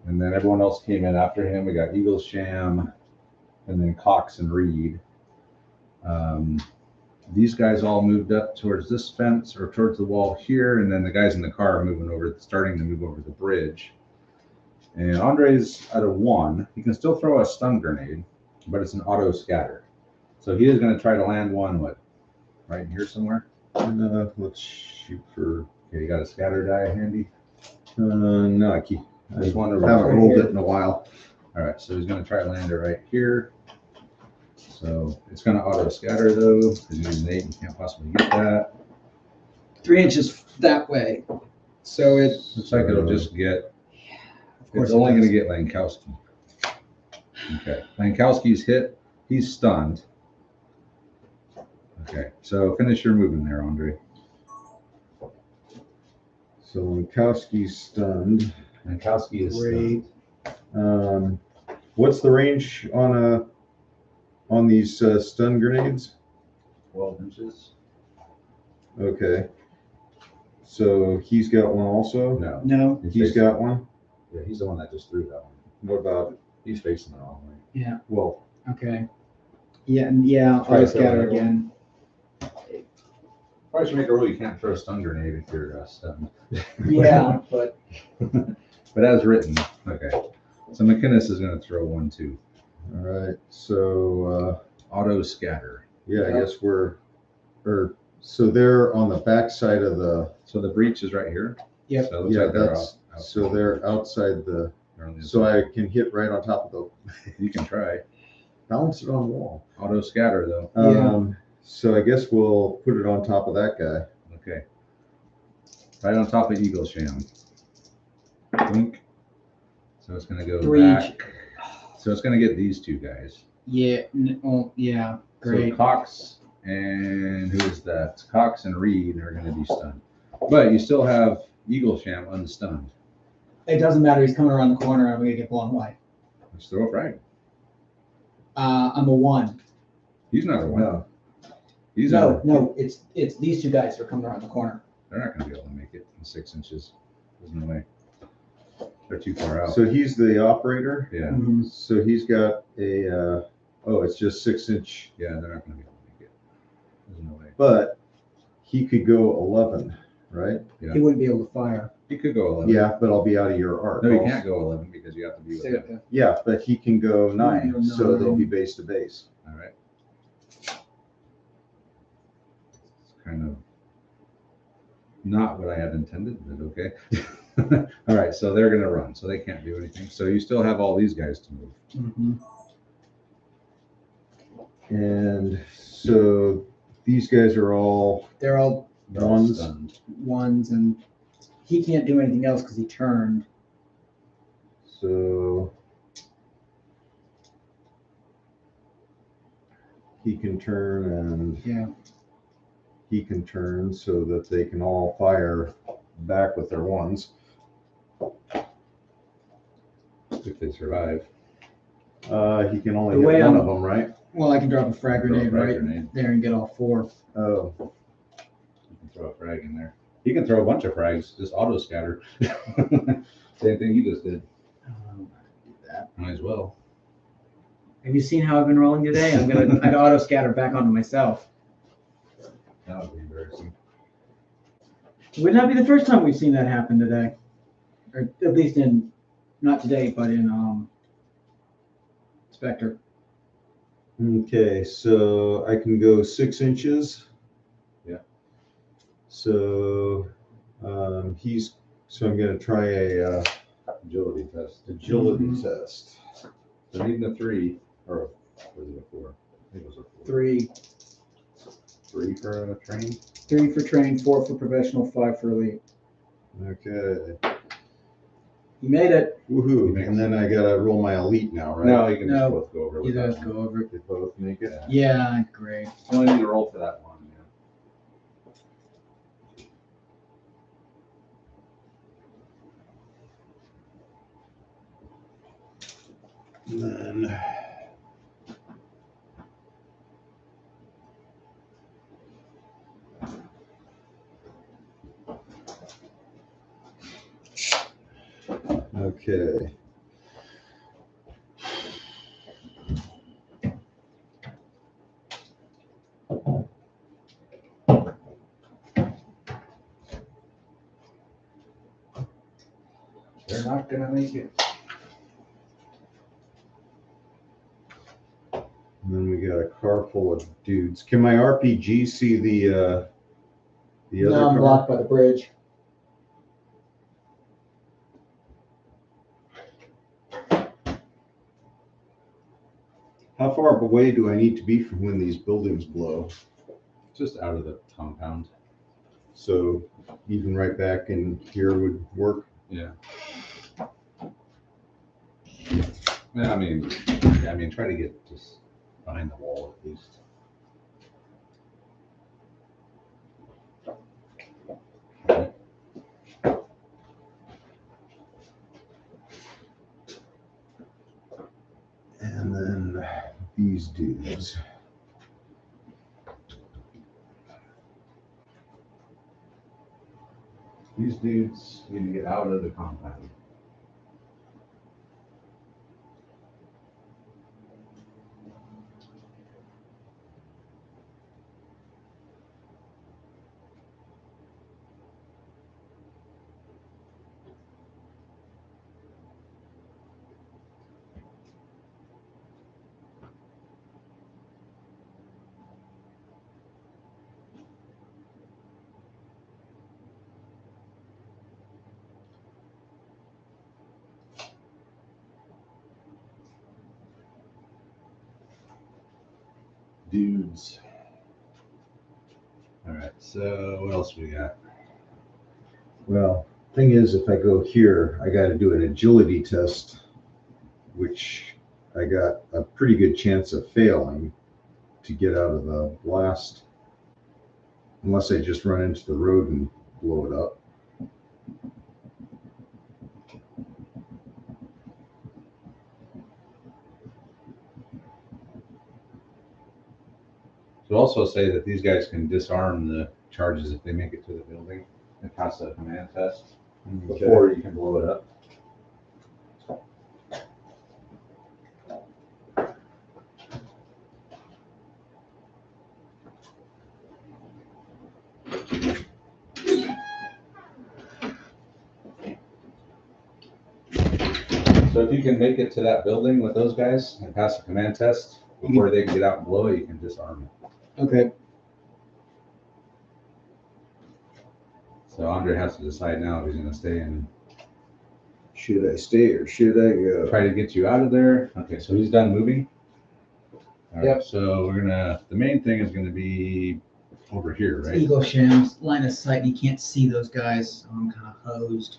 and then everyone else came in after him. We got Eaglesham, and then Cox and Reed. These guys all moved up towards this fence or towards the wall here, and then the guys in the car are moving over, starting to move over the bridge. And Andre's at a 1. He can still throw a stun grenade, but it's an auto scatter. So he is going to try to land one, right here somewhere? let's shoot for. Okay, you got a scatter die handy? No, I Just one haven't over rolled here. it in a while. All right, so he's going to try to land it right here. So it's going to auto scatter though, because you need an 8, you can't possibly get that. 3 inches that way. So it. Looks like it'll just get. Of course It's only it going to does. get Lankowski. Okay, Lankowski's hit. He's stunned. Okay, so finish your movement there, Andre. So Lankowski's stunned. Lankowski is Great. stunned. What's the range on these stun grenades? 12 inches. Okay. So he's got one also? No, No. He's got one? yeah, he's the one that just threw that one. What about, He's facing the wrong way. Yeah. well, Okay. Yeah. And yeah. Try I'll to scatter throw it. again. Probably should make a rule you can't throw a stun grenade if you're stunned. Yeah, but But as written, okay. So McInnes is going to throw one too. all right, so Auto scatter. Yeah, I Yeah. guess so they're on the back side of the, So the breach is right here. Yep. So it looks yeah, like they're that's, out. so they're outside the, They're on the so inside. I can hit right on top of the, You can try. bounce it on the wall. Auto scatter though. Yeah. So I guess we'll put it on top of that guy. Okay. Right on top of Eagle Sham. Blink. So it's gonna go Breach. back. So it's gonna get these two guys. Yeah. Oh, yeah. Great. So Cox and who is that? Cox and Reed are gonna be stunned. But you still have Eagle Sham unstunned. It doesn't matter. He's coming around the corner. I'm gonna get blown away. Let's throw a frag. I'm a 1. He's not a one. No. He's No, not. no. It's these two guys who are coming around the corner. They're not gonna be able to make it in 6 inches. There's no way. They're too far out. So he's the operator. Yeah. Mhm. So he's got a, oh, it's just 6-inch, Yeah, they're not gonna be able to make it. There's no way. but he could go 11, right? Yeah. He wouldn't be able to fire. He could go 11. Yeah, but I'll be out of your arc. No, you can't go 11 because you have to be with him. Yeah, but he can go can 9, go so they'll 9. be base to base. All right. It's kind of not what I had intended, but okay. All right, so they're gonna run, so they can't do anything. So you still have all these guys to move. Mm-hmm. And so these guys are all They're all They're all Ones. stunned. 1s, and he can't do anything else because he turned. so he can turn and Yeah. he can turn so that they can all fire back with their 1s. If they survive. He can only The hit way one I'm- of them, right? Well, I can drop a frag Throw a grenade frag right grenade. there and get all 4. Oh, You can throw a frag in there. He can throw a bunch of frags, just auto scatter. Same thing he just did. Do that. Might as well. Have you seen how I've been rolling today? I'd auto scatter back onto myself. That would be embarrassing. It would not be the first time we've seen that happen today, or at least in not today, but in Spectre. okay. So I can go 6 inches. Yeah. So so I'm going to try a Agility test. agility Mhm. test. They're needing a 3, or was it a 4? I think it was a 4. 3 for a train. 3 for train, 4 for professional, 5 for elite. Okay. You made it. Woohoo. And then I got to roll my elite now, right? No, you can No. just both go over You with guys that go one. over. They both make it. Yeah. Yeah, great. You only need to roll for that one. Yeah. And then okay. They're not gonna make it. And then we got a car full of dudes. Can my RPG see the other No, I'm car? blocked by the bridge. How far away do I need to be from when these buildings blow? Just out of the compound. So even right back in here would work. Yeah. Yeah, I mean, try to get just behind the wall at least. And then these dudes. These dudes need to get out of the compound. dudes. All right, so what else we got? Well, thing is, if I go here, I got to do an agility test, which I got a pretty good chance of failing to get out of the blast, unless I just run into the road and blow it up. To also say that these guys can disarm the charges if they make it to the building and pass a command test before you can blow it up. So if you can make it to that building with those guys and pass a command test before they can get out and blow it, you can disarm it. Okay. So Andre has to decide now if he's gonna stay and Should I stay or should I go? try to get you out of there. Okay, so he's done moving. All right, Yep. so we're gonna, the main thing is gonna be over here, right? Eagle Shams, line of sight, and you can't see those guys, so I'm kind of hosed.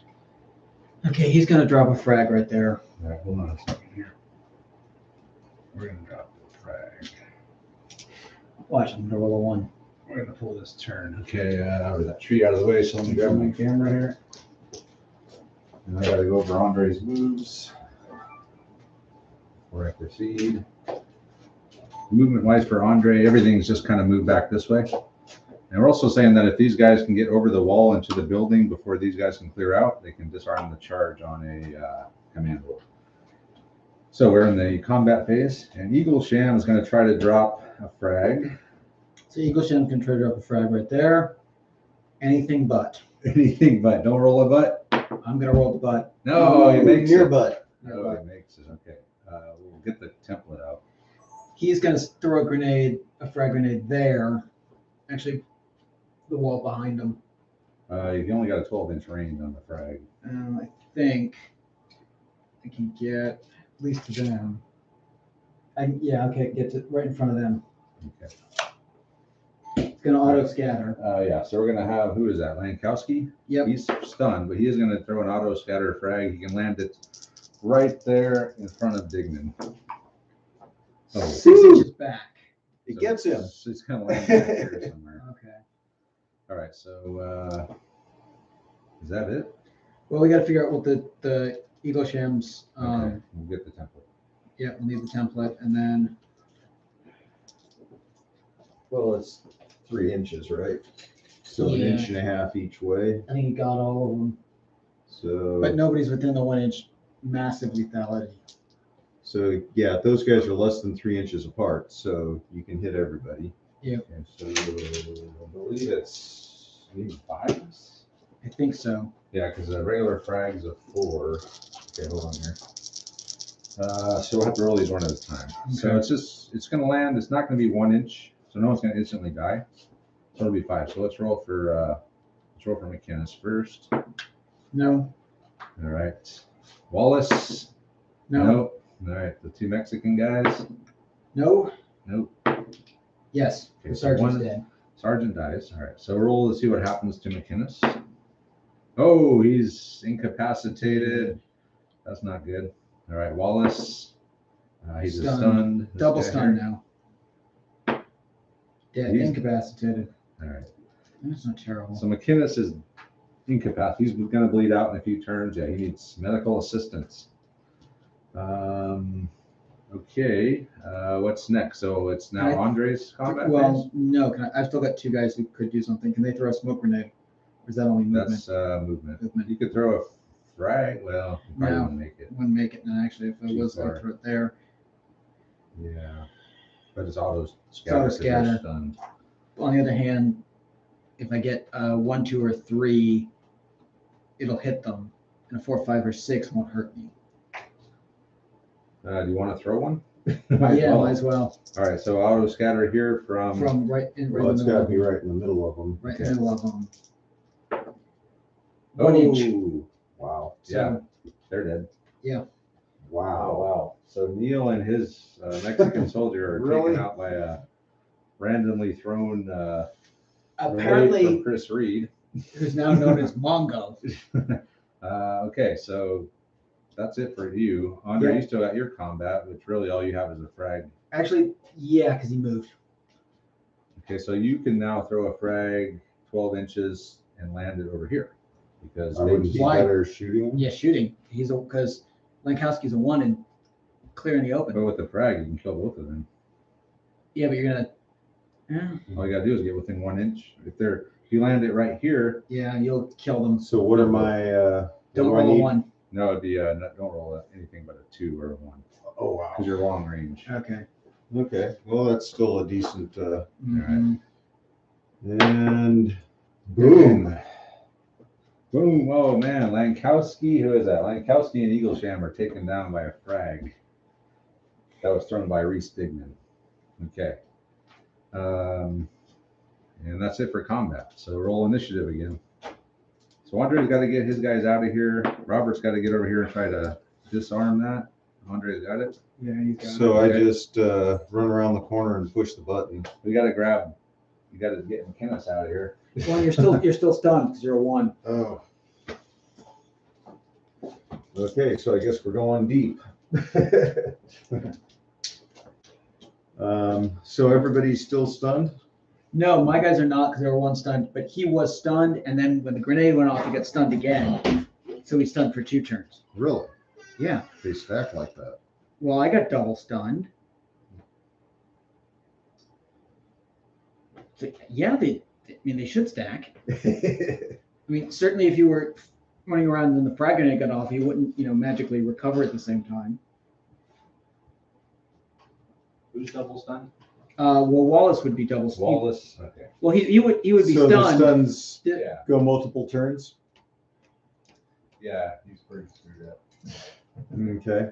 Okay, he's gonna drop a frag right there. All right, hold on a second here. We're gonna drop the frag. Watch, I'm gonna roll a 1. We're gonna pull this turn. Okay, with that tree out of the way, so let me grab my camera here. And I gotta go over Andre's moves before I proceed. Movement wise for Andre, everything's just kind of moved back this way. And we're also saying that if these guys can get over the wall into the building before these guys can clear out, they can disarm the charge on a command roll. So we're in the combat phase, and Eagle Sham is going to try to drop a frag. So Eagle Sham can try to drop a frag right there. Anything but. Anything but, don't roll a butt. I'm gonna roll the butt. No, he makes Near it. butt. No, he makes it. Okay, we'll get the template out. He's gonna throw a frag grenade there. Actually, the wall behind him. You only got a 12-inch range on the frag. I think I can get at least to them. Yeah, okay, get to right in front of them. Okay. It's gonna auto scatter. Yeah, so we're gonna have, who is that, Lankowski? Yep. He's stunned, but he is gonna throw an auto scatter frag. He can land it right there in front of Dignan. Oh, 6 inches back. It gets him. It's gonna land back here somewhere. Okay. All right, so is that it? Well, we got to figure out what the Eagle Shams. Okay, we'll get the template. Yeah, we'll need the template, and then Well, it's 3 inches, right? So Yeah. 1.5 inches each way. I think he got all of them. So, But nobody's within the 1 inch massive lethality. so yeah, those guys are less than 3 inches apart, so you can hit everybody. Okay, so I believe it's maybe 5s. I think so. Yeah, because the regular frag's a 4. Okay, hold on here. So we'll have to roll these one at a time. So Okay. it's going to land. It's not going to be 1 inch, so no one's going to instantly die. So it'll be 5. So let's roll for McKinnis first. No. All right, Wallace. No. Nope. All right, the 2 Mexican guys. No. Nope. Yes. Okay, The so sergeant's one- dead. Sergeant dies. All right, so roll to see what happens to McKinnis. Oh, he's incapacitated. That's not good. All right, Wallace. He's Stunned. stunned. This Double guy stun here. now. Dead. He's- Incapacitated. All right. That's not terrible. So McKinnis is incapacitated. He's going to bleed out in a few turns. Yeah, he needs medical assistance. Okay. What's next? So it's now Can I- Andre's combat Well, phase? no. I've still got 2 guys who could do something. Can they throw a smoke grenade? Or is that only movement? That's movement. Movement. You could throw a frag. Well, you probably No. wouldn't make it. Wouldn't make it. No, actually, if it Too was, far. I'd throw it there. Yeah. But it's auto scatter. auto 'cause they're scatter. stunned. On the other hand, if I get 1, 2, or 3, it'll hit them, and a 4, 5, or 6 won't hurt me. Do you want to throw one? Yeah, might as well. All right, so auto scatter here from. From right in Well, the it's middle got of to be them. right in the middle of them. Right in Okay. the middle of them. Oh, 1 inch. Wow. yeah, So, they're dead. Oh, Wow. wow. So Neil and his Mexican soldier are Really? taken out by a randomly thrown from Apparently, Chris Reed. who's now known as Mongo. Okay, so that's it for you. Andre, Yeah. you still got your combat, which really all you have is a frag. Actually, yeah, because he moved. Okay, so you can now throw a frag 12 inches and land it over here. Because I wouldn't be Why? better shooting. Yeah, shooting. He's because Lankowski's a 1 and clear in the open. but with the frag, you can kill both of them. Yeah, but you're gonna. Yeah, All you gotta do is get within 1 inch. If you land it right here, yeah, you'll kill them. So what are my? What Don't do I roll a need? 1. no, it'd be don't roll anything but a 2 or a 1 Oh wow. because you're long range. Okay. Okay. Well, that's still a decent. Mhm. And boom. Boom! Oh man, Lankowski. Who is that? Lankowski and Eaglesham are taken down by a frag that was thrown by Reese Dignan. Okay. And that's it for combat. So roll initiative again. So Andre's got to get his guys out of here. Robert's got to get over here and try to disarm that. Andre's got it. Yeah, he's got So Okay. I just run around the corner and push the button. We got to grab. You got to get McKinnis out of here. it. Well, you're still stunned because you're a 1. Oh. Okay, so I guess we're going deep. So everybody's still stunned? No, my guys are not because they were 1 stunned, but he was stunned, and then when the grenade went off, he got stunned again. So he's stunned for 2 turns. Really? Yeah. They stack like that? Well, I got double stunned. So, yeah, they should stack. I mean, certainly if you were running around and the frag grenade got off, you wouldn't, magically recover at the same time. Who's double stunned? Well, Wallace would be double stunned. Wallace. Okay. Well, he would be So the stunned. stuns Yeah. go multiple turns? Yeah. He's pretty screwed up. Okay.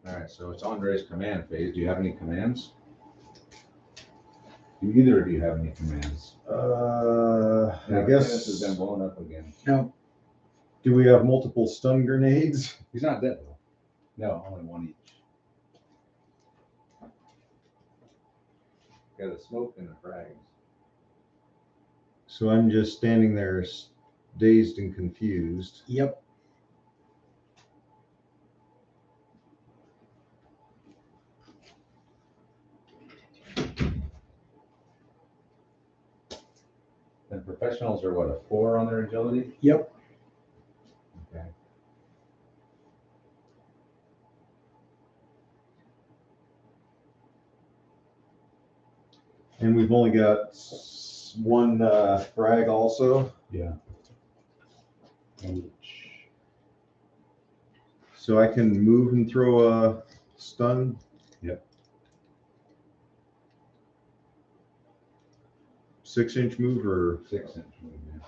All right. So it's Andre's command phase. Do you have any commands? Do either of you have any commands? I McKinnis guess. has been blown up again. No. Do we have multiple stun grenades? He's not dead though. No, only 1 each. Got the smoke and the frags. So I'm just standing there dazed and confused. Yep. And professionals are what, a 4 on their agility? Yep. Okay. And we've only got 1 frag also. Yeah. 1 each. So I can move and throw a stun? Yep. 6-inch move or? 6-inch move, yeah.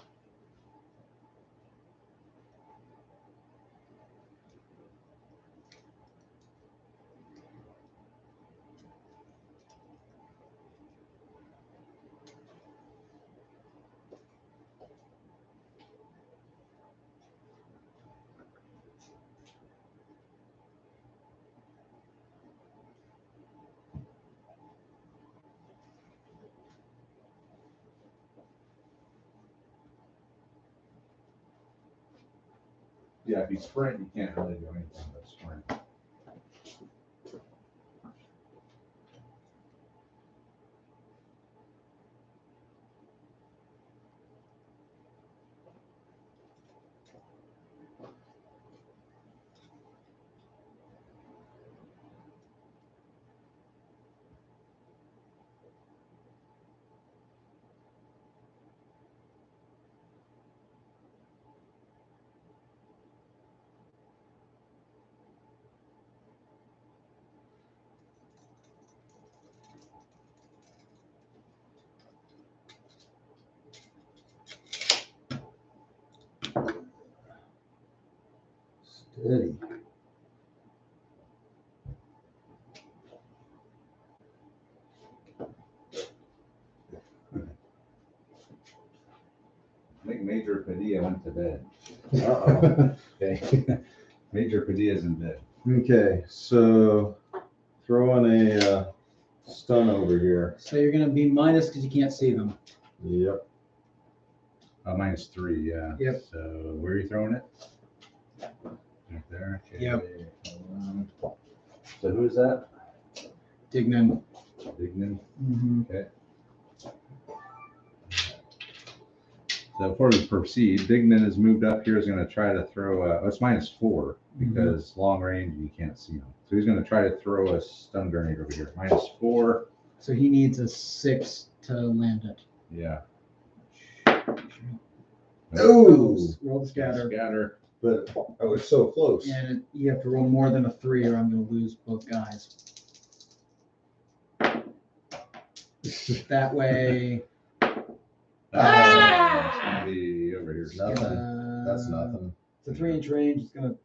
Yeah, if you sprint, you can't really do anything but sprint. Steady. I think Major Padilla went to bed. Uh-oh. Okay. Major Padilla's in bed. Okay, so throwing a stun over here. So you're gonna be minus because you can't see them. Yep. -3, yeah. Yep. So where are you throwing it? Right there. Okay. Yep. So who is that? Dignan. Dignan. Mm-hmm. Okay. So before we proceed, Dignan has moved up here. Is going to try to throw. It's -4 because long range you can't see him. So he's going to try to throw a stun grenade over here. -4. So he needs a 6 to land it. Yeah. Oh, roll the scatter. Scatter. But I was so close. And you have to roll more than a 3 or I'm going to lose both guys. That way. It's going to be over here. Nothing. That's nothing. It's a 3-inch range. It's going to.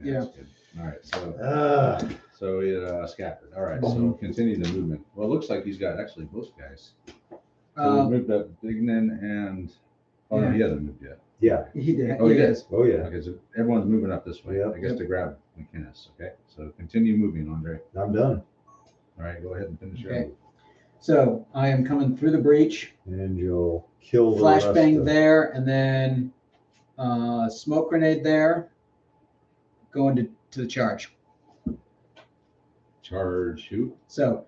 Yeah. That's good. All right. So. Ah, So it scattered. All right, so continue the movement. Well, it looks like he's got actually both guys. So we moved up Dignan and, oh no, he hasn't moved yet. yeah. He did. Oh, he did? is. Oh, yeah. Okay, so everyone's moving up this way, Yep. I guess to grab McInnes, okay? So continue moving, Andre. I'm done. All right, go ahead and finish your Okay. move. So I am coming through the breach. And you'll kill the rest Flashbang of- there, and then smoke grenade there. Going to the charge. Charge, shoot. So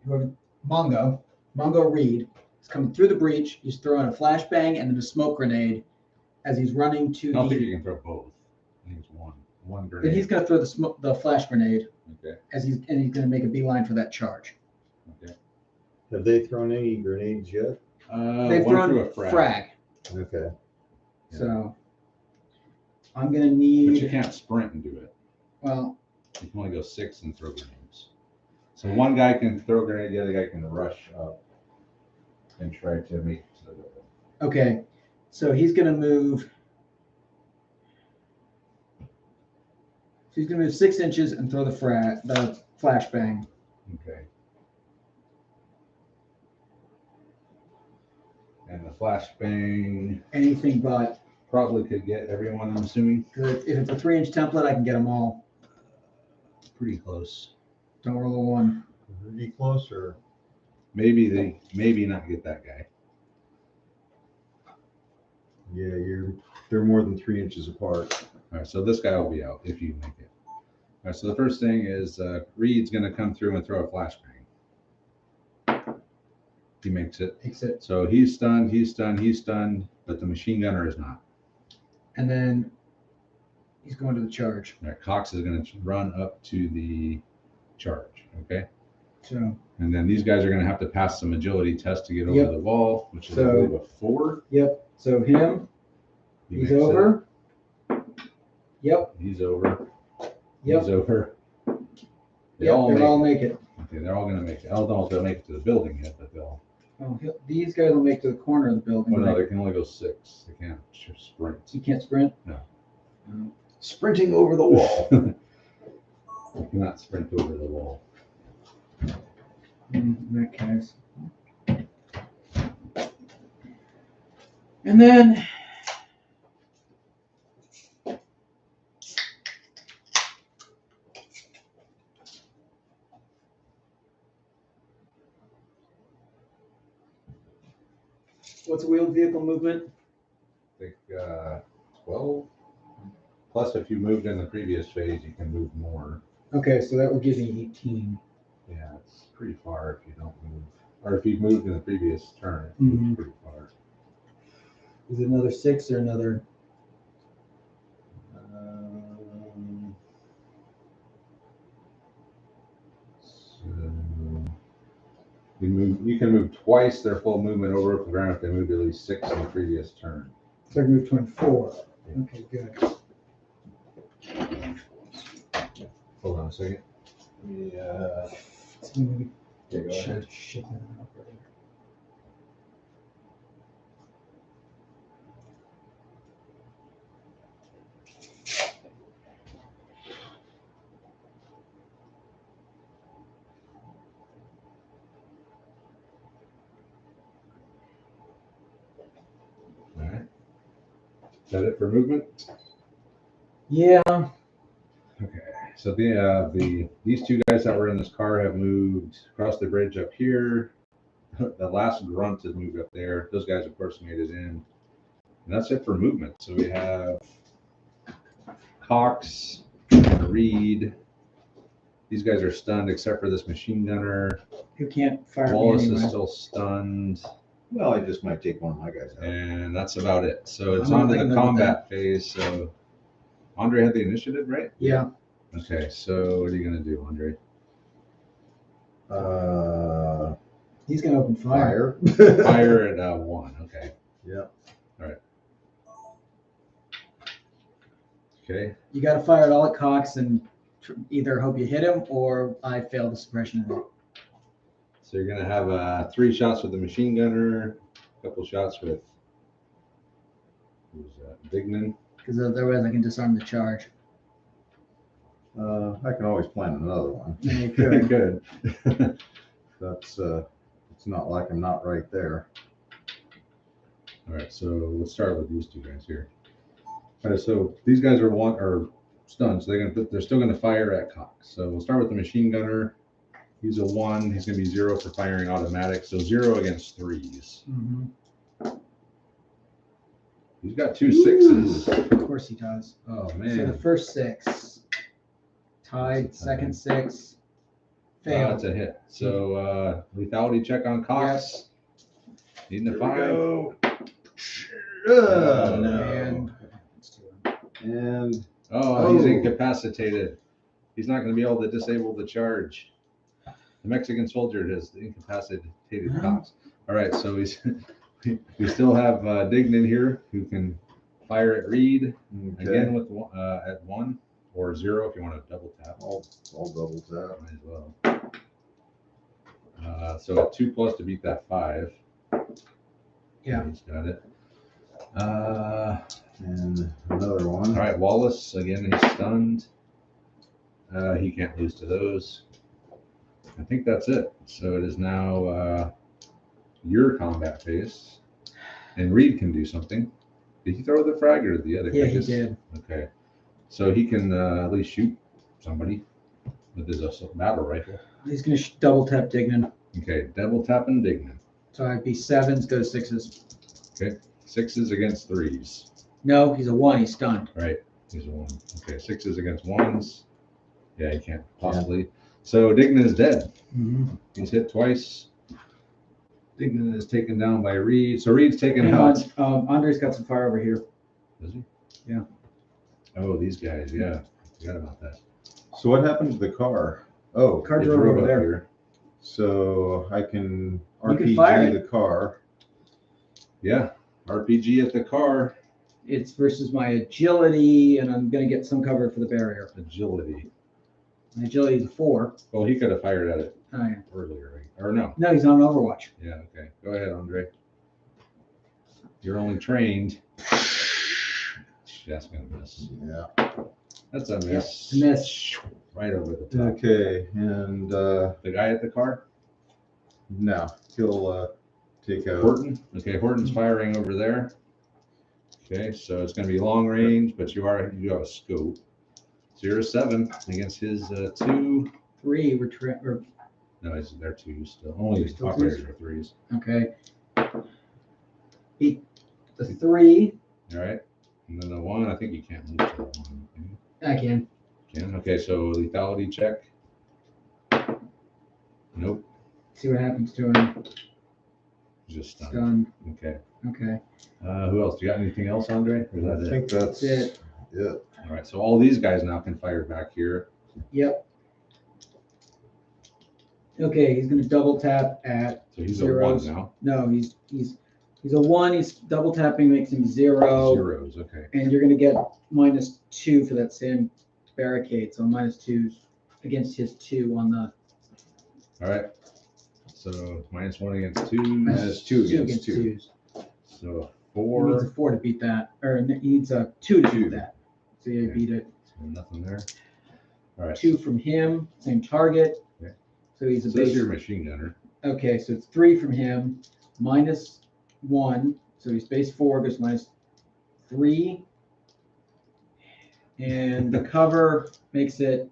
whoever Mongo Reed is coming through the breach. He's throwing a flashbang and then a smoke grenade as he's running to I don't think the. you can throw both. I think it's one Then grenade. he's going to throw the flash grenade Okay, as he's going to make a beeline for that charge. okay. Have they thrown any grenades yet? They've One thrown threw a frag. frag. Okay. Yeah. So I'm going to But you need. can't sprint and do it. Well, You can only go 6 and throw grenades. So one guy can throw a grenade, the other guy can rush up and try to make it to the building. okay. So he's going to move. So he's going to move 6 inches and throw the flashbang. Okay. And the flashbang Anything but. probably could get everyone, I'm assuming. If it's a 3-inch template, I can get them all. Pretty close. Don't roll a 1. Pretty close, or? Maybe not get that guy. Yeah, they're more than 3 inches apart. All right, so this guy will be out if you make it. All right, so the first thing is Reed's going to come through and throw a flashbang. He makes it. Makes it. So he's stunned, but the machine gunner is not. And then he's going to the charge. All right, Cox is going to run up to the charge, okay? So. And then these guys are going to have to pass some agility test to get over Yep. the wall, which is, I So- believe, a 4. Yep. So him. He He's makes it. over. Yep. He's over. Yep. He's over. They Yep. all They make all it. make it. Okay, they're all going to make it. I don't know if they'll make it to the building yet, but they'll. Oh, these guys will make it to the corner of the building. Well, no, right? they can only go 6. They can't sprint. You can't sprint. No. No. Sprinting over the wall. You cannot sprint over the wall. In that case. And then. What's wheeled vehicle movement? I think 12. Plus, if you moved in the previous phase, you can move more. Okay, so that will give me 18. Yeah, it's pretty far if you don't move. Or if you moved in the previous turn, it Mhm. moves pretty far. Is it another 6 or another? So you can move twice their full movement over the ground if they moved at least 6 in the previous turn. So I can move 24. Yeah. Okay, good. Hold on a second. Yeah. So maybe Yeah, go ahead. shit that up right here. Is that it for movement? Yeah. Okay. So these two guys that were in this car have moved across the bridge up here. The last grunt has moved up there. Those guys, of course, made it in. And that's it for movement. So we have Cox and Reed. These guys are stunned except for this machine gunner. Who can't fire Wallace me is anyway. still stunned. Well, I just might take one of my guys out. And that's about it. So it's I'm on to thinking the about combat phase. So Andre had the initiative, right? Yeah. Okay, so what are you going to do, Andre? He's gonna open fire. Fire. Fire at 1. Okay. Yeah. Okay. You got to fire it all at Cox and either hope you hit him or I fail the suppression of it. So you're going to have 3 shots with the machine gunner, a couple shots with who's that? Dignan. Because otherwise I can disarm the charge. I can always plan another one. Yeah, you Good. could. Good. That's it's not like I'm not right there. All right, so let's start with these two guys here. All right, so these guys are stunned, so they're still gonna fire at Cox. So we'll start with the machine gunner. He's a 1. He's gonna be 0 for firing automatic. So 0 against 3s. Mm-hmm. He's got 2 6s. Of course he does. Oh So the man, first 6 tied, That's a second 6 wow, failed. that's a hit. So lethality check on Cox. Needing a 5. Go. And And Oh, he's Oh. incapacitated. He's not going to be able to disable the charge. The Mexican soldier has incapacitated Huh? Cox. All right, so we still have Dignan here who can fire at Reed again with at 1 or 0 if you want to double tap. I'll double tap. Might as well. So 2+ to beat that 5. Yeah. He's got it. And another one. All right, Wallace, again, he's stunned. He can't lose to those. I think that's it. So it is now your combat phase. And Reed can do something. Did he throw the frag or the other? yeah, he did. Okay. So he can at least shoot somebody with his battle rifle. He's gonna double tap Dignan. Okay, double tapping Dignan. So I'd be 7s, go 6s. Okay, 6s against 3s. No, he's a 1. He's stunned. Right, he's a 1. Okay, 6s against 1s. Yeah, he can't possibly. So Dignan is dead. Mm-hmm. He's hit twice. Dignan is taken down by Reed. So Reed's taken Hang out. on. Andre's got some fire over here. Does he? Yeah. Oh, these guys. Yeah, forgot about that. So what happened to the car? Oh, Cards They are drove over up there. here. so I can You can fire RPG the car. Yeah, RPG at the car. It's versus my agility, and I'm gonna get some cover for the barrier. Agility. My agility is a 4. Well, he could have fired at it Oh, yeah. earlier, right? Or no? No, he's on Overwatch. Yeah. Okay. Go ahead, Andre. You're only trained. That's gonna miss. Yeah. That's a miss. Miss. Right over the top. Okay, and The guy at the car. no, he'll take out. Horton. Okay, Horton's firing over there. Okay, so it's going to be long range, but you have a scope. So you're a 7 against his 2. 3. Or No, they're 2 still. Only Still operators are 3s. okay. The 3. All right, and then the 1. I think you can't move to the 1. Can you? I can. Can. Okay, so lethality check. Nope, See what happens to him. just stunned. Stunned. Okay. Okay. Who else? Do you got anything else, Andre? Or is I that it? think that's That's it. All right, so all these guys now can fire back here. Yep. Okay, he's gonna double tap at. So he's Zeros. a 1 now. No, he's a 1. He's double tapping, makes him 0. Zeros. Okay. And you're gonna get -2 for that same barricade. So -2 against his 2 on the. All right. So -1 against 2. -2 against 2. 2s. So He needs a 4. 4 to beat that, or he needs a 2 to beat 2. that. So you Okay. beat it. So nothing there. All right. 2 from him, same target. Okay. So he's a So this is base. your machine gunner. Okay, so it's 3 from him, -1. So he's base 4, goes 3. And the cover makes it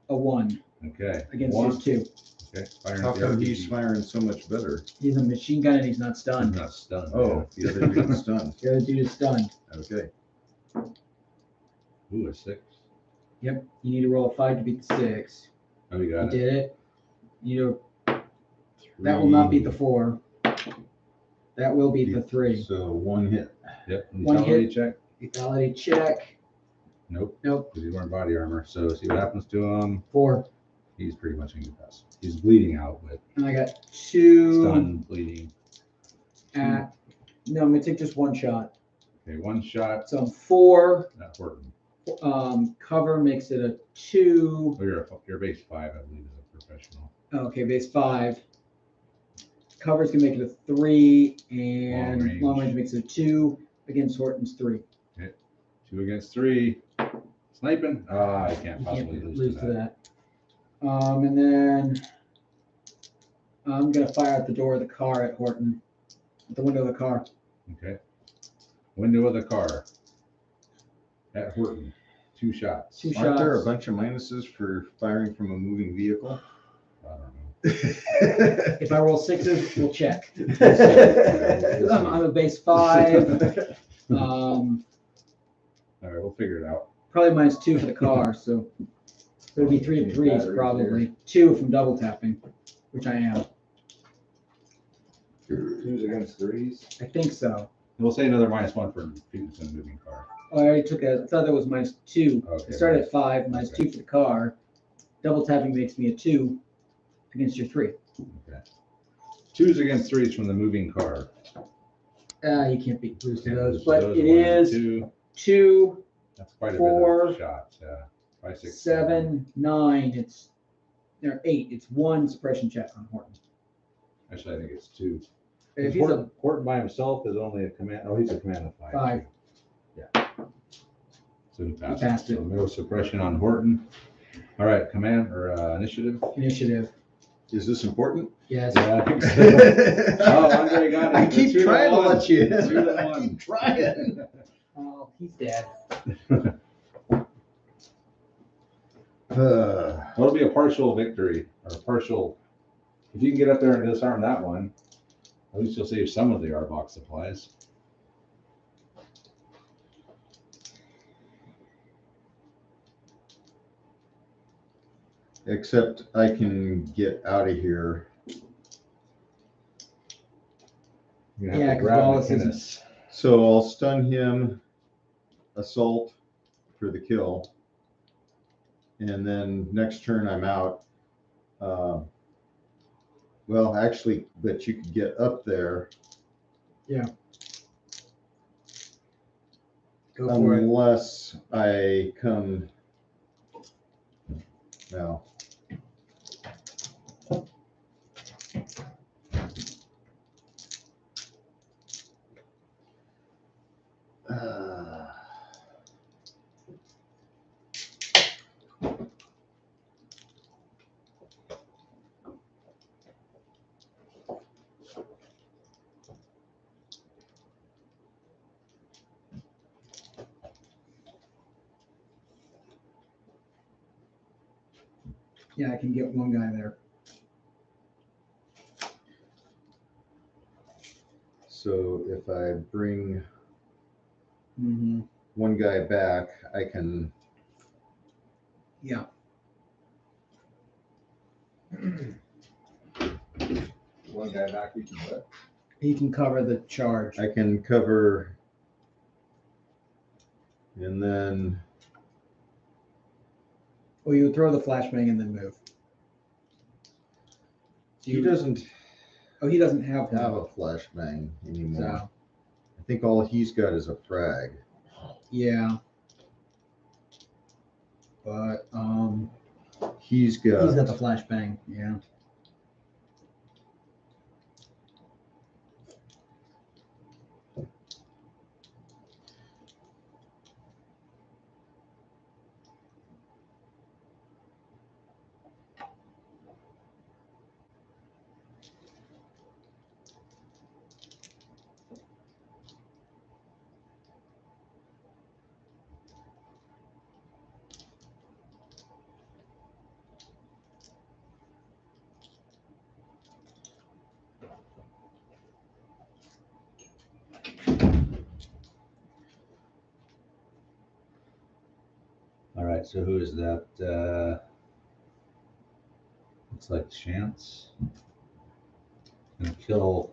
a 1 Okay. against One. his 2. Okay. Firing How at the come RPG. he's firing so much better? He's a machine gun and he's not I'm stunned. not stunned. Oh, the other dude's stunned. The other dude is stunned. Okay. Ooh, a 6. Yep. You need to roll a 5 to beat the 6. Oh, you You got it. did it. That will not beat the 4. That will beat the 3. So 1 hit. Yep. One Lethality hit. check. Lethality check. Nope. Nope. Because he's wearing body armor. So see what happens to him. 4. He's pretty much incapacitated. He's bleeding out, but And I got 2 stunned, bleeding. at. No, I'm gonna take just 1 shot. Okay, 1 shot. So I'm 4. Not Horton. Cover makes it a 2. Oh, you're base 5, I believe, as a professional. Okay, base 5. Cover's gonna make it a 3, and long range makes it a 2 against Horton's 3. 2 against 3. Sniping. Ah, I can't You possibly can't lose to that. And then I'm gonna fire at the door of the car at Horton, at the window of the car. Okay. Window of the car. At Horton. 2 shots. 2 Aren't there a shots. bunch of minuses for firing from a moving vehicle? I don't know. If I roll 6s, we'll check. We'll I'm a base 5. All right, we'll figure it out. Probably -2 for the car, so there'd be 3 of 3s probably. 2 from double tapping, which I am. 2s against 3s. I think so. We'll say another -1 for shooting some moving car. Oh, I already took it. I thought that was -2. Okay. I started at 5, -2 for the car. Double tapping makes me a 2 against your 3. Okay. 2s against 3s from the moving car. You can't lose to Can't those, lose to but those. it 1 and is 2. 2, That's quite a 4, bit of shots. Yeah. 5, 6, 7, 9. It's 8. It's 1 suppression check on Horton. Actually, I think it's 2. If he's a Horton by himself is only a command. Oh, he's a command of 5. 5. Yeah. So he passed. passed it. So no suppression on Horton. All right, command or initiative. Initiative. Is this important? Yes. Yeah, I think so. Oh, Andre got it. I keep Two to trying to one. let you. 2 to I 1. keep trying. Oh, he's dead. It'll be a partial victory or a partial. If you can get up there and disarm that one, at least you'll save some of the Arbok supplies. Except I can get out of here. You're gonna Yeah, have to 'cause grab Wallace McInnes. So I'll stun him, assault for the kill. And then next turn I'm out. Well, actually, but you could get up there Go for it. unless I come. No. Yeah, I can get one guy there. So if I bring Mm-hmm. one guy back, I can. Yeah. One guy back, you can what? He can cover the charge. I can cover, and then Or you would throw the flashbang and then move. he doesn't Oh, he doesn't have have one. a flashbang anymore. So, I think all he's got is a frag. yeah. But He's got. he's got the flashbang. Yeah. right, so who is that? Looks like Chance. Gonna kill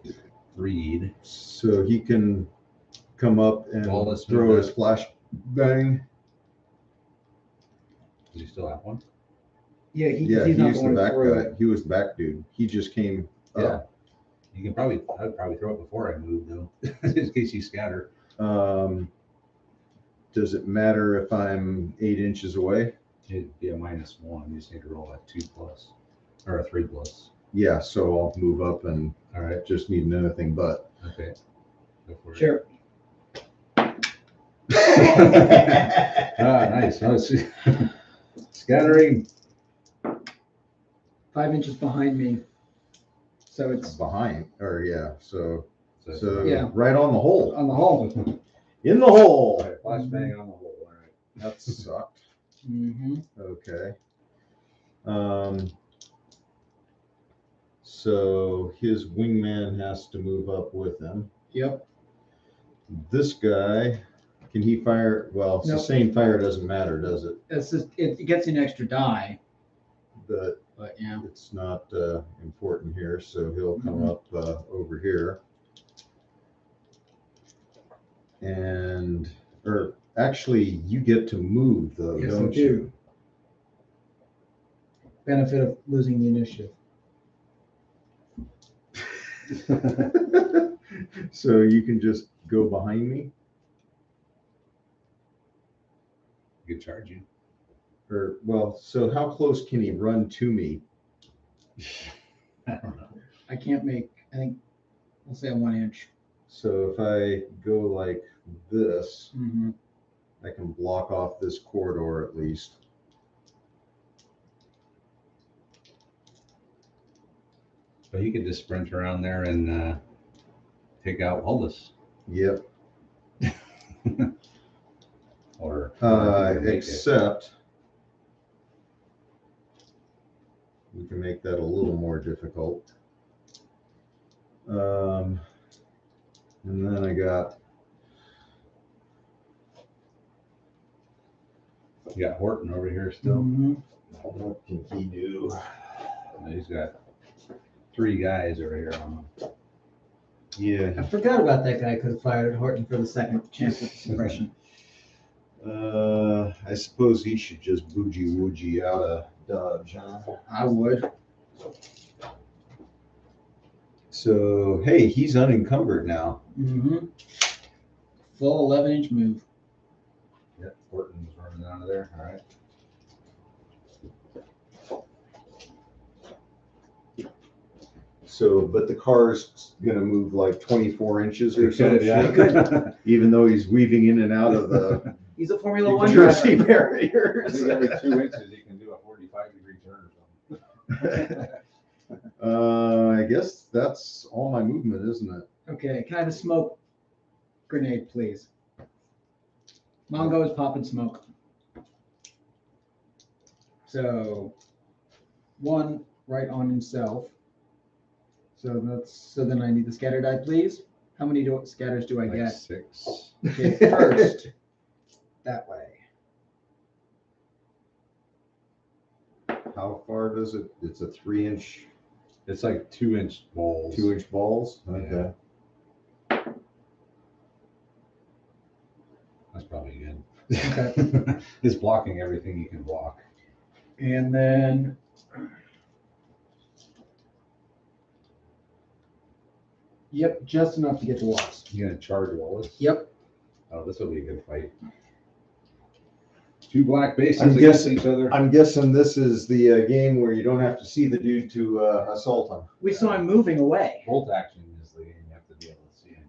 Reed. So he can come up and Wallace throw moved his flash bang. Does he still have one? Yeah, Yeah, he's not he's the going back through guy. it. He was the back dude. He just came Yeah. up. You can probably, I'd probably throw it before I move though, in case you scatter. Does it matter if I'm 8 inches away? It'd be a -1. You just need to roll a 2+ or a 3+. Yeah, so I'll move up and All right. just need anything but. Okay. Go for it. Sure. Ah, nice. Nice. Scattering. 5 inches behind me. So it's Behind, or yeah, so Yeah. right on the hole. on the hole. In the hole. All right, flashbang on the hole. All right. That sucked. Mm-hmm. Okay. So his wingman has to move up with him. Yep. This guy, can he fire? Well, Nope. sustained fire doesn't matter, does it? It's just it gets an extra die, But but yeah. it's not important here, so he'll come up over here. And, or actually, you get to move though, Yes, I don't do. you? Benefit of losing the initiative. So you can just go behind me? You could charge you. Or, well, so how close can he run to me? I don't know. I can't make. I think we'll say a 1 inch. So if I go like this, Mm-hmm. I can block off this corridor at least. But you could just sprint around there and take out Hollis. Yep. Or Except we can make that a little more difficult. And then I got, you got Horton over here still. Mm-hmm. what can he do? And he's got 3 guys over here on him. Yeah. I forgot about that guy. Could have fired at Horton for the second chance of suppression. I suppose he should just bougie woogie out of dodge, huh? I would. So, hey, he's unencumbered now. Mm-hmm. Full 11-inch move. Yep, Horton's running out of there. All right. So, but the car's gonna move like 24 inches or It so. could, yeah. Even though he's weaving in and out of the He's a Formula One Jersey driver. I barriers. think every 2 inches you can do a 45-degree turn or something. I guess that's all my movement, isn't it? Okay, can I have a smoke grenade, please? Mongo is popping smoke. So 1 right on himself. So then I need the scatter die, please. How many scatters do I Like get? 6. Okay, first that way. How far does it? It's a 3-inch, It's like 2-inch balls. 2-inch balls. Yeah. Okay. That's probably good. Okay. It's blocking everything you can block. And then yep, just enough to get to Wallace. You gonna charge Wallace? Yep. Oh, this will be a good fight. 2 black bases I'm against guessing- each other. I'm guessing this is the game where you don't have to see the dude to assault him. We saw him moving away. Bolt action is the game. You have to be able to see him.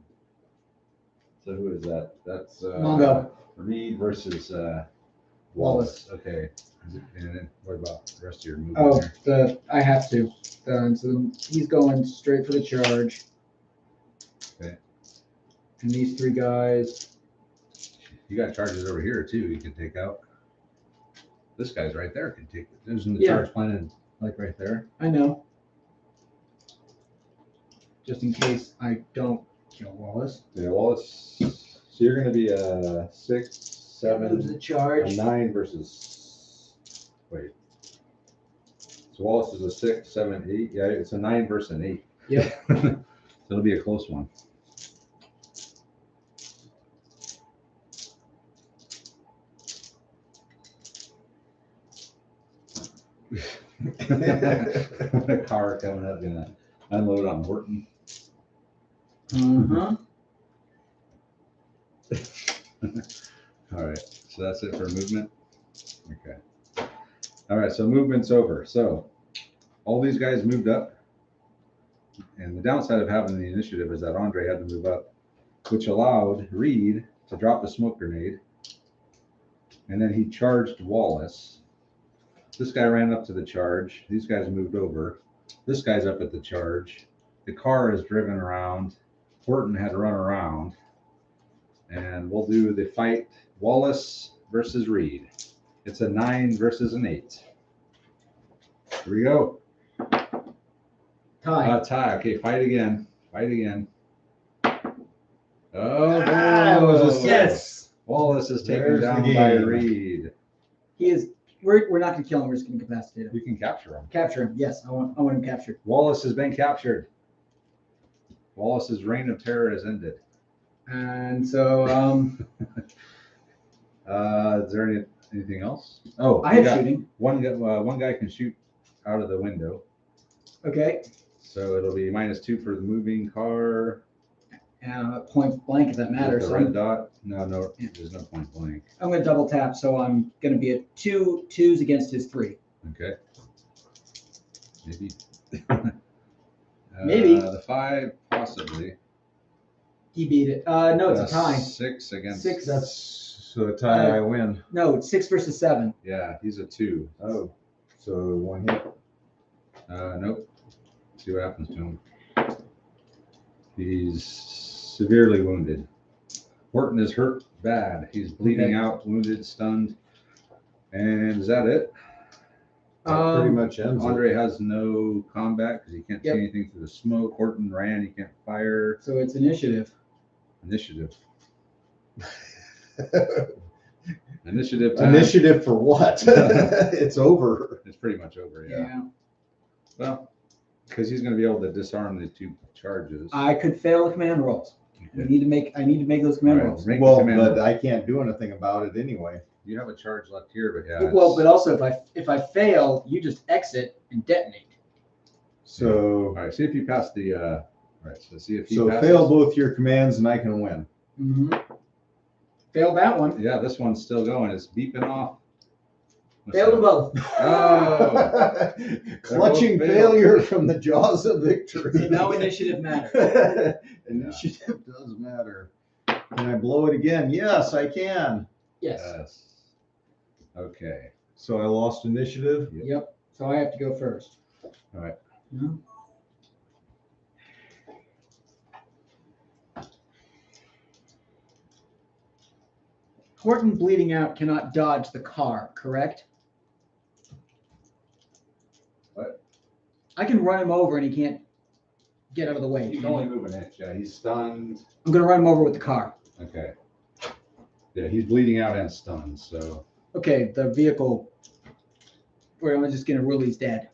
So who is that? That's Mongo. Reed versus Wallace. Okay. And then what about the rest of your movement Oh, there? I have to. So he's going straight for the charge. Okay. And these 3 guys. You got charges over here too. You can take out. This guy's right there. Can take. Isn't the Yeah. charge planted like right there? I know. Just in case I don't kill Wallace. Yeah. Wallace. So you're going to be a 6, Moves 7, the a charge. 9 versus So Wallace is a 6, 7, 8. Yeah, it's a 9 versus an 8. Yep. So it'll be a close one. A car coming up, gonna unload on Horton. Uh-huh. All right, so that's it for movement. Okay. All right, so movement's over. So all these guys moved up, and the downside of having the initiative is that Andre had to move up, which allowed Reed to drop the smoke grenade, and then he charged Wallace. This guy ran up to the charge. These guys moved over. This guy's up at the charge. The car is driven around. Horton had to run around. And we'll do the fight Wallace versus Reed. It's a 9 versus an 8. Here we go. Tie. Tie. Okay, fight again. Fight again. Oh, That was a Yes. Wallace is taken There's the down by game. Reed. He is. We're not gonna kill him. We're just gonna incapacitate him. You can capture him. Capture him. Yes, I want him captured. Wallace has been captured. Wallace's reign of terror has ended. And so Is there anything else? Oh, I we have got shooting. one guy can shoot out of the window, Okay. so it'll be -2 for the moving car. And point blank if that matters. With So the red dot. No, Yeah. there's no point blank. I'm gonna double tap. So I'm gonna be at 2 2s against his 3. Okay. Maybe. Maybe. The 5 possibly. He beat it. No, it's a tie. 6 against. 6. That's so a tie. I win. No, it's 6 versus 7. Yeah, he's a 2. Oh, so one hit. Nope. See what happens to him. He's severely wounded. Horton is hurt bad. He's bleeding out, wounded, stunned. And is that it? That pretty much ends it. Andre has no combat because he can't Yep. see anything through the smoke. Horton ran. He can't fire. So it's initiative. Initiative. Initiative time. Initiative for what? It's over. It's pretty much over, yeah. Yeah. Well, because he's going to be able to disarm the 2 charges. I could fail the command rolls. I Okay. need to make those command All right, rolls. make the Well, command but roll. I can't do anything about it anyway. You have a charge left here, but yeah. Well, it's- but also if I fail, you just exit and detonate. So, all right, see if you pass the. All right, so see if he so passes. fail both your commands and I can win. Mm-hmm. Fail that one. Yeah, this one's still going. It's beeping off. What's Fail that? them both. Oh, Clutching They're both failed. failure from the jaws of victory. So now initiative matters. Initiative does matter. Can I blow it again? Yes, I can. Yes. yes. Okay. So I lost initiative. Yep. So I have to go first. All right. No. Horton bleeding out cannot dodge the car, correct? What? I can run him over and he can't get out of the way. He can only move an inch. Yeah, he's stunned. I'm gonna run him over with the car. Okay. Yeah, he's bleeding out and stunned. So Okay, the vehicle. Where I'm just gonna rule he's dead.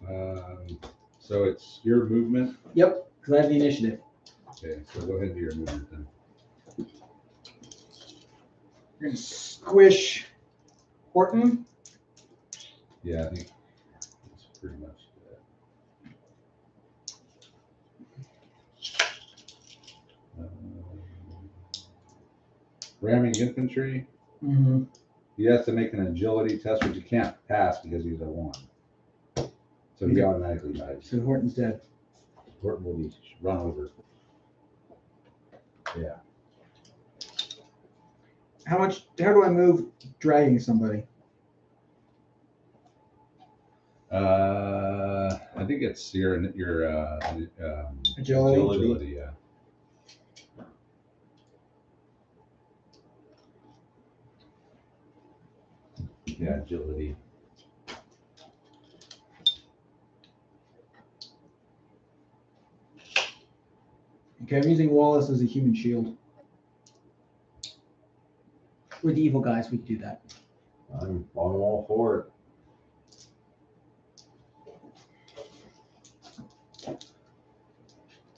so it's your movement. Yep, because I have the initiative. Okay, so go ahead and do your movement then. We're gonna squish Horton. Yeah, I think that's pretty much it. Ramming infantry. Mm-hmm. He has to make an agility test, which he can't pass because he's a 1. So he automatically dies. So Horton's dead. Horton will be run over. Yeah. How do I move dragging somebody? I think it's your Agility? agility, yeah. Yeah, agility. Okay, I'm using Wallace as a human shield. We're the evil guys, we can do that. I'm all for it.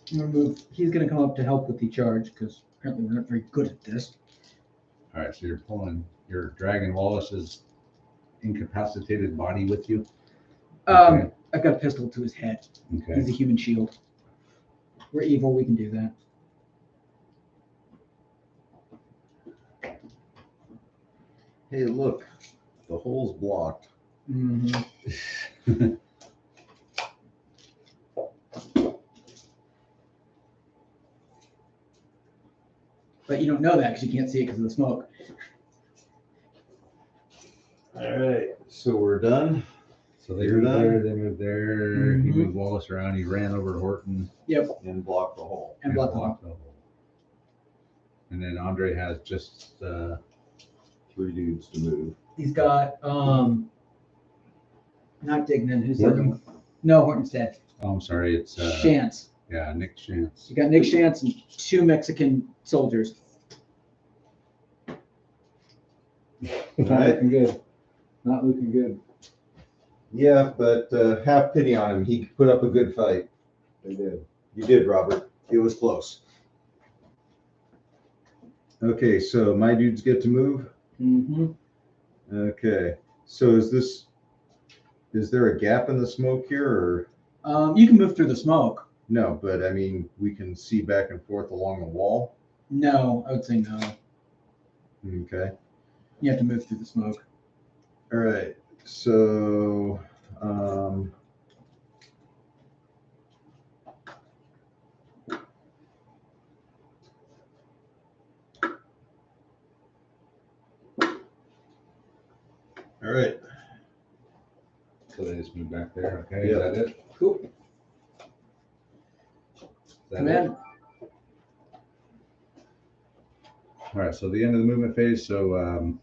He's gonna come up to help with the charge because apparently we're not very good at this. All right, so you're dragging Wallace's incapacitated body with you. Okay. I've got a pistol to his head. Okay. He's a human shield. We're evil. We can do that. Hey, look, the hole's blocked. Mm-hmm. But you don't know that because you can't see it because of the smoke. All right, so we're done. So they You're moved done? there, they moved there. He Mhm. moved Wallace around. He ran over Horton Yep. And block the hole. And block the hole. blocked the hole. And then Andre has just 3 dudes to move. He's got not Dignan. Who's the other Horton? one? No, Horton's dead. Oh, I'm sorry. It's Shantz. yeah, Nick Shantz. You got Nick Shantz and 2 Mexican soldiers. Not Right. looking good. Not looking good. Yeah, but have pity on him. He put up a good fight. They did. You did, Robert. It was close. Okay, so my dudes get to move. Mm-hmm. Okay, so is there a gap in the smoke here, or You can move through the smoke. no? But I mean, we can see back and forth along the wall. No, I would say no. Okay. You have to move through the smoke. All right. So, all right. So they just moved back there. Okay, Yeah. is that it? Cool. Is that Come it? in. All right, so the end of the movement phase. So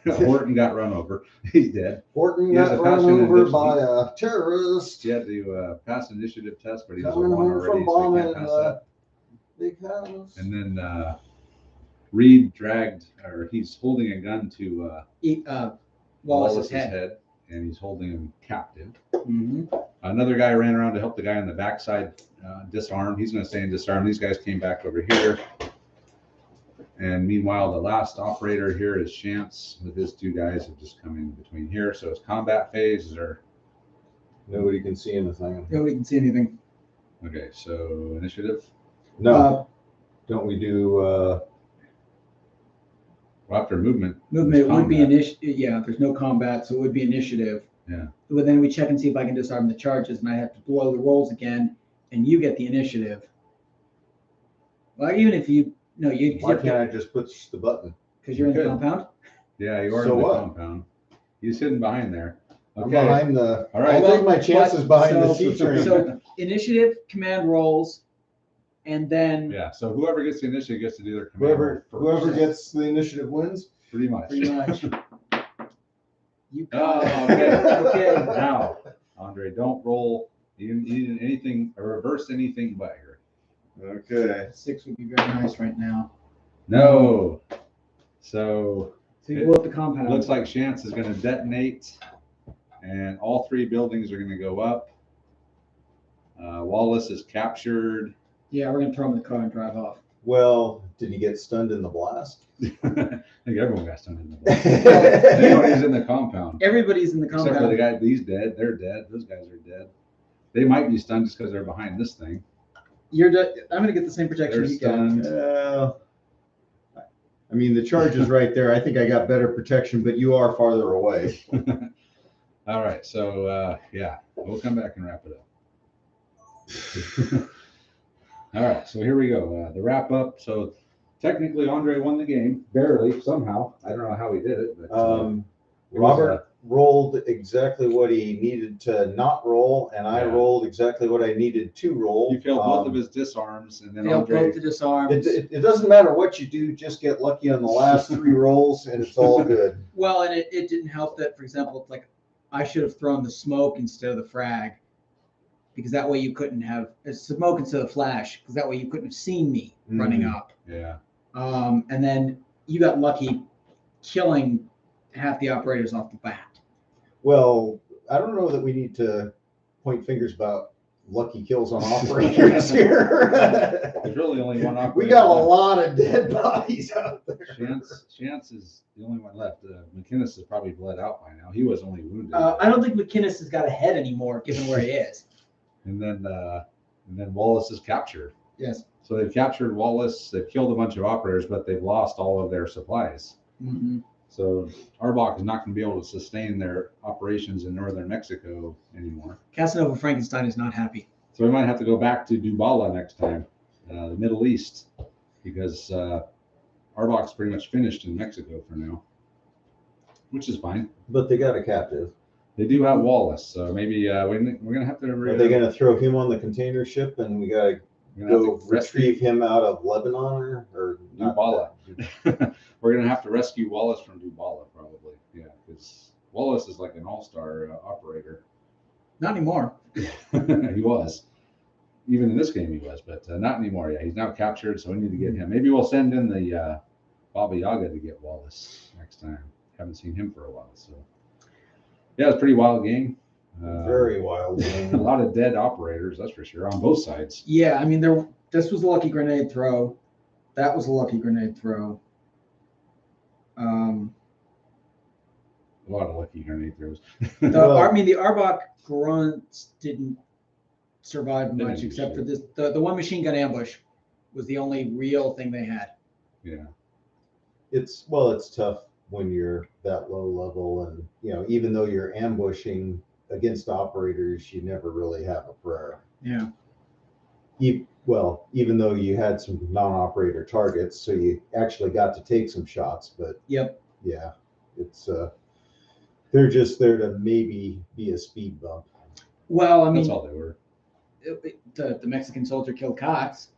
Horton got run over. He's dead. Horton He has got a run passion over and by a terrorist. He had to pass initiative test, but he was a Coming 1 home already, from so he bombing can't pass that. Big house. And then Reed dragged, or he's holding a gun to Wallace's head. and he's holding him captive. Mm-hmm. Another guy ran around to help the guy on the backside disarm. He's going to stay and disarm. These guys came back over here. And meanwhile, the last operator here is Shantz with his 2 guys have just come in between here. So it's combat phase. Is there? Nobody can see anything. Nobody can see anything. Okay, so initiative. No. Don't we do? Well, after movement. Movement there's would be combat. initiative. Yeah, there's no combat, so it would be initiative. Yeah. But then we check and see if I can disarm the charges, and I have to blow the rolls again, and you get the initiative. Well, even if you Why can't I just push the button? because you're in the Good. compound. Yeah, you are So in the what? compound. He's hidden behind there. I'm Okay. behind the. All right. I'll take my chances behind the So- C train. So initiative, command rolls, and then Yeah. So whoever gets the initiative gets to do their command roll Whoever first. gets the initiative wins. Pretty much. pretty much. You Oh, got it. okay. Okay. Now, Andre, don't roll even anything or reverse anything but here. Okay. 6 would be very nice right now. No. So So you blow up the compound. looks like Shantz is going to detonate, and all 3 buildings are going to go up. Wallace is captured. Yeah, we're gonna throw him in the car and drive off. Well, did he get stunned in the blast? I think everyone got stunned in the blood. Everybody's in the compound. Everybody's in the Except for the compound. guy, he's dead. They're dead. Those guys are dead. They might be stunned just because they're behind this thing. I'm gonna get the same protection They're you got. stunned. I mean, the charge is right there. I think I got better protection, but you are farther away. All right, so yeah, we'll come back and wrap it up. All right, so here we go. The wrap up. So technically, Andre won the game barely somehow. I don't know how he did it, but it was Robert rolled exactly what he needed to not roll, and I Yeah. rolled exactly what I needed to roll. he failed both of his disarms, and then Failed Andre. both the disarms. It doesn't matter what you do, just get lucky on the last 3 rolls, and it's all good. Well, and it didn't help that, for example, it's like I should have thrown the smoke instead of the frag, because that way you couldn't have smoke instead of flash, because that way you couldn't have seen me running up. Yeah. And then you got lucky killing half the operators off the bat. Well, I don't know that we need to point fingers about lucky kills on operators here. There's really only one operator. We got a left. lot of dead bodies out there. Chance is the only one left. McInnes is probably bled out by now. He was only wounded. I don't think McInnes has got a head anymore, given where he is. And then Wallace is captured. Yes. So they've captured Wallace. They've killed a bunch of operators, but they've lost all of their supplies. Mm-hmm. So Arbok is not going to be able to sustain their operations in northern Mexico anymore. Casanova Frankenstein is not happy. So we might have to go back to Dubala next time, the Middle East, because Arbok's pretty much finished in Mexico for now, which is fine. But they got a captive. They do have Wallace, so maybe we're going to have to. Are they going to throw him on the container ship and we got to go retrieve him out of Lebanon or Dubala? We're going to have to rescue Wallace from Dubala, probably. Yeah, because Wallace is like an all-star operator. Not anymore. He was. Even in this game he was, but not anymore. Yeah, he's now captured, so we need to get him. Maybe we'll send in the Baba Yaga to get Wallace next time. Haven't seen him for a while, so. Yeah, it's a pretty wild game. very wild game. A lot of dead operators, that's for sure, on both sides. Yeah, I mean, this was a lucky grenade throw. That was a lucky grenade throw. A lot of lucky grenade throws. The Arbok grunts didn't survive much, Didn't except for shoot. this. The one machine gun ambush was the only real thing they had. Yeah. It's tough when you're that low level, and even though you're ambushing against operators, you never really have a prayer. Yeah. Even though you had some non-operator targets, so you actually got to take some shots, but Yep. yeah, it's they're just there to maybe be a speed bump. Well, I mean, That's all they were. the Mexican soldier killed Cox.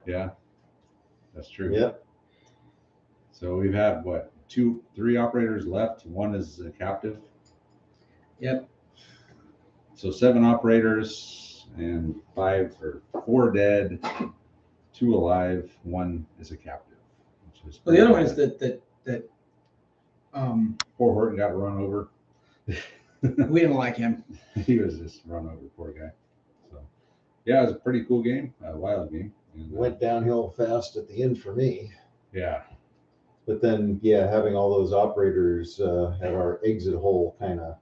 Yeah, that's true. Yep. So we've had what, 3 operators left. One is a captive. Yep. So 7 operators and 4 dead, 2 alive, 1 is a captive. Which is Well, the other one is that poor Horton got run over. we didn't like him. He was just run over, poor guy. So yeah, it was a pretty cool game, a wild game. And, Went downhill fast at the end for me. yeah. But then, yeah, having all those operators at our exit hole kind of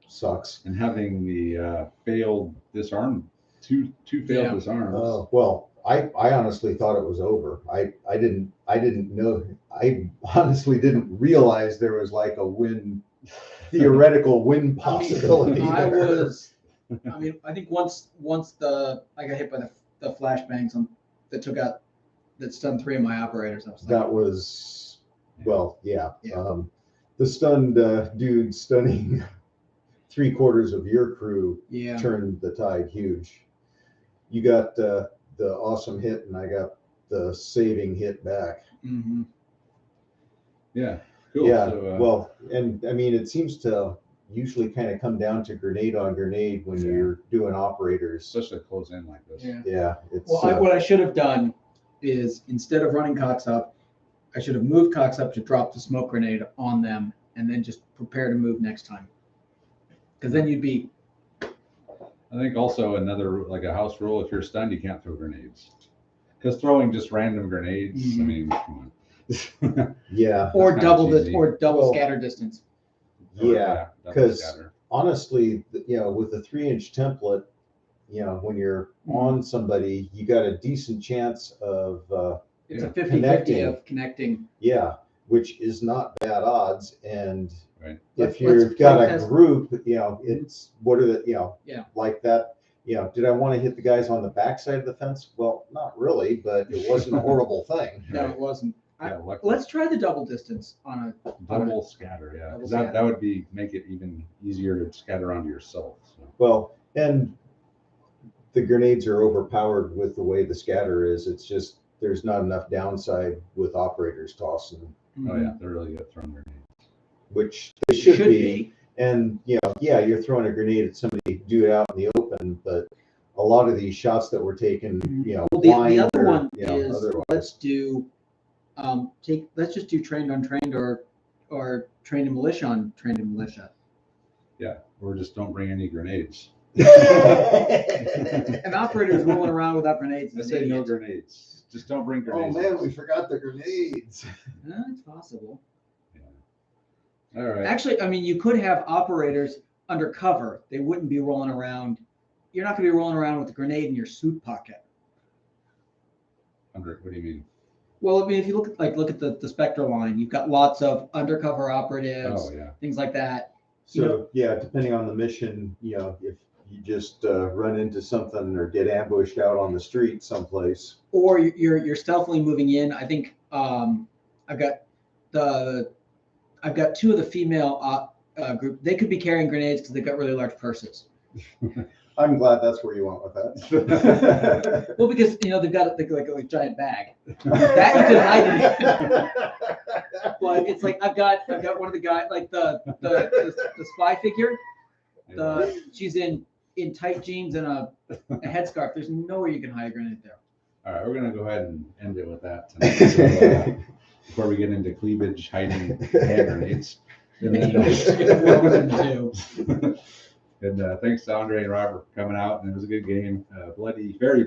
sucks. And having the failed disarm, two failed disarms. Oh, well, I honestly thought it was over. I didn't know. I honestly didn't realize there was like a theoretical win possibility. I think once I got hit by the flashbangs that stunned 3 of my operators, I was like, That was, well, yeah. Yeah. The stunned dude stunning 3/4 of your crew yeah. turned the tide huge. You got the awesome hit, and I got the saving hit back. Mm-hmm. Yeah. Cool. Yeah. So, Well, and I mean, it seems to usually kind of come down to grenade on grenade when you're doing operators. especially close in like this. Yeah. Yeah. It's Well, what I should have done is, instead of running Cox up, I should have moved Cox up to drop the smoke grenade on them and then just prepare to move next time. Because then you'd be, I think also another, like a house rule, if you're stunned, you can't throw grenades. Because throwing just random grenades, I Mhm. mean, come on. yeah. or kinda double cheesy. double scatter distance. Yeah, double 'cause- scatter. Honestly, with a 3-inch template, when you're on somebody, you got a decent chance of It's Yeah. a 50-50 Connecting. of connecting. which is not bad odds. And Right. if Let's you've got play a test. group, it's what are the Yeah. like that. Did I want to hit the guys on the backside of the fence? Well, not really, but it wasn't a horrible thing. No, Right. it wasn't. Yeah, lucky. Let's try the double distance on a. Double scatter, yeah. 'Cause Double that would make it even easier to scatter onto yourself. So. Well, and the grenades are overpowered with the way the scatter is. It's just there's not enough downside with operators tossing, Oh yeah, they're really good at throwing grenades. which they should Should be. be. And you're throwing a grenade at somebody, do it out in the open, but a lot of these shots that were taken, Well, the blind other or, one is otherwise. let's just do trained on trained or trained in militia on trained in militia. Yeah, or just don't bring any grenades. An operator's rolling around without grenades. I is say an no idiot. grenades. Just don't bring Oh grenades. man, we forgot the grenades. It's possible. All right. Actually, I mean, you could have operators undercover. They wouldn't be rolling around. You're not going to be rolling around with a grenade in your suit pocket. What do you mean? Well, I mean, if you look at the Spectre line, you've got lots of undercover operatives, Oh, yeah. things like that. So yeah, depending on the mission, if you just run into something or get ambushed out on the street someplace. Or you're stealthily moving in. I think I've got two of the female group. They could be carrying grenades because they've got really large purses. I'm glad that's where you went with that. Well, because they've got like a giant bag that you can hide in. But it's like I've got one of the guys like the spy figure. She's in tight jeans and a headscarf. There's nowhere you can hide a grenade there. All right, we're gonna go ahead and end it with that tonight. So, before we get into cleavage, hiding hand grenades. And thanks to Andre and Robert for coming out, and it was a good game. Bloody, very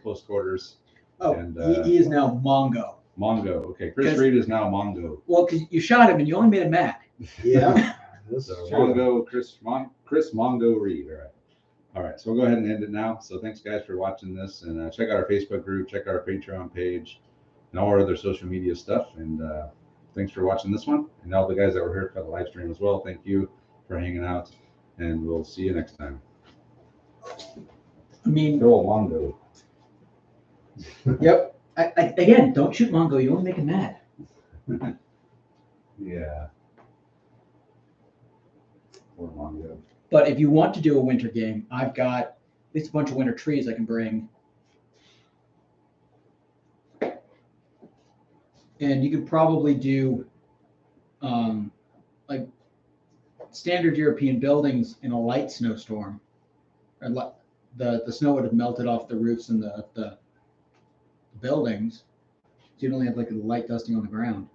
close quarters. Oh, and he is now Mongo. Mongo. Okay, Chris Reed is now Mongo. Well, because you shot him and you only made him mad. Yeah. So Mongo, Chris Mongo Reed. All right. So we'll go ahead and end it now. So thanks guys for watching this, and check out our Facebook group, check out our Patreon page, and all our other social media stuff. And thanks for watching this one, and all the guys that were here for the live stream as well. Thank you for hanging out, and we'll see you next time. I mean, Go Mongo. Yep. Again, don't shoot Mongo. You only make him mad. Yeah. Poor Mongo. But if you want to do a winter game, I've got at least a bunch of winter trees I can bring. And you could probably do like standard European buildings in a light snowstorm. Or the snow would have melted off the roofs and the buildings. So you'd only have like a light dusting on the ground.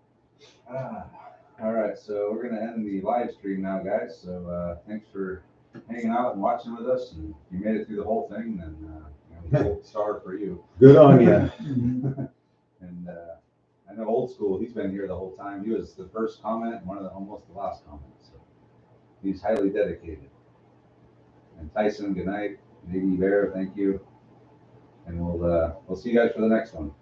All right, so we're gonna end the live stream now, guys. So thanks for hanging out and watching with us. And if you made it through the whole thing, then gold star for you. Good on you. And I know Old School. He's been here the whole time. He was the first comment and almost the last comment. So he's highly dedicated. And Tyson, good night. Navy Bear, thank you. And we'll see you guys for the next one.